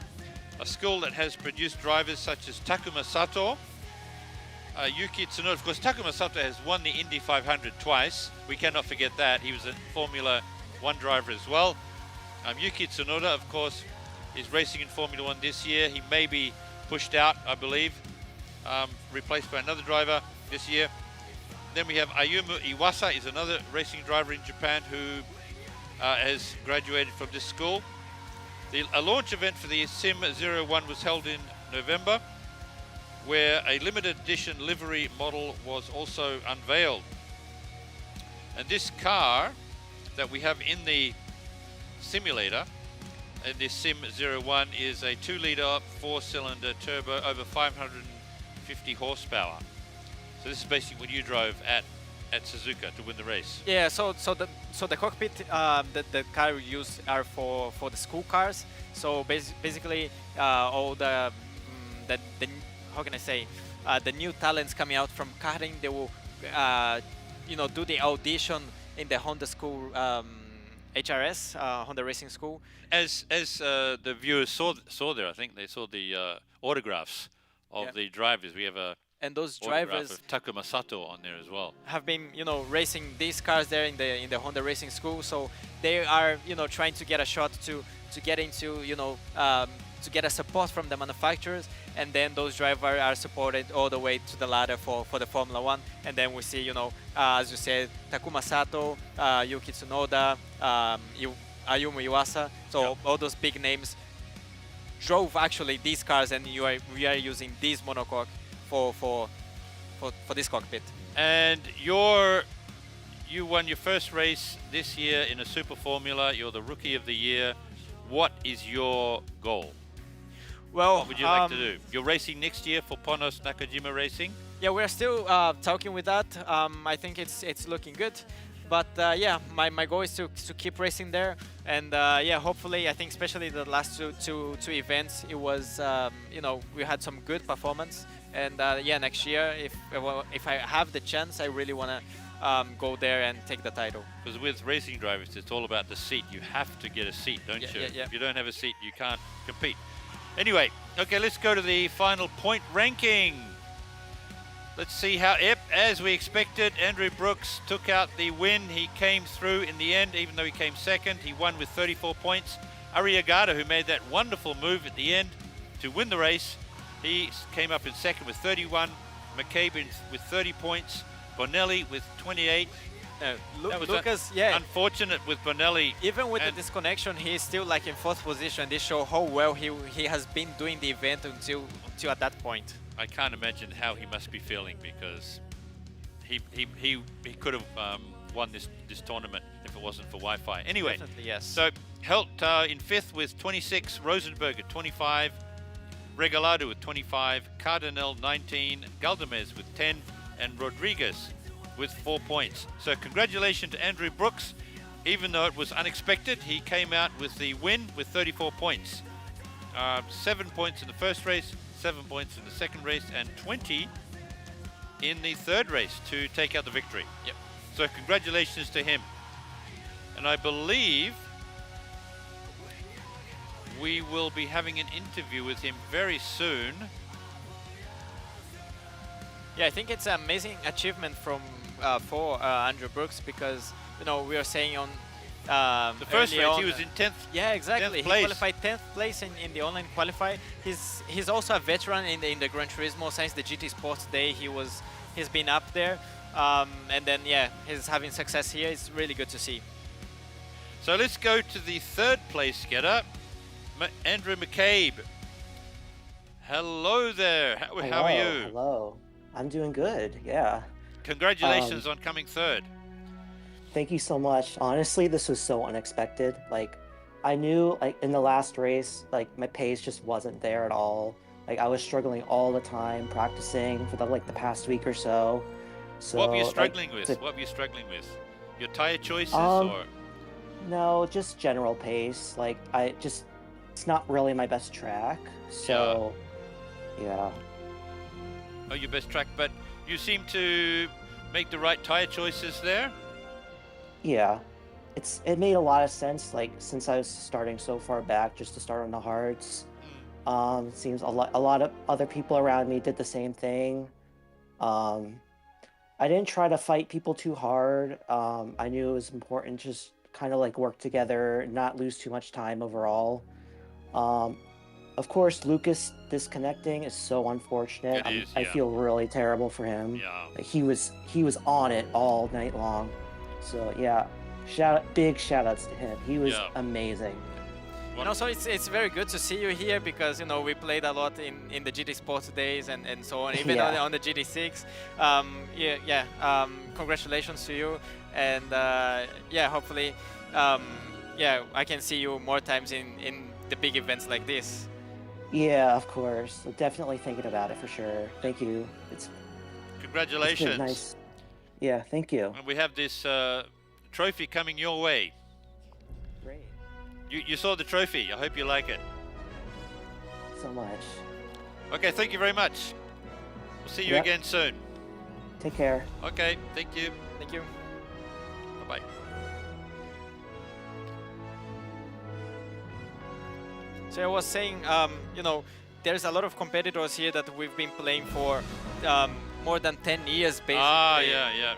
a school that has produced drivers such as Takuma Sato, Yuki Tsunoda. Of course, Takuma Sato has won the Indy 500 twice. We cannot forget that. He was a Formula One driver as well. Yuki Tsunoda, of course, is racing in Formula One this year. He may be pushed out, I believe, replaced by another driver this year. Then we have Ayumu Iwasa, is another racing driver in Japan who has graduated from this school. A launch event for the Sim 01 was held in November, where a limited edition livery model was also unveiled. And this car that we have in the simulator, in this Sim 01, is a 2-litre 4-cylinder turbo over 550 horsepower. So this is basically what you drove at Suzuka to win the race.
Yeah, so the cockpit that the car we use are for the school cars. So basically all the how can I say, the new talents coming out from karting, they will do the audition in the Honda school, HRS, Honda Racing School.
As the viewers saw there, I think they saw the autographs of the drivers. We have a
and those
autograph
drivers
of Takuma Sato on there as well.
Have been racing these cars there in the Honda Racing School. So they are trying to get a shot to get into to get a support from the manufacturers, and then those drivers are supported all the way to the ladder for the Formula One. And then we see as you said, Takuma Sato, Yuki Tsunoda, Ayumu Iwasa. So all those big names drove actually these cars, and we are using this monocoque for this cockpit.
And you won your first race this year in a Super Formula. You're the Rookie of the Year. What is your goal?
Well,
what would you like to do? You're racing next year for Ponos Nakajima Racing?
Yeah, we're still talking with that. I think it's looking good. But yeah, my goal is to keep racing there, and yeah, hopefully, I think especially the last two events, it was we had some good performance, and yeah, next year if I have the chance, I really want to go there and take the title.
Because with racing drivers, it's all about the seat. You have to get a seat, don't you?
Yeah.
If you don't have a seat, you can't compete. Anyway, okay, let's go to the final point ranking. Let's see how, as we expected, Andrew Brooks took out the win. He came through in the end, even though he came second. He won with 34 points. Ariagata, who made that wonderful move at the end to win the race, he came up in second with 31. McCabe with 30 points. Bonelli with 28.
Lucas, yeah.
Unfortunate with Bonelli.
Even with the disconnection, he's still like in fourth position. This shows how well he has been doing the event until at that point.
I can't imagine how he must be feeling, because he could have won this tournament if it wasn't for Wi-Fi. Anyway,
definitely, yes.
So Helt in fifth with 26, Rosenberg at 25, Regalado with 25, Cardinal 19, Galdamez with 10, and Rodriguez with 4 points. So congratulations to Andrew Brooks. Even though it was unexpected, he came out with the win with 34 points. 7 points in the first race, 7 points in the second race, and 20 in the third race to take out the victory.
Yep.
So congratulations to him. And I believe we will be having an interview with him very soon.
Yeah, I think it's an amazing achievement for Andrew Brooks, because we are saying on
the first race he was in 10th.
Yeah, exactly.
10th place.
He qualified 10th place in the online qualify. He's also a veteran in the Gran Turismo since the GT Sports Day. He's been up there, and then yeah, he's having success here. It's really good to see.
So let's go to the third place getter, Andrew McCabe. Hello there. How are you?
Hello. I'm doing good. Yeah.
Congratulations on coming third.
Thank you so much. Honestly, this was so unexpected. Like, I knew in the last race, my pace just wasn't there at all. I was struggling all the time practicing for the past week or so. So
what were you struggling with? What were you struggling with? Your tire choices or?
No, just general pace. It's not really my best track. So, yeah.
Oh, your best track, but you seem to make the right tire choices there.
Yeah. it made a lot of sense, like since I was starting so far back, just to start on the hards. It seems a lot of other people around me did the same thing. I didn't try to fight people too hard. I knew it was important to just kind of like work together, not lose too much time overall. Of course, Lucas disconnecting is so unfortunate. I feel really terrible for him.
Yeah.
Like, he was on it all night long. So yeah, big shout outs to him. He was amazing.
And also, it's very good to see you here because, you know, we played a lot in the GT Sports days and so on, even on the GT6. Congratulations to you. And yeah, hopefully, I can see you more times in the big events like this.
Yeah, of course. I'm definitely thinking about it for sure. Thank you.
Congratulations.
It's been nice. Yeah, thank you.
And we have this trophy coming your way.
Great.
You saw the trophy. I hope you like it.
So much.
Okay, thank you very much. We'll see you again soon.
Take care.
Okay, thank you.
Thank you.
Bye-bye.
So I was saying, you know, there's a lot of competitors here that we've been playing for more than 10 years, basically.
Ah, yeah,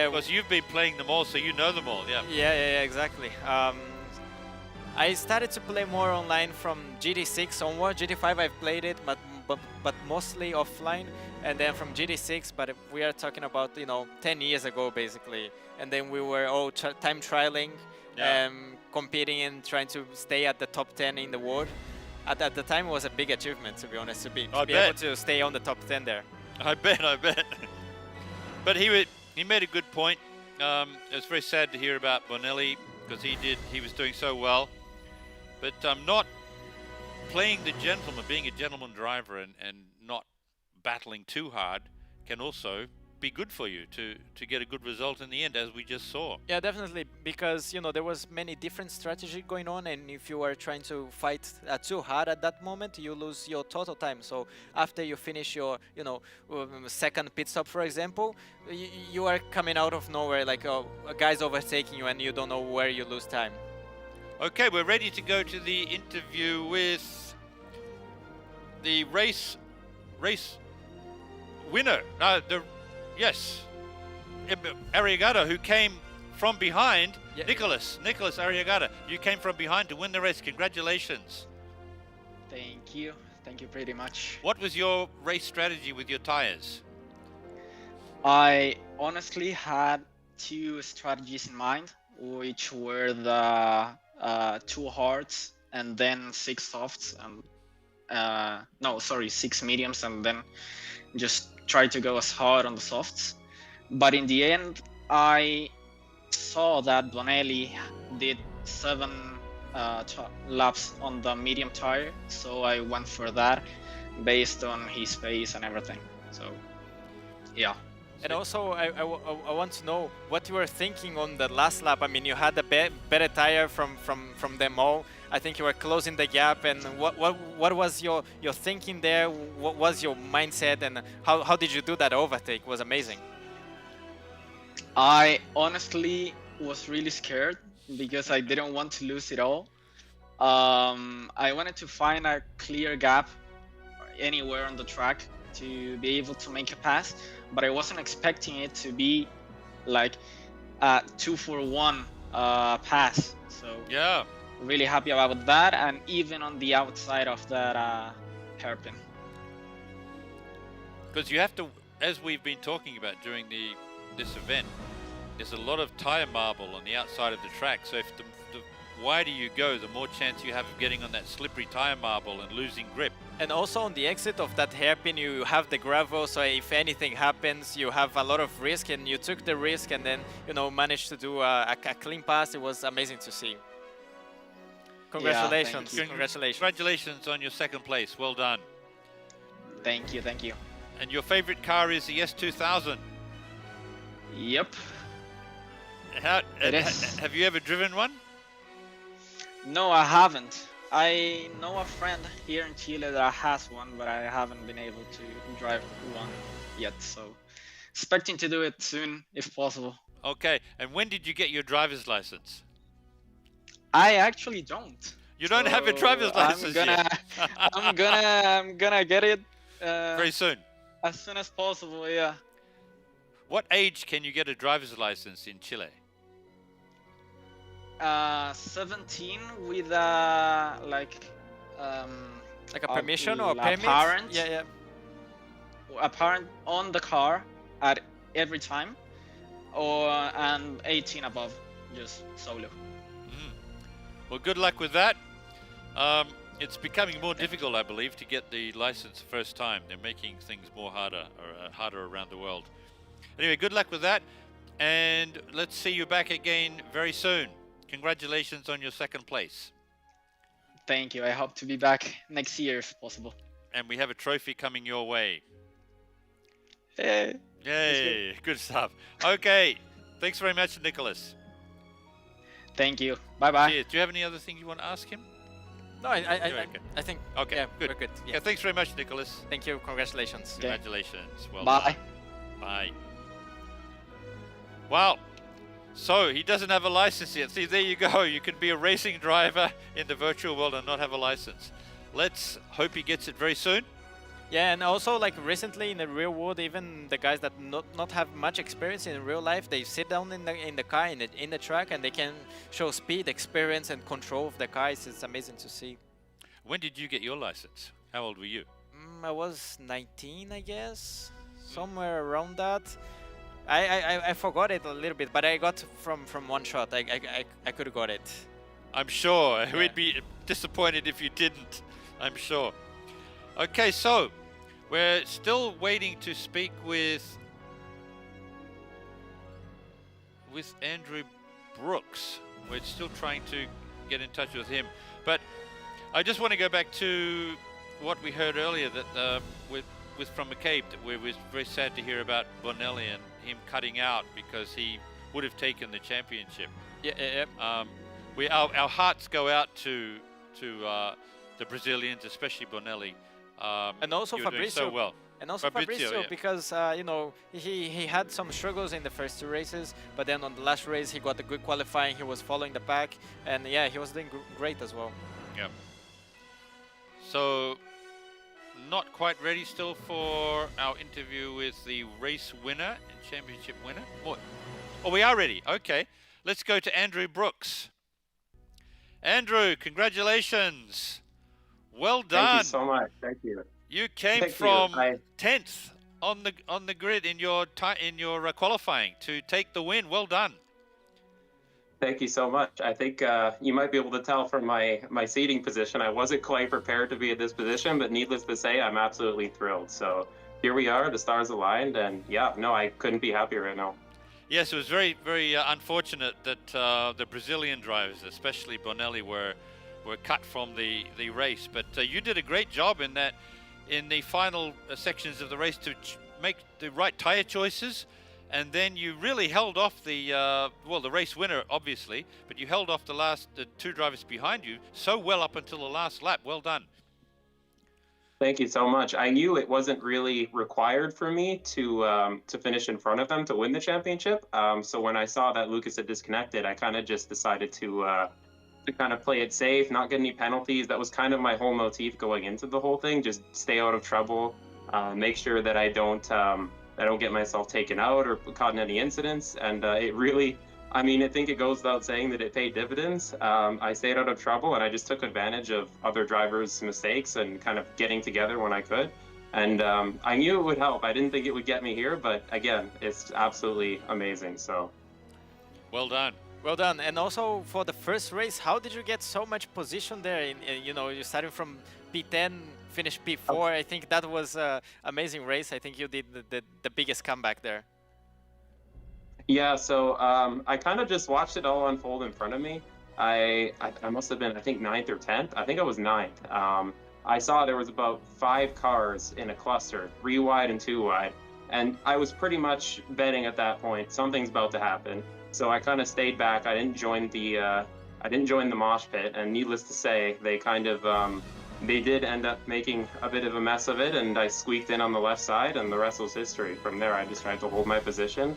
because you've been playing them all, so you know them all, yeah.
Yeah, exactly. I started to play more online from GT6 onward. GT5 I've played it, but mostly offline, and then from GT6. But we are talking about, you know, 10 years ago basically, and then we were all time trialing, competing and trying to stay at the top 10 in the world. At the time, it was a big achievement, to be honest, to be able to stay on the top 10 there.
I bet. But he made a good point. It was very sad to hear about Bonelli because he was doing so well. But not playing the gentleman, being a gentleman driver and not battling too hard can also be good for you to get a good result in the end, as we just saw.
Yeah, definitely, because, you know, there was many different strategy going on, and if you are trying to fight too hard at that moment, you lose your total time. So after you finish your, you know, second pit stop, for example, you are coming out of nowhere, like a guy's overtaking you and you don't know where you lose time.
Okay, we're ready to go to the interview with the race winner. Yes, Arriagada, who came from behind. Yeah. Nicholas Arriagada, you came from behind to win the race. Congratulations.
Thank you pretty much.
What was your race strategy with your tires?
I honestly had two strategies in mind, which were the 2 hards and then 6 softs, and 6 mediums, and then just try to go as hard on the softs. But in the end, I saw that Bonelli did 7 laps on the medium tire, so I went for that based on his pace and everything. So yeah.
And also, I want to know what you were thinking on the last lap. I mean, you had a better tire from them all. I think you were closing the gap. And what was your thinking there? What was your mindset? And how did you do that overtake? It was amazing.
I honestly was really scared because I didn't want to lose it all. I wanted to find a clear gap anywhere on the track to be able to make a pass, but I wasn't expecting it to be like a 2-for-1 pass. So
yeah,
really happy about that, and even on the outside of that hairpin.
Because you have to, as we've been talking about during this event, there's a lot of tire marble on the outside of the track. So if the wider you go, the more chance you have of getting on that slippery tire marble and losing grip.
And also on the exit of that hairpin, you have the gravel, so if anything happens, you have a lot of risk, and you took the risk and then, you know, managed to do a clean pass. It was amazing to see. Congratulations.
Yeah,
Congratulations on your second place. Well done.
Thank you.
And your favorite car is the S2000?
Yep.
It is. Have you ever driven one?
No, I haven't. I know a friend here in Chile that has one, but I haven't been able to drive one yet, so expecting to do it soon if possible.
Okay, and when did you get your driver's license?
I actually don't.
You don't have a driver's license yet.
I'm gonna get it
Very soon.
as soon as possible. Yeah.
What age can you get a driver's license in Chile?
17 with like
Like a permission or a permit?
parent.
Yeah, yeah.
A parent on the car at every time, and 18 above, just solo.
Well, good luck with that. It's becoming more difficult, I believe, to get the license the first time. They're making things more harder around the world. Anyway, good luck with that, and let's see you back again very soon. Congratulations on your second place.
Thank you. I hope to be back next year if possible.
And we have a trophy coming your way.
Hey.
Yay, good stuff. Okay, thanks very much, Nicholas.
Thank you. Bye-bye.
Cheers. Do you have any other things you want to ask him?
No, I think.
Okay,
yeah,
good.
We're good.
Yeah,
Yeah.
thanks very much, Nicholas.
Thank you. Congratulations.
Okay.
Congratulations. Well
Bye.
done. Bye. Wow. So he doesn't have a license yet. See, there you go. You can be a racing driver in the virtual world and not have a license. Let's hope he gets it very soon.
Yeah, and also like recently in the real world, even the guys that not have much experience in real life, they sit down in the car in the track and they can show speed, experience, and control of the car. It's amazing to see.
When did you get your license? How old were you?
I was 19, I guess, somewhere around that. I forgot it a little bit, but I got from one shot. I could have got it.
I'm sure.
Yeah.
We'd be disappointed if you didn't. I'm sure. Okay, so we're still waiting to speak with Andrew Brooks. We're still trying to get in touch with him, but I just want to go back to what we heard earlier that with from McCabe, that we was very sad to hear about Bonelli and him cutting out because he would have taken the championship.
Yeah.
Our hearts go out to the Brazilians, especially Bonelli.
And also
you were doing
Fabrizio.
so well.
And also Fabrizio,
yeah.
because you know, he had some struggles in the first two races, but then on the last race he got a good qualifying. He was following the pack, and yeah, he was doing great as well.
Yeah. So, not quite ready still for our interview with the race winner and championship winner. Oh, we are ready. Okay, let's go to Andrew Brooks. Andrew, congratulations. Well done.
Thank you so much. Thank you.
You came
Thank you.
from 10th on the grid in your qualifying to take the win. Well done.
Thank you so much. I think you might be able to tell from my seating position, I wasn't quite prepared to be at this position, but needless to say, I'm absolutely thrilled. So here we are, the stars aligned, and yeah, no, I couldn't be happier right now.
Yes, it was very, very unfortunate that the Brazilian drivers, especially Bonelli, were cut from the race. But you did a great job in the final sections of the race to make the right tire choices, and then you really held off the race winner, obviously, but you held off the two drivers behind you so well up until the last lap. Well done.
Thank you so much. I knew it wasn't really required for me to finish in front of them to win the championship. So when I saw that Lucas had disconnected, I kind of just decided to kind of play it safe, not get any penalties. That was kind of my whole motif going into the whole thing. Just stay out of trouble, make sure that I don't get myself taken out or caught in any incidents. And it really, I mean, I think it goes without saying that it paid dividends. I stayed out of trouble and I just took advantage of other drivers' mistakes and kind of getting together when I could. And I knew it would help. I didn't think it would get me here, but again, it's absolutely amazing. So,
well done.
Well done. And also for the first race, how did you get so much position there? You know, you started from P10, finished P4. I think that was an amazing race. I think you did the biggest comeback there.
Yeah, so I kind of just watched it all unfold in front of me. I must have been, I think, 9th or 10th. I think I was 9th. I saw there was about 5 cars in a cluster, 3 wide and 2 wide. And I was pretty much betting at that point, something's about to happen. So I kind of stayed back. I didn't join the mosh pit, and needless to say, they kind of they did end up making a bit of a mess of it, and I squeaked in on the left side, and the rest was history. From there, I just tried to hold my position.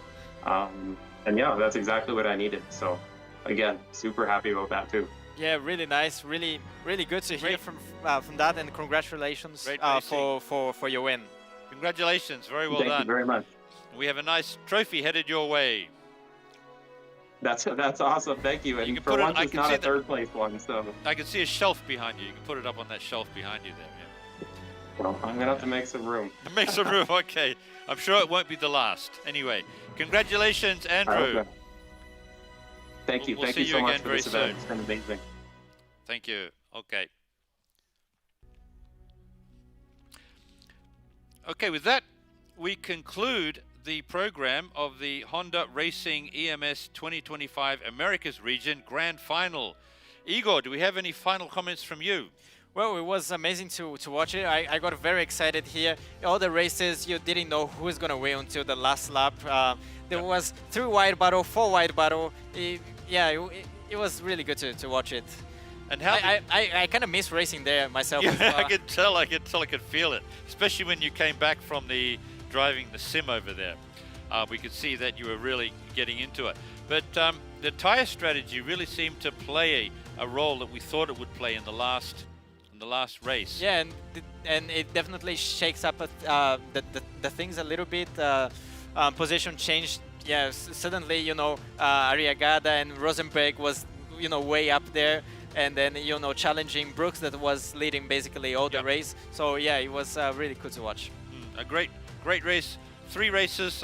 And yeah, that's exactly what I needed. So again, super happy about that too.
Yeah, really nice, really good to hear from that, and congratulations for your win.
Congratulations, very well
Thank
done.
you very much.
We have a nice trophy headed your way.
That's awesome. Thank you. And
can
for
put it-
once,
I
it's
can
not
see
a third place one. So
I can see a shelf behind you. You can put it up on that shelf behind you there.
well, I'm gonna have to make some room.
Yeah. Make some room, okay. I'm sure it won't be the last. Anyway, congratulations, Andrew.
Okay. Thank you.
We'll
Thank
see
you so
you
much
again
for
very
this event.
soon.
It's been amazing.
Thank you. Okay. Okay, with that, we conclude the program of the Honda Racing eMS 2025 Americas Region Grand Final. Igor, do we have any final comments from you?
Well, it was amazing to watch it. I got very excited here. All the races, you didn't know who was going to win until the last lap. There was 3 wide battle, 4 wide battle. It was really good to watch it.
And how
I kind of miss racing there myself.
yeah, I could tell, I could feel it, especially when you came back from the driving the sim over there. We could see that you were really getting into it. But the tire strategy really seemed to play a role that we thought it would play in the last race.
Yeah, and it definitely shakes up the things a little bit. Position changed. Yeah, suddenly Arriagada and Rosenberg was way up there, and then challenging Brooks that was leading basically all the race. So yeah, it was really cool to watch.
A great race. 3 races.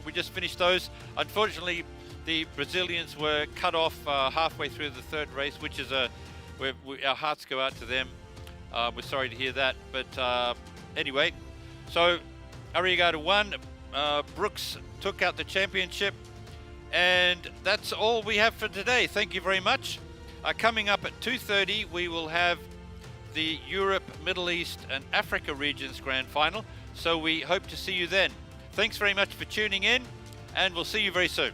We just finished those. Unfortunately, the Brazilians were cut off halfway through the 3rd race, which is our hearts go out to them. We're sorry to hear that, but anyway, so Arriagada won. Brooks took out the championship, and that's all we have for today. Thank you very much. Coming up at 2:30, we will have the Europe, Middle East, and Africa regions grand final. So we hope to see you then. Thanks very much for tuning in, and we'll see you very soon.